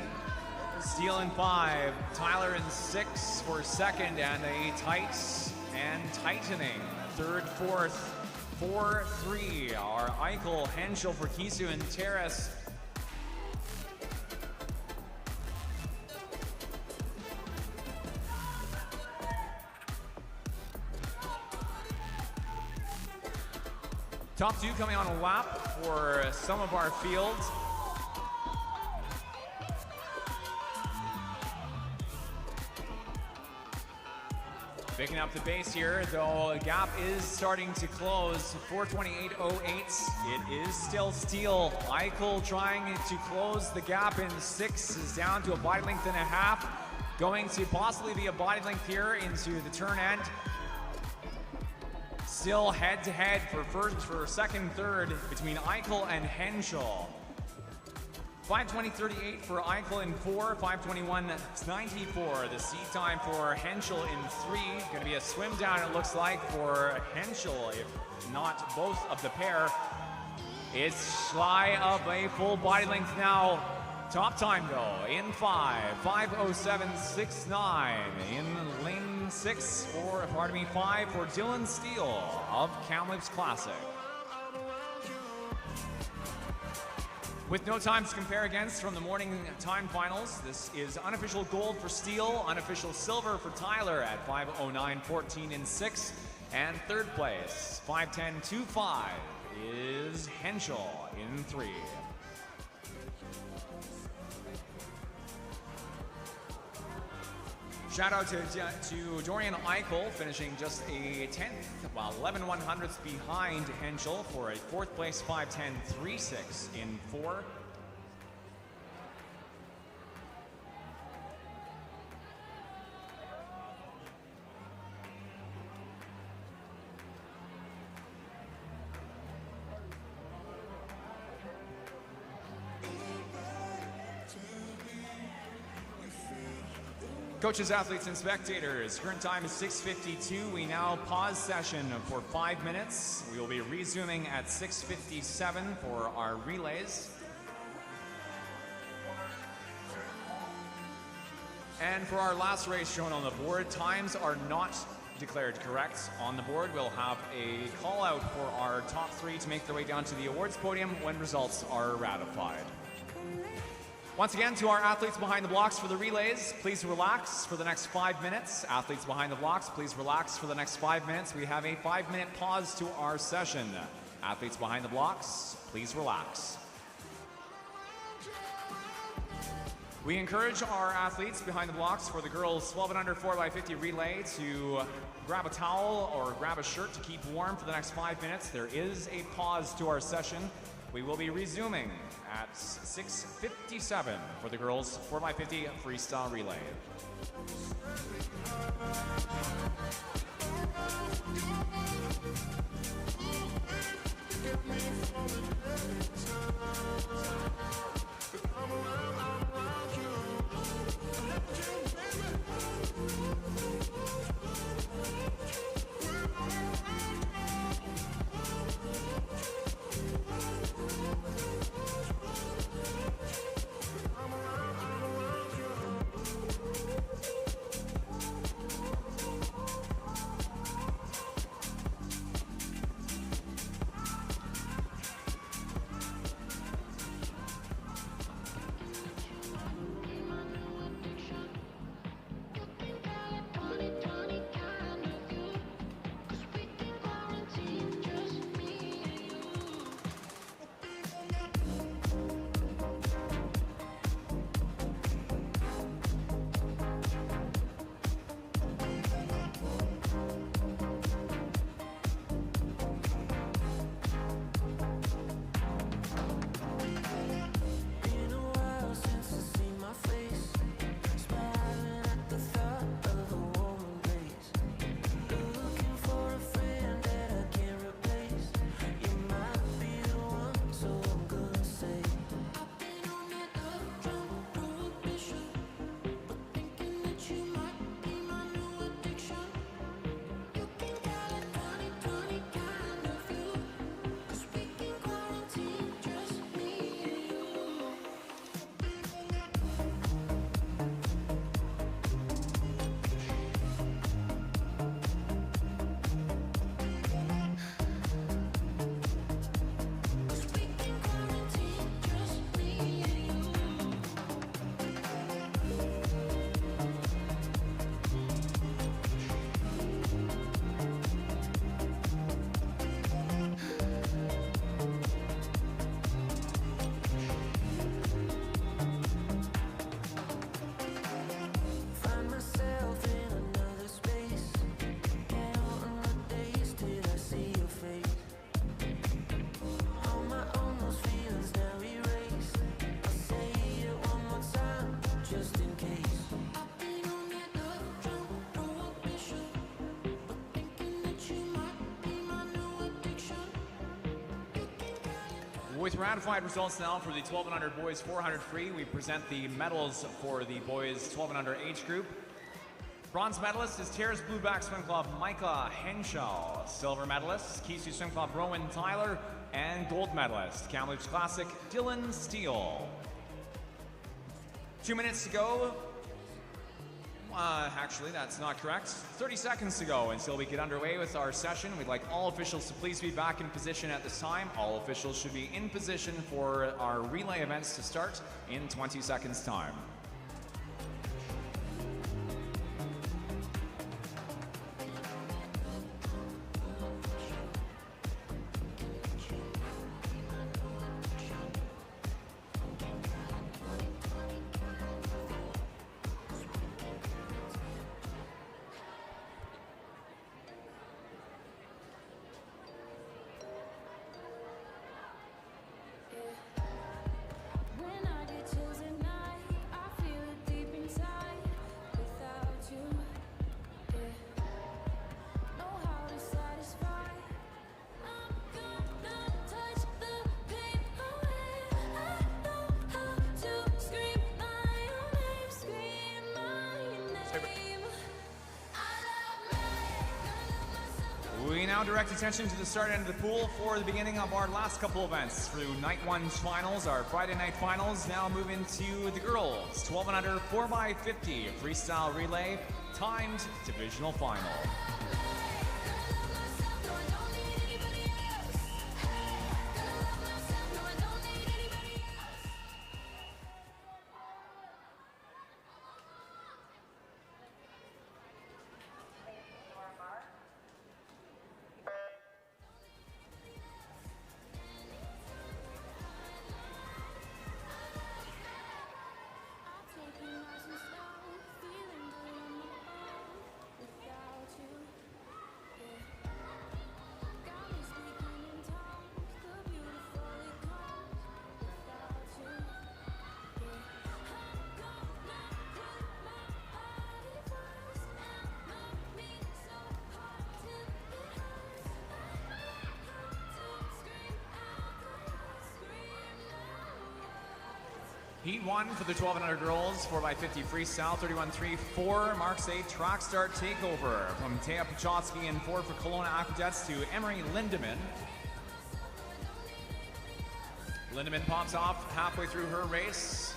Steele in 5, Tyler in 6 for second, and a tight and tightening third, fourth. 4-3 are Eichel, Henschel for Kisu, and Terrace. Top 2 coming on a lap for some of our fields. Picking up the pace here, though, the gap is starting to close. 4:28.08. It is still Steele. Eichel trying to close the gap in 6 is down to a body length and a half. Going to possibly be a body length here into the turn end. Still head-to-head for second, third between Eichel and Henschel. 5:20.38 for Eichel in 4, 5:21.94 the seed time for Henschel in 3. Going to be a swim down, it looks like, for Henschel, if not both of the pair. It's shy of a full body length now. Top time though in 5, 5:07.69 in lane 6 for, 5 for Dylan Steele of Kamloops Classic. With no times to compare against from the morning time finals, this is unofficial gold for Steele, unofficial silver for Tyler at 5:09.14 in 6, and third place, 5:10.25 is Henschel in 3. Shout out to Dorian Eichel, finishing just a 10th, while 11/100ths behind Henschel for a 4th place 5:10.36 in 4. Coaches, athletes, and spectators, current time is 6:52. We now pause session for 5 minutes. We will be resuming at 6:57 for our relays. And for our last race shown on the board, times are not declared correct. On the board, we'll have a call out for our top three to make their way down to the awards podium when results are ratified. Once again, to our athletes behind the blocks for the relays, please relax for the next 5 minutes. Athletes behind the blocks, please relax for the next 5 minutes. We have a 5-minute pause to our session. Athletes behind the blocks, please relax. We encourage our athletes behind the blocks for the girls 12 and under 4x50 relay to grab a towel or grab a shirt to keep warm for the next 5 minutes. There is a pause to our session. We will be resuming at 6:57 for the girls 4x50 freestyle relay. With ratified results now for the 12 and under boys 400 free, we present the medals for the boys 12 and under age group. Bronze medalist is Terrace Blueback Swim Club Micah Henschel. Silver medalist, Keystone Swim Club Rowan Tyler. And gold medalist, Kamloops Classic Dylan Steele. 2 minutes to go. Actually, that's not correct. 30 seconds to go until we get underway with our session. We'd like all officials to please be back in position at this time. All officials should be in position for our relay events to start in 20 seconds time. When I get chills at night, I now direct attention to the start end of the pool for the beginning of our last couple events through night one's finals, our Friday night finals. Now move into the girls 12 and under 4x50 freestyle relay timed divisional final. Heat 1 for the 12 and under girls, 4x50 freestyle, 31.34 marks a track start takeover from Taya Pachotsky and 4 for Kelowna Aqueducts to Emery Lindemann. Lindemann pops off halfway through her race,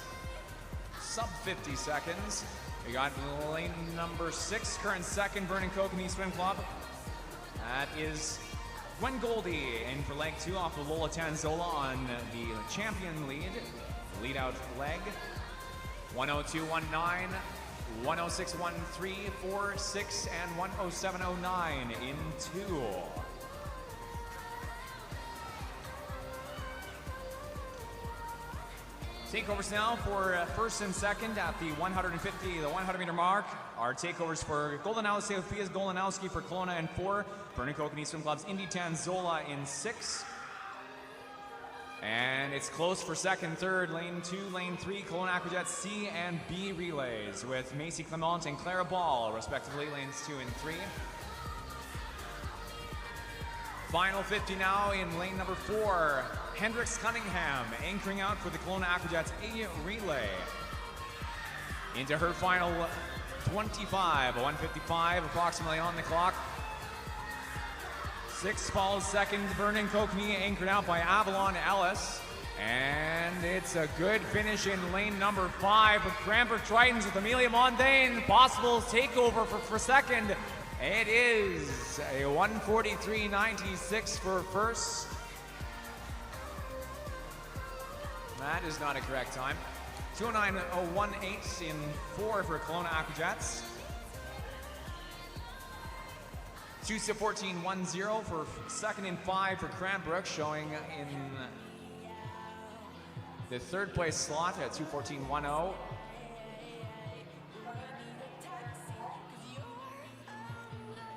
sub 50 seconds. We got lane number 6, current second, Vernon Kokanee Swim Club. That is Gwen Goldie in for leg 2 off of Lola Tanzola on the champion lead out leg. 102.19, 106.13, 4.6, and 107.09 in 2. Takeovers now for first and second at the 150, the 100 meter mark. Our takeovers for Goldenowski, Sophia's Goldenowski for Kelowna in 4, Vernon Kokanee Swim Club's Indy Tanzola in 6. And it's close for second, third, lane 2, lane 3, Kelowna Aqueduct C and B relays with Macy Clement and Clara Ball, respectively, lanes 2 and 3. Final 50 now in lane number 4, Hendricks Cunningham anchoring out for the Kelowna Aqueduct A relay. Into her final 25, 155 approximately on the clock. 6 follows second, Vernon Kokanee anchored out by Avalon Ellis. And it's a good finish in lane number 5 with Cranbrook Tritons with Amelia Mondain. Possible takeover for second. It is a 143.96 for first. That is not a correct time. 209.018 in 4 for Kelowna Aqueducts. 2:14.10 for second and 5 for Cranbrook, showing in the third place slot at 2:14.10.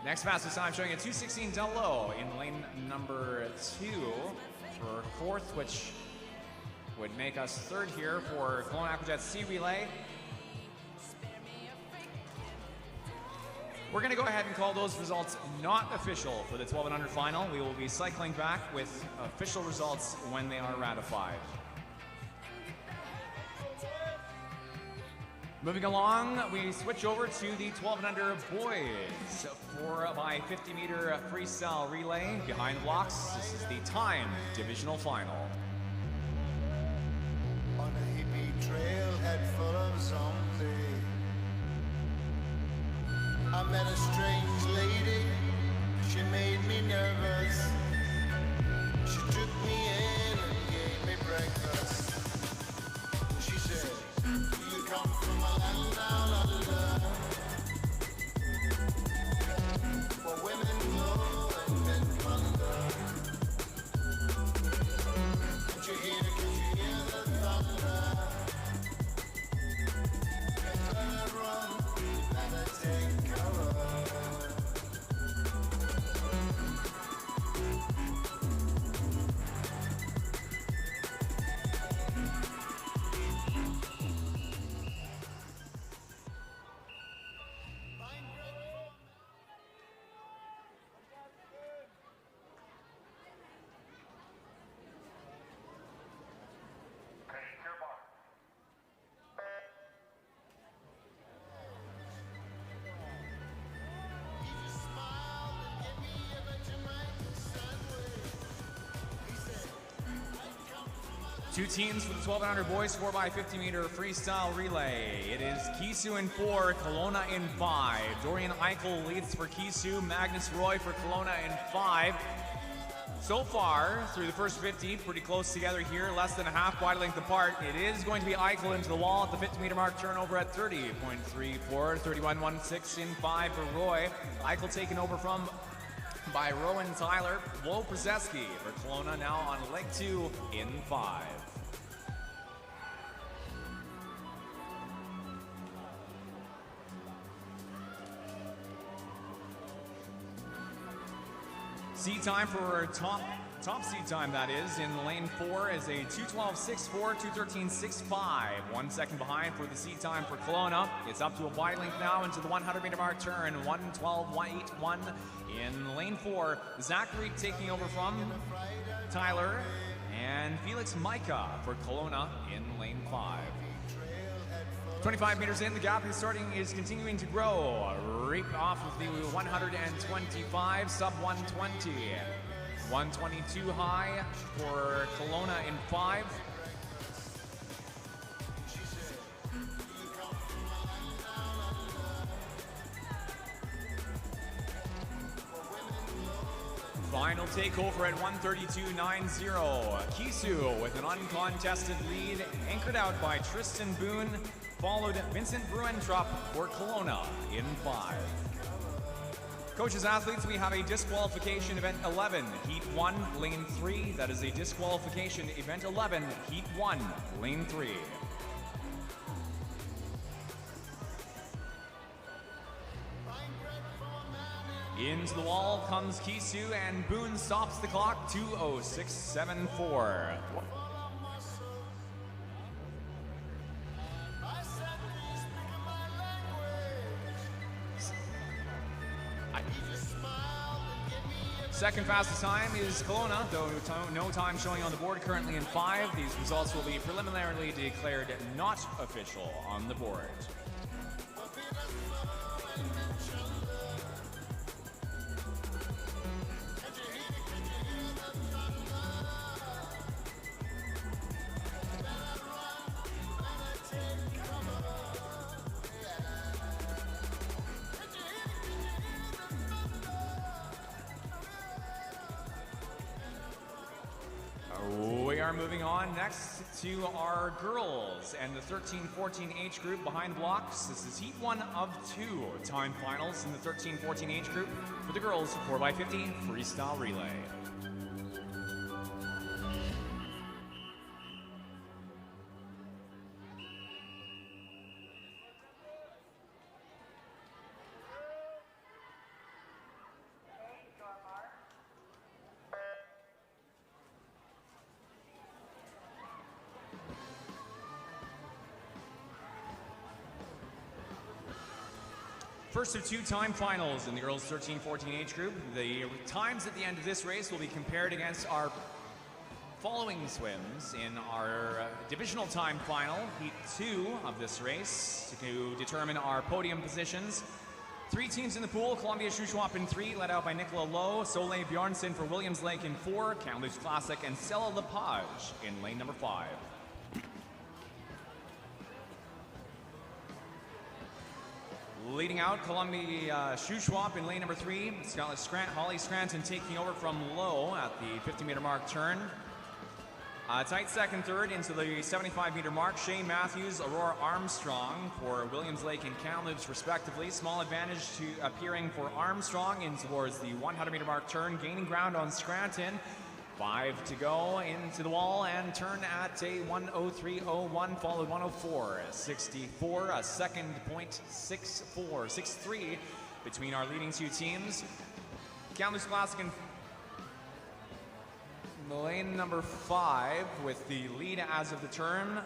Next fastest time showing a 2:16.00 in lane number 2 for fourth, which would make us third here for Kelowna Aqueduct C relay. We're going to go ahead and call those results not official for the 12 and under final. We will be cycling back with official results when they are ratified. Moving along, we switch over to the 12 and under boys 4x50 meter freestyle relay behind blocks. This is the time divisional final. On a hippie trailhead full of zombies, I met a strange lady, she made me nervous. She took me in and gave me breakfast. She said, do you come from a land down under, where women glow and men wonder? Don't you hear the thunder? Better run, better take cover. Two teams for the 1200 boys 4x50 meter freestyle relay. It is Kisu in 4, Kelowna in 5. Dorian Eichel leads for Kisu, Magnus Roy for Kelowna in 5. So far, through the first 50, pretty close together here, less than a half body length apart. It is going to be Eichel into the wall at the 50 meter mark, turnover at 30.34, 31.16 in 5 for Roy. Eichel taken over by Rowan Tyler. Wo Brzeski for Kelowna now on leg 2 in 5. Seed time for top seed time, that is, in lane 4 is a 2:12.64, 2:13.65. 1 second behind for the seed time for Kelowna. It's up to a body length now into the 100 meter mark turn, 1:12.81 in lane 4. Zachary taking over from Tyler, and Felix Micah for Kelowna in lane 5. 25 meters in, the gap is continuing to grow. Reap off with the 125, sub 120. 122 high for Kelowna in 5. Final takeover at 132.90. Kisu with an uncontested lead, anchored out by Tristan Boone, followed Vincent Bruentrup for Kelowna in 5. Coaches, athletes, we have a disqualification event 11, heat 1, lane 3. That is a disqualification event 11, heat 1, lane 3. Into the wall comes Kisu, and Boone stops the clock, 2:06.74. Second fastest time is Kelowna, though no time showing on the board, currently in 5. These results will be preliminarily declared not official on the board. We are moving on next to our girls and the 13-14 age group behind blocks. This is heat 1 of 2 time finals in the 13-14 age group for the girls 4x50 freestyle relay. First of 2 time finals in the girls 13-14 age group. The times at the end of this race will be compared against our following swims in our divisional time final, heat 2 of this race, to determine our podium positions. 3 teams in the pool: Columbia Shuswap in 3, led out by Nicola Lowe, Soleil Bjornsson for Williams Lake in 4, Kamloops Classic and Stella Lepage in lane number 5. Leading out, Columbia Shuswap in lane number 3. Holly Scranton taking over from Lowe at the 50 meter mark turn. Tight second, third into the 75-meter mark. Shane Matthews, Aurora Armstrong for Williams Lake and Kamloops, respectively. Small advantage to appearing for Armstrong in towards the 100-meter mark turn, gaining ground on Scranton. 5 to go into the wall and turn at a 1:03.01, followed 1:04.64, a second point 6.3 between our leading 2 teams. Kamloops Classic in lane number 5 with the lead as of the turn.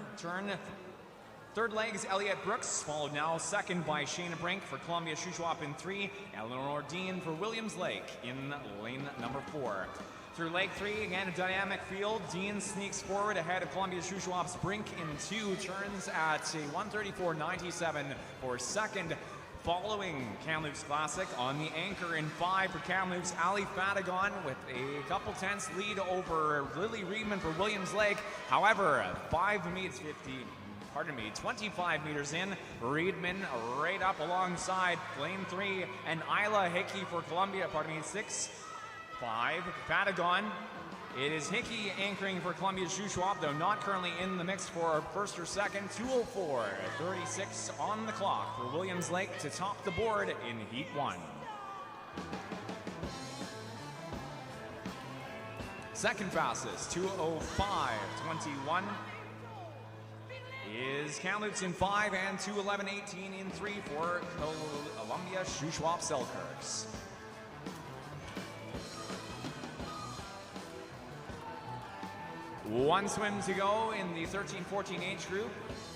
Third leg is Elliot Brooks, followed now second by Shayna Brink for Columbia Shuswap in 3, Eleanor Dean for Williams Lake in lane number 4. Through leg 3, again a dynamic field. Dean sneaks forward ahead of Columbia Shuswap's Brink in 2, turns at a 1:34.97 for second. following Kamloops Classic. On the anchor in 5 for Kamloops, Ali Fadigon with a couple tenths lead over Lily Reedman for Williams Lake. However, 25 meters in, Reedman right up alongside lane 3, and Isla Hickey for Columbia, 6-5. Fadigon. It is Hickey anchoring for Columbia Shuswap, though not currently in the mix for first or second. 2:04:36 on the clock for Williams Lake to top the board in Heat 1. Second fastest, 2:05:21 is Kamloops in 5 and 2:11:18 in 3 for Columbia Shuswap Selkirks. One swim to go in the 13-14 age group.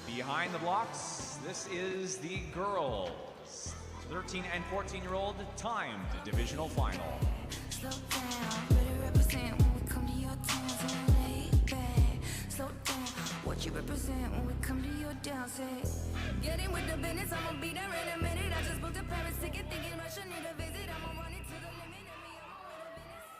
Behind the blocks, this is the girls' 13 and 14-year-old timed divisional final. Slow down, better represent when we come to your town, so lay back. Slow down, what you represent when we come to your down, say. Get in with the business, I'ma be there in a minute. I just booked a Paris ticket, thinking Russia need a visit. I'ma run it to the limit, and me, I'ma win a business.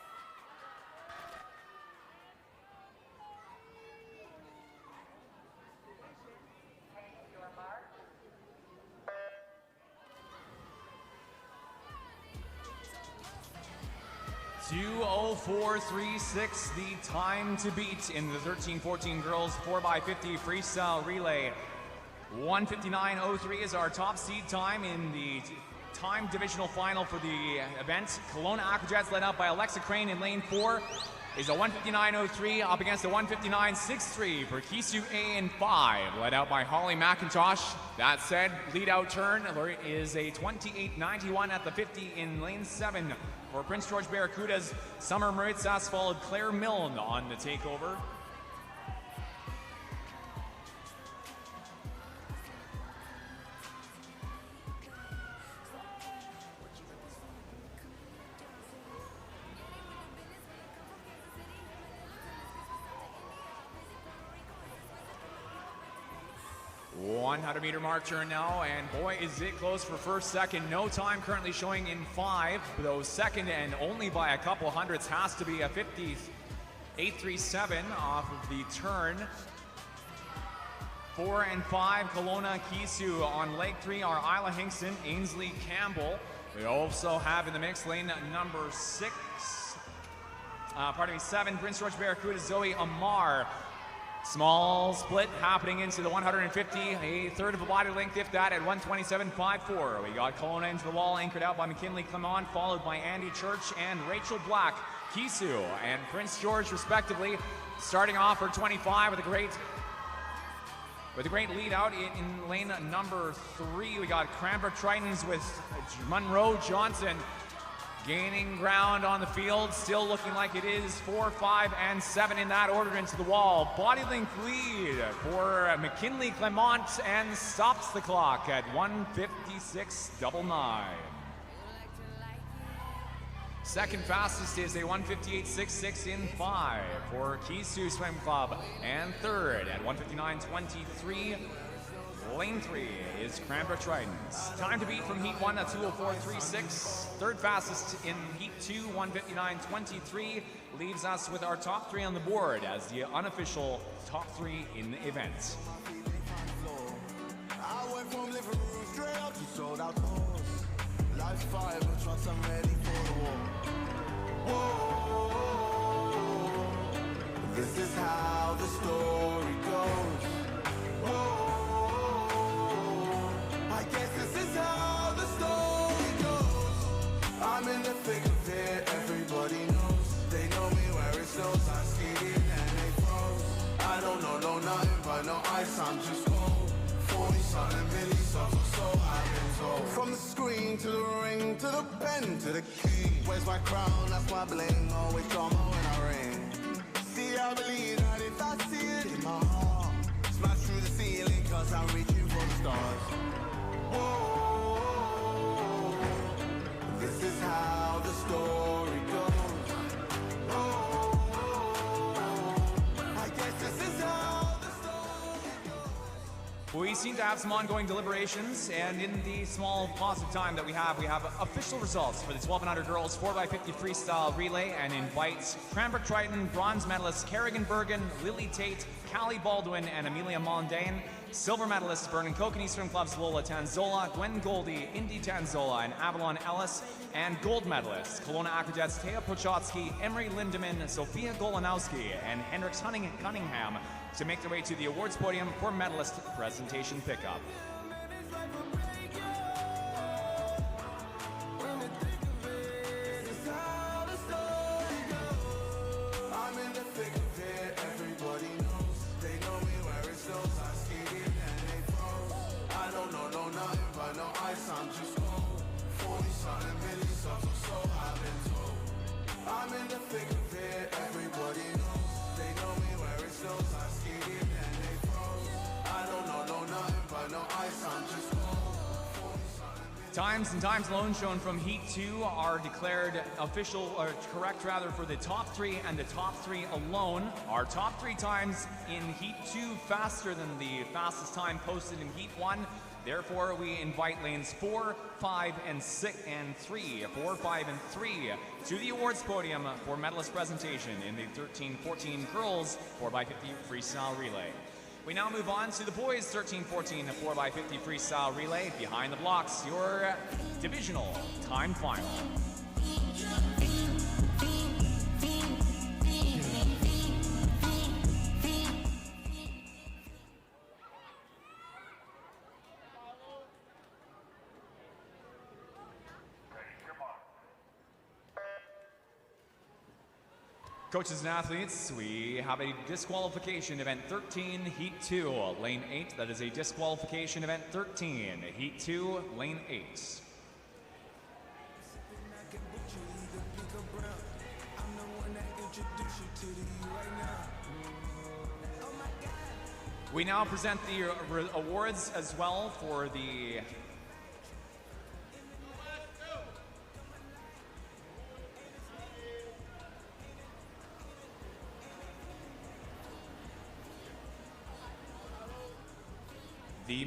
2:04:36, the time to beat in the 13-14 girls 4x50 freestyle relay. 1:59:03 is our top seed time in the time divisional final for the event. Kelowna Aquajets led out by Alexa Crane in lane 4 is a 1:59:03 up against a 1:59:63 for Kisu A in 5, led out by Holly McIntosh. That said, lead out turn is a 28:91 at the 50 in lane 7 for Prince George Barracudas. Summer Maritsas followed Claire Milne on the takeover. Meter mark turn now, and boy is it close for first, second. No time currently showing in 5, though second and only by a couple hundredths has to be a 58:37 off of the turn. 4 and 5, Kelowna Kisu. On leg 3 are Isla Hinkson, Ainsley Campbell. We also have in the mix lane number 7, Prince George Barracuda, Zoe Amar. Small split happening into the 150, a third of a body length, if that, at 1:27:54. We got Kelowna into the wall, anchored out by McKinley Clement, followed by Andy Church and Rachel Black. Kisu and Prince George, respectively, starting off for 25 with a great lead out in lane number 3. We got Cranbrook Tritons with Monroe Johnson gaining ground on the field, still looking like it is 4, 5, and 7 in that order into the wall. Body length lead for McKinley Clement and stops the clock at 1:56:99. Second fastest is a 1:58:66 in 5 for Kisu Swim Club, and third at 1:59:23. Lane 3 is Cranbrook Tritons. Time to beat from Heat 1 at 2:04:36. Third fastest in Heat 2, 1:59:23, leaves us with our top 3 on the board as the unofficial top 3 in the event. I went from living room straight up to sold out doors. Life's fire, but trust I'm ready for the war. Whoa, this is how the story goes. Whoa. I guess this is how the story goes. I'm in the thick of it, everybody knows. They know me where it snows, I'm skating and they froze. I don't know nothing but no ice, I'm just cold. 40-something Billy songs, so I've been told. From the screen to the ring, to the pen, to the key. Where's my crown, that's my bling, always drama when I ring. See, I believe that if I see it in my heart, smash through the ceiling, cause I'm reaching for the stars. Whoa, this is how the story goes. Whoa, I guess this is how the story goes. We seem to have some ongoing deliberations, and in the small positive time that we have official results for the 1200 girls 4x50 freestyle relay, and invite Cranbrook Triton bronze medalists Kerrigan Bergen, Lily Tate, Callie Baldwin, and Amelia Mondane. Silver medalists Vernon Kokanee Swim Club's Lola Tanzola, Gwen Goldie, Indy Tanzola, and Avalon Ellis. And gold medalists Kelowna Aquajets Taya Pochotsky, Emery Lindemann, Sophia Golanowski, and Hendricks Cunningham to make their way to the awards podium for medalist presentation pickup. I'm in the thick of it, everybody knows. They know me where it snows, I skated and they froze. I don't know nothing but no ice, I'm just cold. 40-something million subs, so I've been told. I'm in the thick of it, everybody knows. They know me where it snows, I skated and they froze. I don't know nothing but no ice, I'm just cold. Times and times alone shown from Heat 2 are declared official, or correct rather, for the top 3 and the top 3 alone. Our top 3 times in Heat 2 faster than the fastest time posted in Heat 1. Therefore, we invite lanes 4, 5, and 6, and 3, 4, 5, and 3 to the awards podium for medalist presentation in the 13-14 girls 4x50 freestyle relay. We now move on to the boys 13-14 4x50 freestyle relay. Behind the blocks, your divisional time final. Coaches and athletes, we have a disqualification event 13, Heat 2, lane 8. That is a disqualification event 13, Heat 2, lane 8. We now present the awards as well for the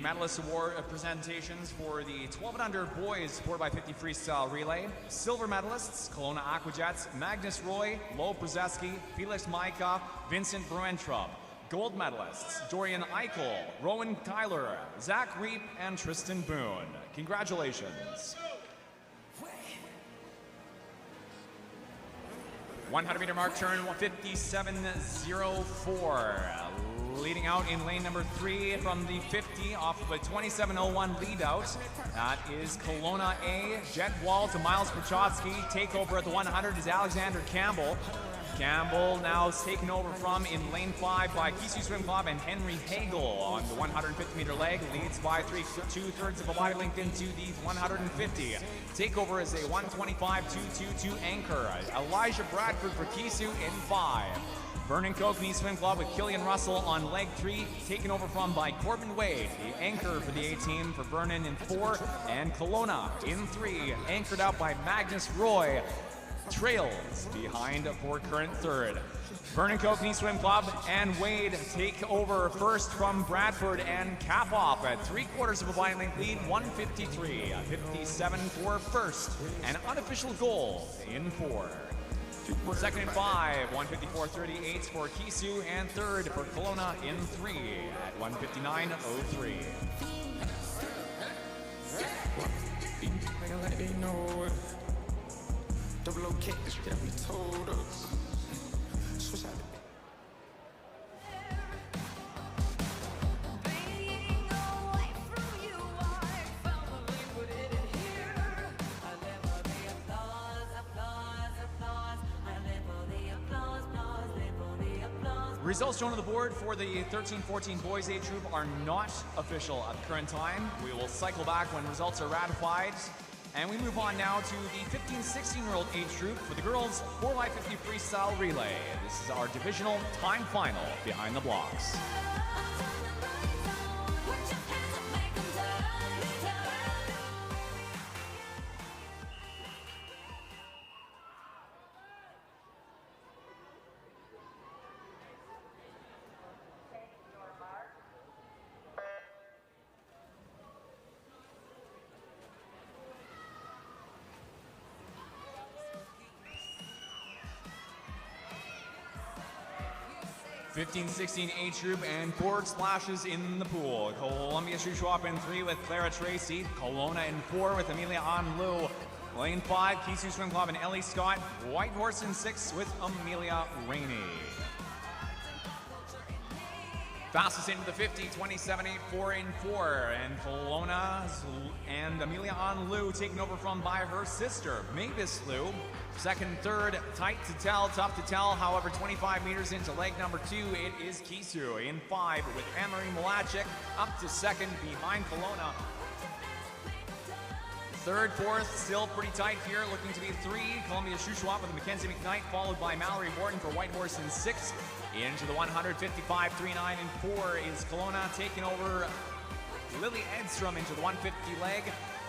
medalist award presentations for the 12 and under boys 4x50 freestyle relay. Silver medalists Kelowna Aquajets Magnus Roy, Lo Brzeski, Felix Maika, Vincent Bruentrup. Gold medalists Dorian Eichel, Rowan Tyler, Zach Reap, and Tristan Boone. Congratulations. 100-meter mark turn 57.04. Leading out in lane number 3 from the 50 off of a 27.01 lead out. That is Kelowna A. Jet Wall to Miles Prochotsky. Takeover at the 100 is Alexander Campbell. Campbell now is taken over from in lane 5 by Kisu Swim Club and Henry Hagel on the 150-meter leg. Leads by 2/3 of a body length into the 150. Takeover is a 125.222 anchor. Elijah Bradford for Kisu in 5. Vernon Kokanee Swim Club with Killian Russell on leg 3, taken over from by Corbin Wade, the anchor for the A-team for Vernon in 4, and Kelowna in 3, anchored out by Magnus Roy, trails behind for current 3rd. Vernon Kokanee Swim Club and Wade take over first from Bradford and cap off at 3/4 of a body length lead, 153.57 for first, an unofficial goal in 4. Second and 5, 154.38 for Kisu, and 3rd for Kelowna in 3 at 159.03. Double OK, that we told us. Switch out. Results shown on the board for the 13-14 boys age group are not official at the current time. We will cycle back when results are ratified. And we move on now to the 15-16-year-old age group for the girls 4x50 freestyle relay. This is our divisional time final behind the blocks. 15-16 age group and forward splashes in the pool. Columbia Shuswap in 3 with Clara Tracy. Kelowna in 4 with Amelia Anlu. Lane 5, Kisu Swim Club and Ellie Scott. Whitehorse in 6 with Amelia Rainey. Fastest into the 50, 27.8, 4 in 4. And Kelowna and Amelia Anlu taken over from by her sister, Mavis Liu. Second, third, tight to tell, tough to tell. However, 25 meters into leg number 2, it is Kisu in 5 with Anne-Marie Malachik up to second behind Kelowna. Third, fourth, still pretty tight here, looking to be 3. Columbia Shuswap with Mackenzie McKnight, followed by Mallory Horton for Whitehorse in 6. Into the 155, 3.9 and 4 is Kelowna taking over Lily Edstrom into the 150 leg.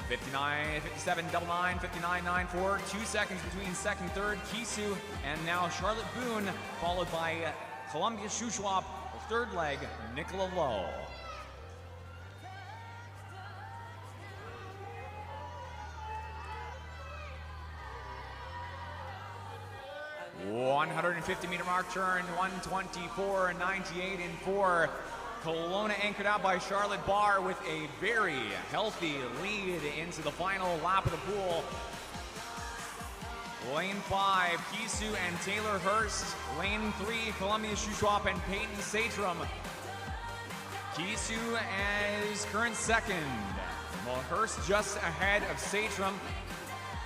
59, 57, double 9, 59, 9, 4. 2 seconds between second, third, Kisu, and now Charlotte Boone, followed by Columbia Shuswap, third leg, Nicola Lowe. 150-meter mark turn, 124.98 in 4. Kelowna anchored out by Charlotte Barr with a very healthy lead into the final lap of the pool. Lane 5, Kisu and Taylor Hurst. Lane 3, Columbia Shuswap and Peyton Satrum. Kisu as current second. Well, Hurst just ahead of Satrum.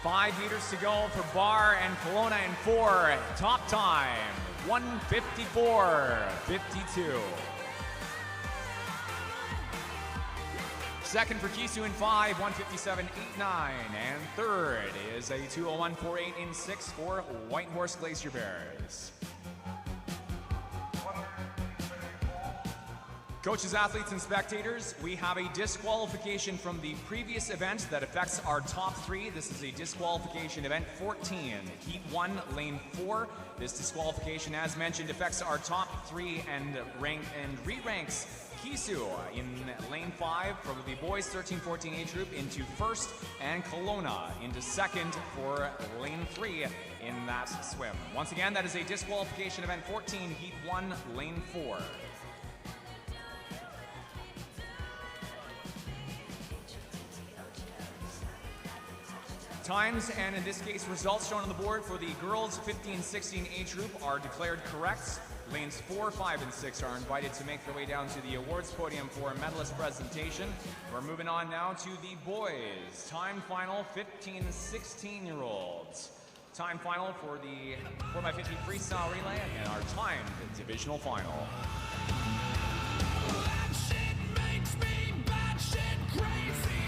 5 meters to go for Barr and Kelowna in 4. Top time, 154.52. Second for Kisu in 5, 157.89. And third is a 201.48 in 6 for Whitehorse Glacier Bears. Coaches, athletes, and spectators, we have a disqualification from the previous event that affects our top 3. This is a disqualification event 14, Heat 1, Lane 4. This disqualification, as mentioned, affects our top 3 and re-ranks Kisu in Lane 5 for the boys 13-14 age group into first, and Kelowna into second for Lane 3 in that swim. Once again, that is a disqualification event 14, Heat 1, Lane 4. Times, and in this case, results shown on the board for the girls 15-16 age group are declared correct. Lanes 4, 5, and 6 are invited to make their way down to the awards podium for a medalist presentation. We're moving on now to the boys. Time final 15-16-year-olds. Time final for the 4x50 freestyle relay and our timed divisional final. That shit makes me batshit crazy.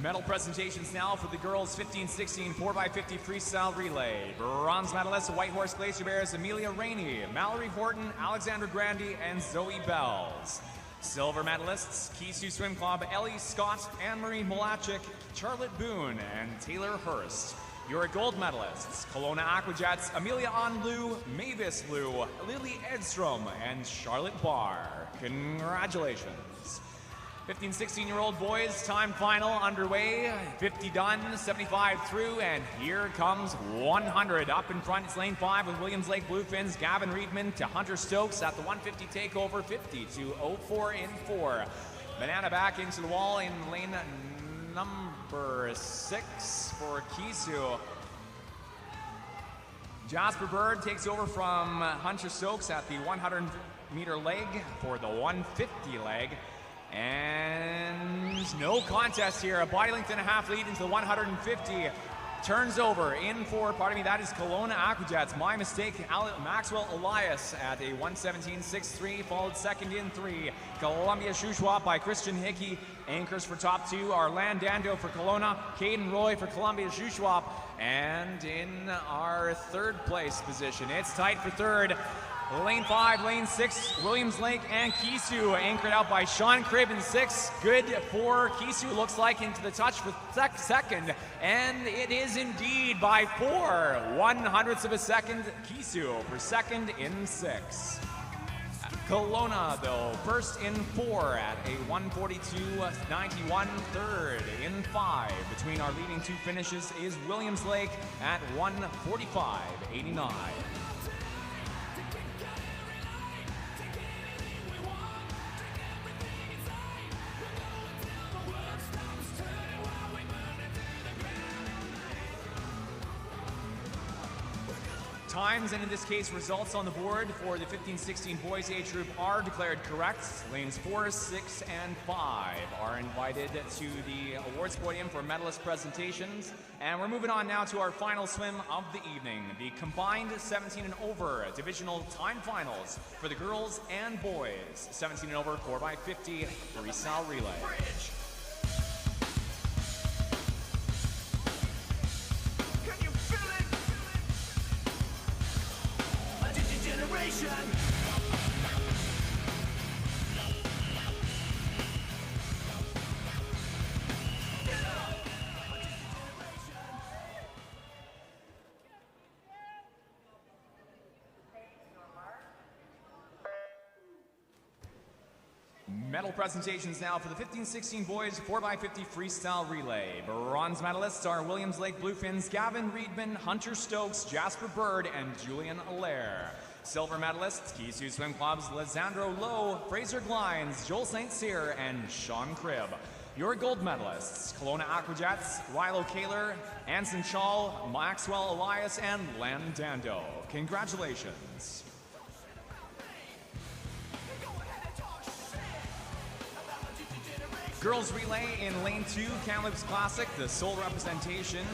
Medal presentations now for the girls 15-16 4x50 freestyle relay. Bronze medalists, Whitehorse Glacier Bears, Amelia Rainey, Mallory Horton, Alexandra Grandy, and Zoe Bells. Silver medalists, Kisu Swim Club, Ellie Scott, Anne-Marie Malachik, Charlotte Boone, and Taylor Hurst. Your gold medalists, Kelowna Aquajets, Amelia Anlu, Mavis Liu, Lily Edstrom, and Charlotte Barr. Congratulations. 15-16-year-old boys, time final underway. 50 done, 75 through, and here comes 100. Up in front, it's Lane 5 with Williams Lake Bluefins, Gavin Reedman to Hunter Stokes at the 150 takeover, 50-04 in 4. Banana back into the wall in lane number 6 for Kisu. Jasper Bird takes over from Hunter Stokes at the 100-meter leg for the 150 leg. And no contest here. A body length and a half lead into the 150. Turns over in 4. Pardon me, that is Kelowna Aquajets. My mistake. Maxwell Elias at a 117.63, followed second in 3. Columbia Shuswap by Christian Hickey. Anchors for top 2 are Landando for Kelowna, Caden Roy for Columbia Shuswap. And in our third place position, it's tight for third. Lane 5, lane 6, Williams Lake and Kisu anchored out by Sean Cribb in 6. Good for Kisu, looks like, into the touch for second, and it is indeed by 4/100ths of a second. Kisu for second in 6. Kelowna, though, first in 4 at a 1:42.91. Third in 5. Between our leading two finishes is Williams Lake at 1:45.89. Times, and in this case results on the board for the 15-16 boys age group are declared correct. Lanes 4, 6, and 5 are invited to the awards podium for medalist presentations. And we're moving on now to our final swim of the evening, the combined 17 and over divisional time finals for the girls and boys. 17 and over 4x50 freestyle relay. Medal presentations now for the 15-16 boys 4x50 freestyle relay. Bronze medalists are Williams Lake Bluefins Gavin Reedman, Hunter Stokes, Jasper Bird, and Julian Allaire. Silver medalists Kisu Swim Club's Lizandro Lowe, Fraser Glines, Joel St. Cyr, and Sean Cribb. Your gold medalists, Kelowna Aquajets, Rilo Kaler, Anson Chall, Maxwell Elias, and Len Dando. Congratulations. Girls relay in lane 2, Kamloops Classic, the sole representation,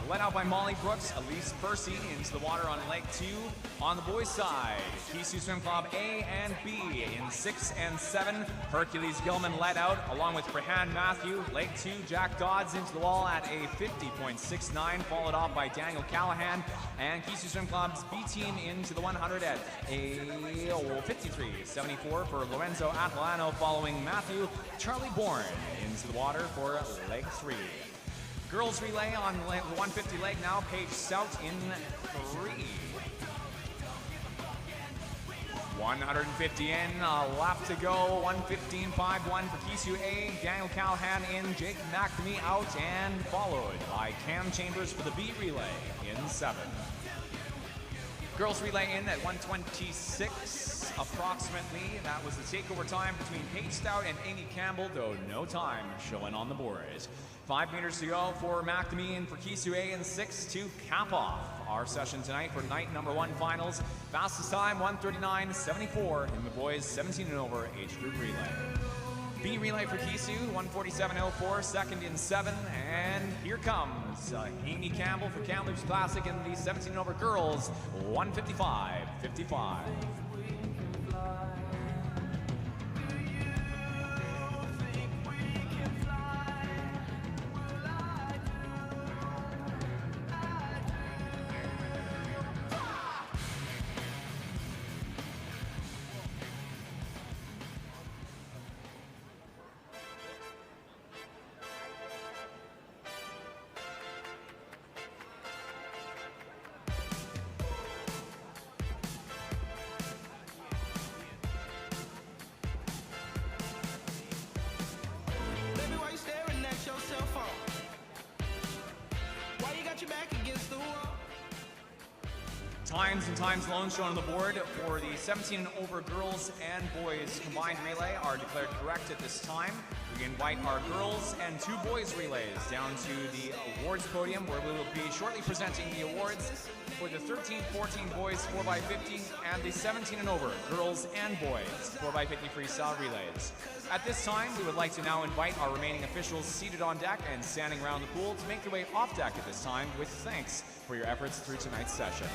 led out by Molly Brooks, Elise Percy into the water on leg 2. On the boys' side, Kisu Swim Club A and B in 6 and 7. Hercules Gilman led out, along with Brehan Matthew. Leg 2, Jack Dodds into the wall at a 50.69, followed off by Daniel Callahan. And Kisu Swim Club's B team into the 100 at a 53.74 for Lorenzo Atlano, following Matthew. Charlie Bourne into the water for leg 3. Girls relay on the 150 leg now, Paige Stout in 3. 150 in, a lap to go, 1:15.51 for Kisu A, Daniel Callahan in, Jake McNamee out, and followed by Cam Chambers for the B relay in 7. Girls relay in at 1:26 approximately. That was the takeover time between Paige Stout and Amy Campbell, though no time showing on the board. 5 meters to go for McNamee and for Kisu A in 6 to cap off our session tonight for night number 1 finals. Fastest time 1:39.74 in the boys 17 and over age group relay. B relay for Kisu, 1:47.04, second in 7, and here comes Amy Campbell for Kamloops Classic in the 17 and over girls, 1:55.55. Times and times alone shown on the board for the 17 and over girls and boys combined relay are declared correct at this time. We invite our girls and 2 boys relays down to the awards podium, where we will be shortly presenting the awards for the 13-14 boys 4x50 and the 17 and over girls and boys 4x50 freestyle relays. At this time, we would like to now invite our remaining officials seated on deck and standing around the pool to make their way off deck at this time, with thanks for your efforts through tonight's session.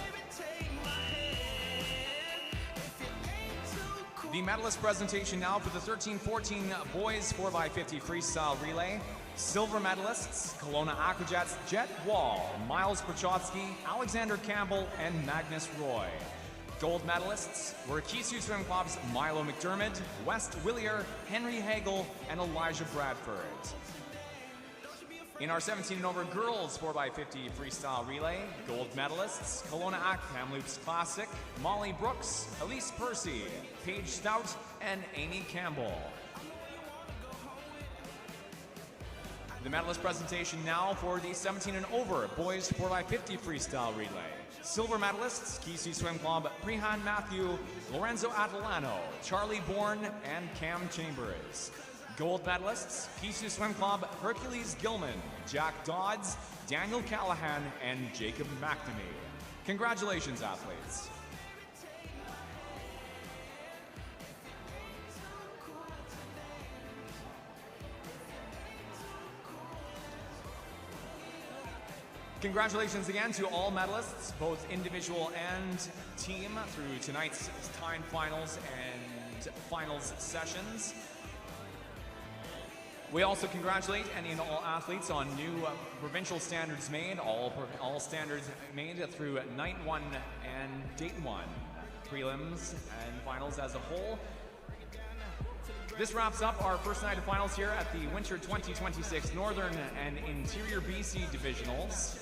The medalist presentation now for the 13-14 boys 4x50 freestyle relay. Silver medalists, Kelowna Aquajets, Jet Wall, Miles Prochotsky, Alexander Campbell, and Magnus Roy. Gold medalists were Keesu Swim Club's Milo McDermott, West Willier, Henry Hagel, and Elijah Bradford. In our 17 and over girls 4x50 freestyle relay, gold medalists Kelowna Ak Kamloops Classic, Molly Brooks, Elise Percy, Paige Stout, and Amy Campbell. The medalist presentation now for the 17 and over boys 4x50 freestyle relay. Silver medalists, Keesu Swim Club, Prehan Matthew, Lorenzo Atalano, Charlie Bourne, and Cam Chambers. Gold medalists, Keesu Swim Club, Hercules Gilman, Jack Dodds, Daniel Callahan, and Jacob McNamee. Congratulations, athletes. Congratulations again to all medalists, both individual and team, through tonight's timed finals and finals sessions. We also congratulate any and all athletes on new provincial standards made, all standards made through night 1 and date 1, prelims and finals as a whole. This wraps up our first night of finals here at the Winter 2026 Northern and Interior BC Divisionals.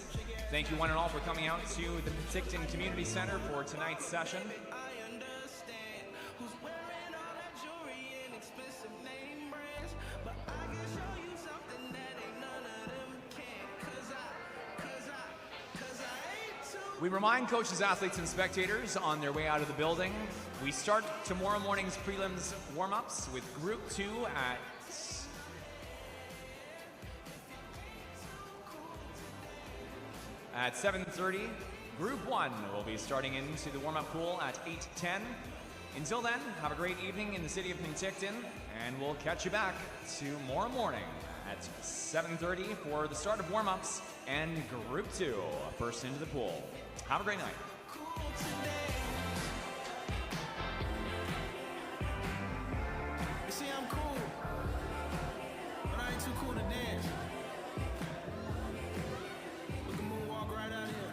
Thank you one and all for coming out to the Penticton Community Center for tonight's session. We remind coaches, athletes, and spectators on their way out of the building. We start tomorrow morning's prelims warm-ups with Group 2 at 7:30. Group 1 will be starting into the warm-up pool at 8:10. Until then, have a great evening in the city of Penticton, and we'll catch you back tomorrow morning at 7:30 for the start of warm-ups and Group 2, first into the pool. Have a great night. You see, I'm cool, but I ain't too cool to dance. We can moonwalk right out here.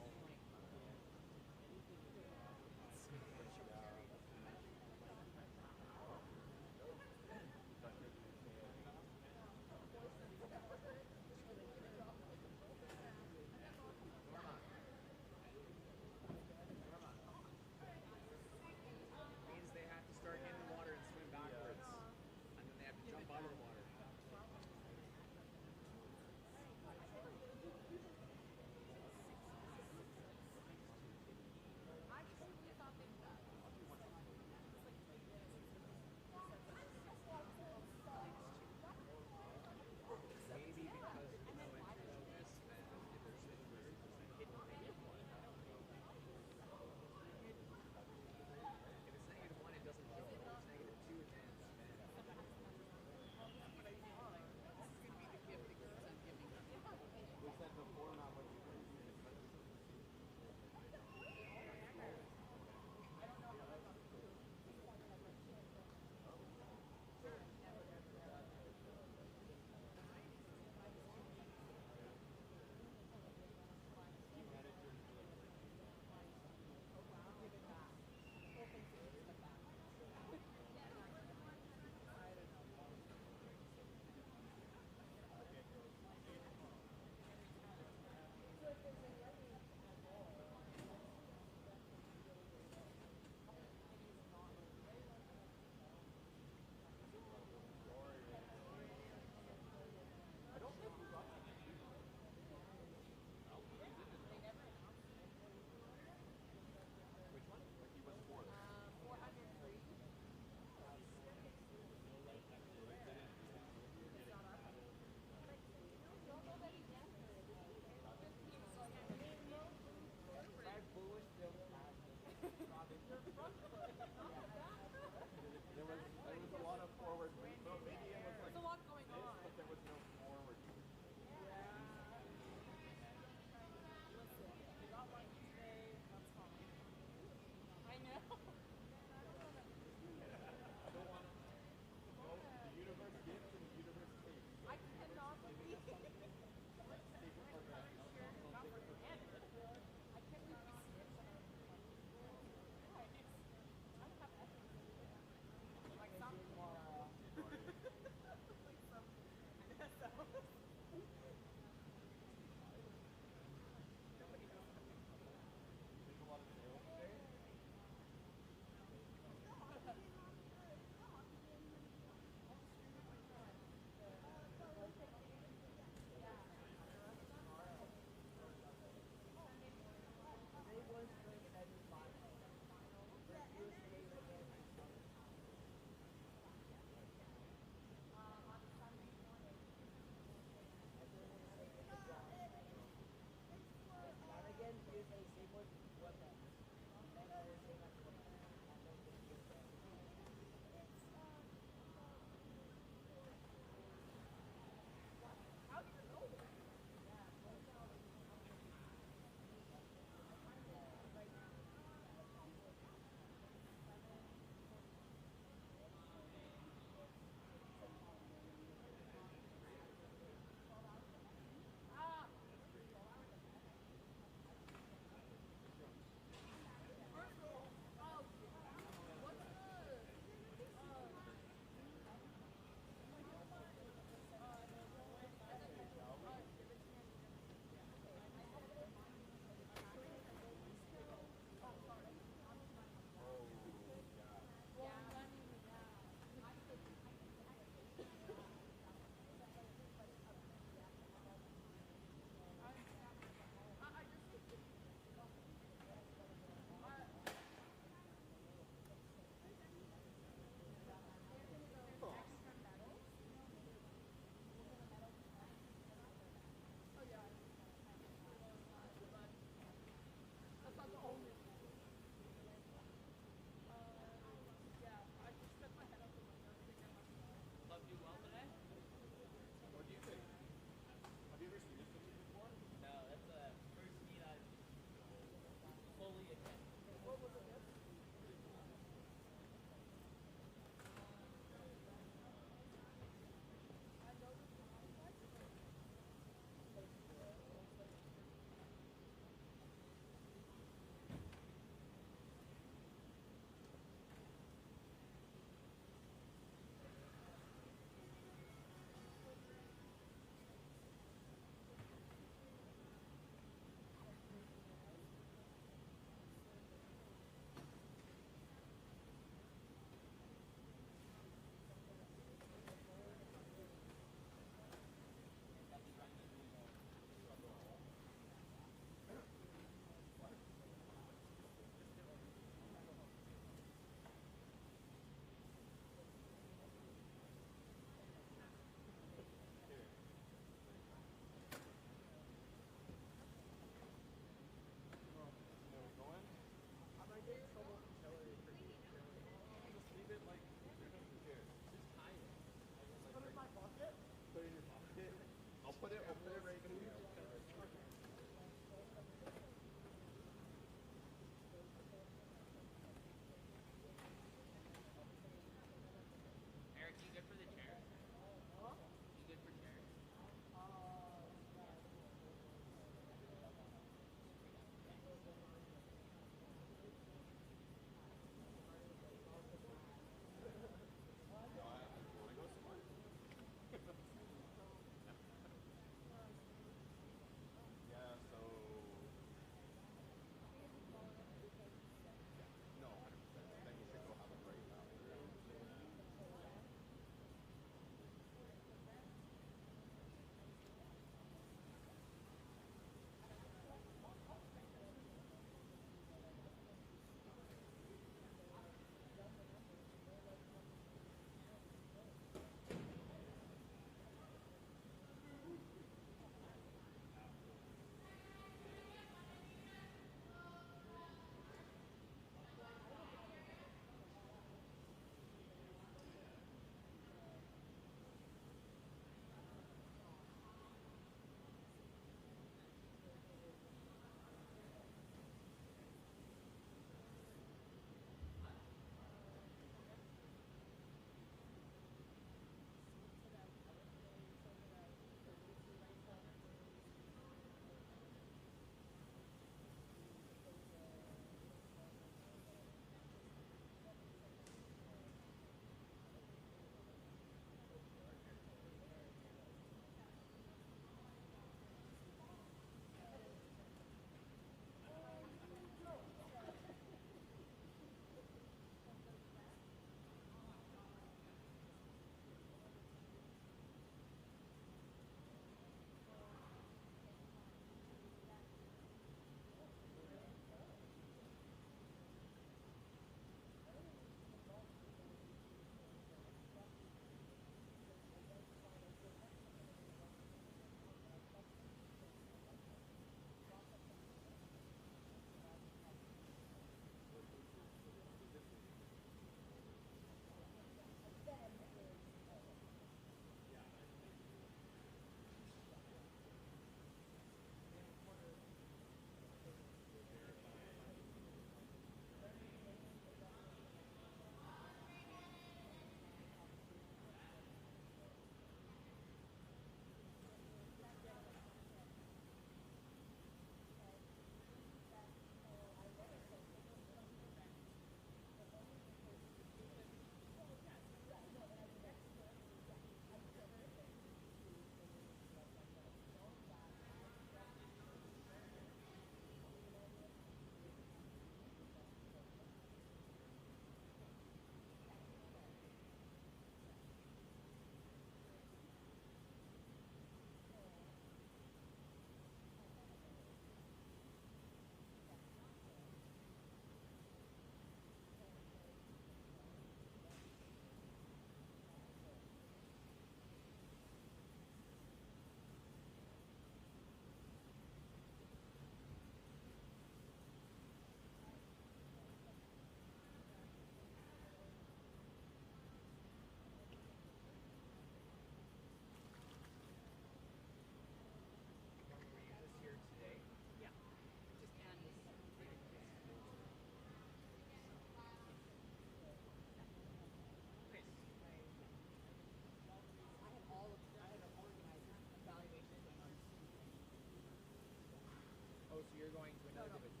so you're going to another division.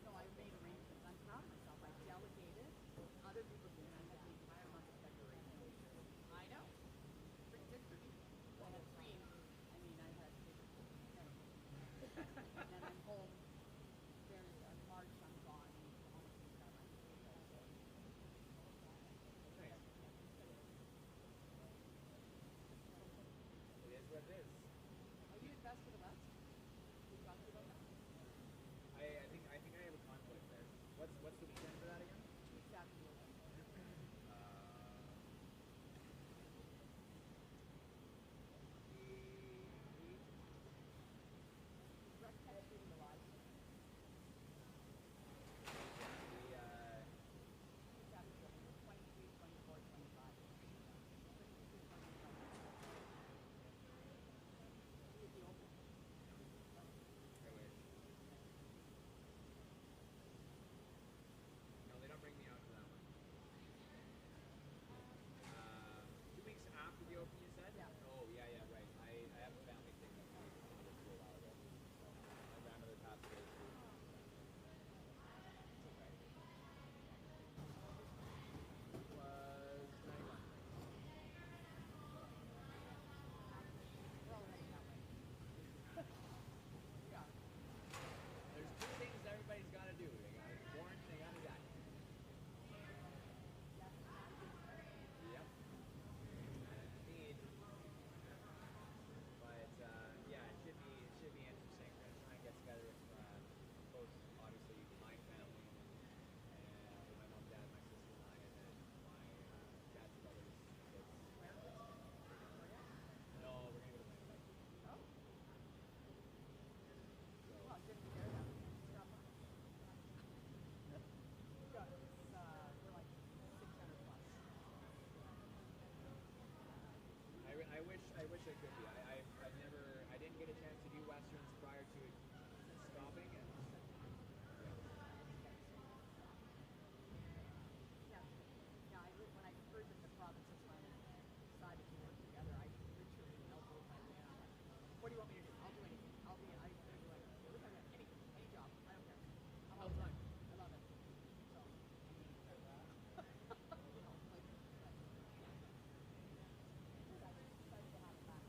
No, I made arrangements. I'm proud of myself. I delegated. Other people did. I had the entire month of February. I know. Pretty good for me. I had three. I mean, I had and then I'm home. There's March. I'm gone. Almost the entire month. Nice. It is what it is. Are you invested in us? We talked about that. I think I have a conflict there. What's the weekend for that again? 2 weeks after the election. Direct text reading the live. Weeks after the 23, 24, 25. You'd be open. I wish. No, they don't bring me out for that one. 2 weeks after the open, you said? Yeah. Oh, yeah, right. I have a family thing that we did a while ago. So my grandmother passed away too. It's okay. It was 91. We're all heading that way. Yeah. There's two things everybody's got to do. They got to be born, they got to die. Yep. Indeed. But yeah, it should be interesting. We're gonna try and get together with both, obviously, my family and with my mom, dad, my sister, and I, and then my dad's brothers. No, we're gonna go to Penticton. Oh. Well, good to hear that. Stop on. Yeah, we're like 600 plus. I wish I could be. I didn't get a chance to do westerns prior to it stopping. And Yeah. When I heard that the provinces finally decided to work together, I literally elbowed my way out. What do you want me to do? I'll do anything. Any job. I don't care. I'm all the time. I love it. So, you know, like, yeah. Excited to have it back.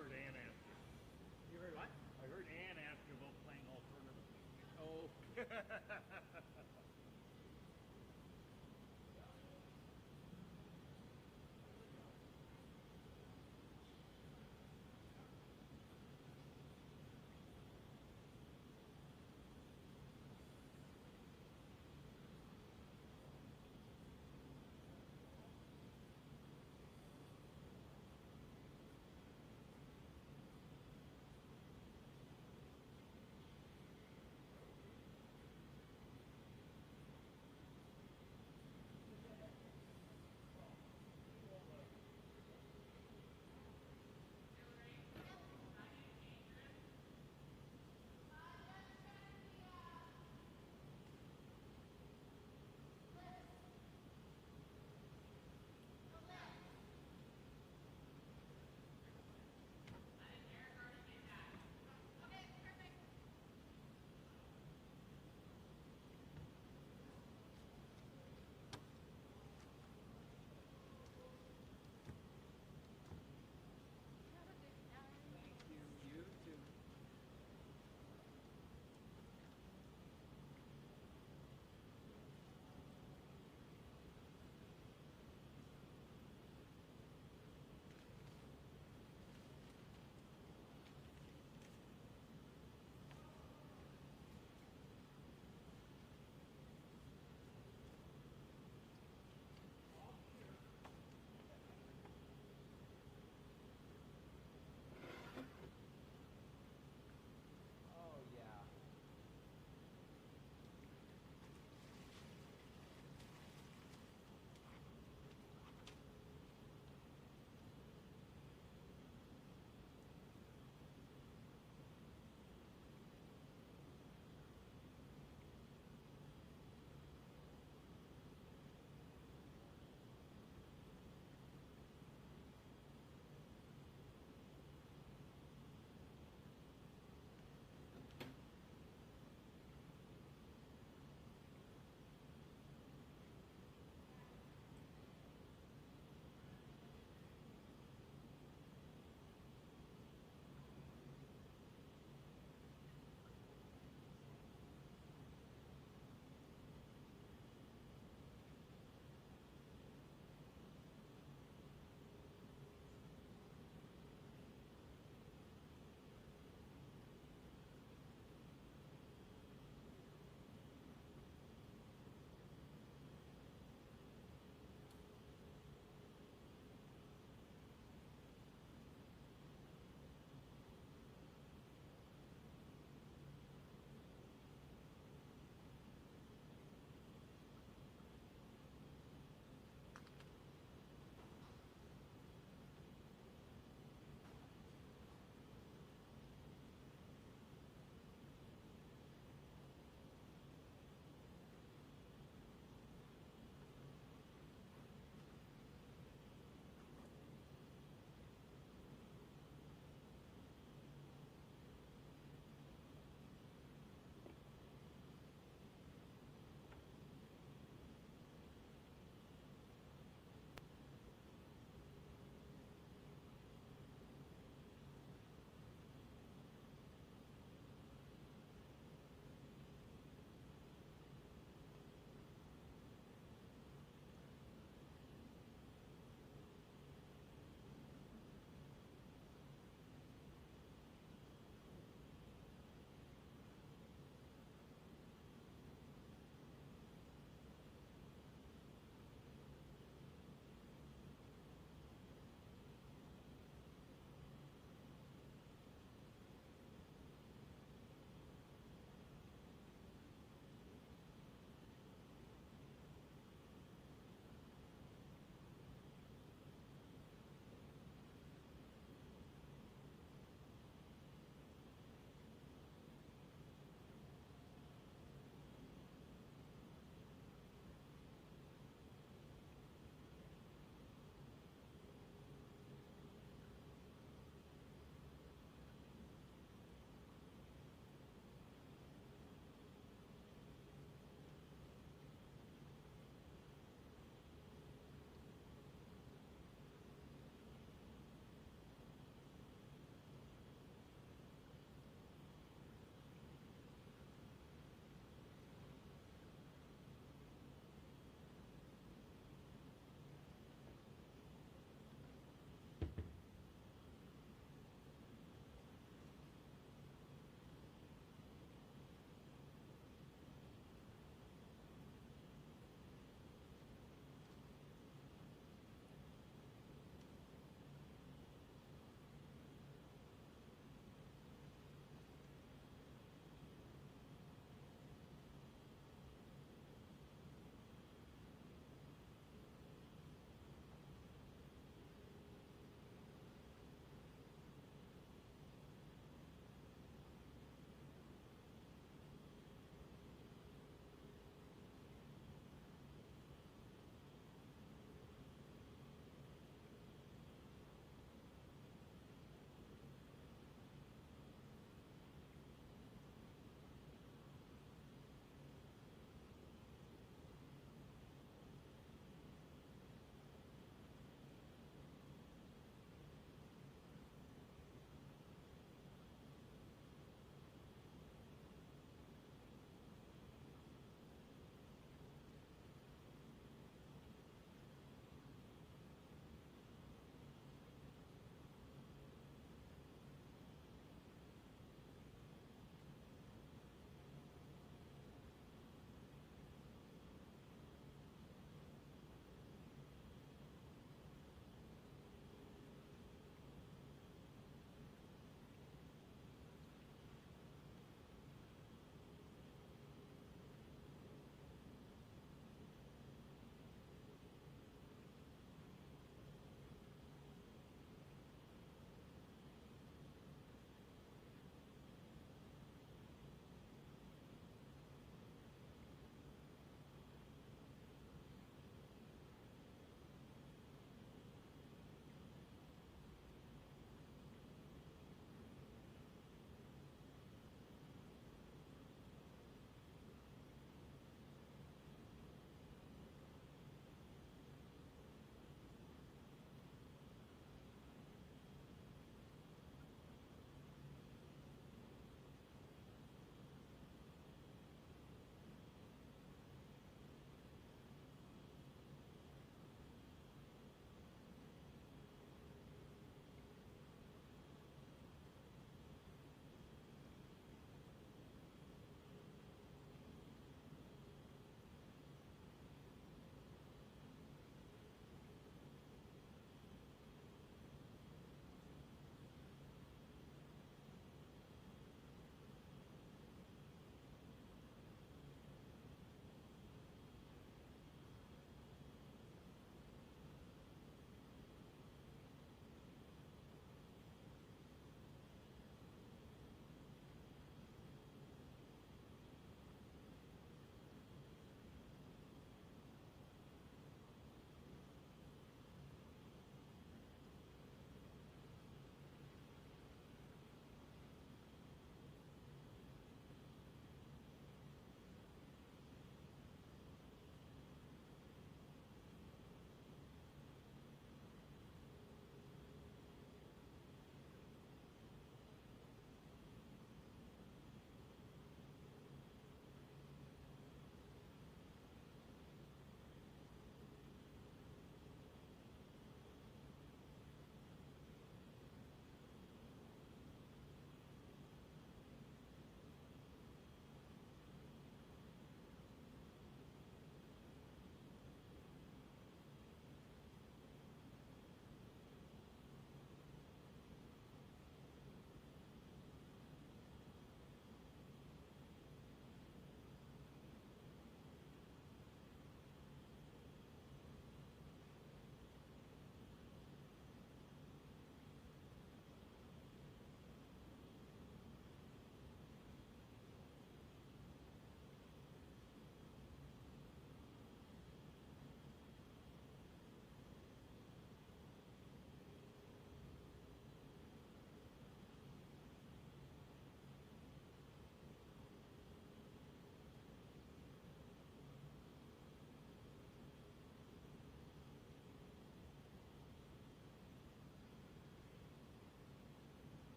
heard Ann ask you. You heard what? I heard Ann ask you about playing alternative. Oh.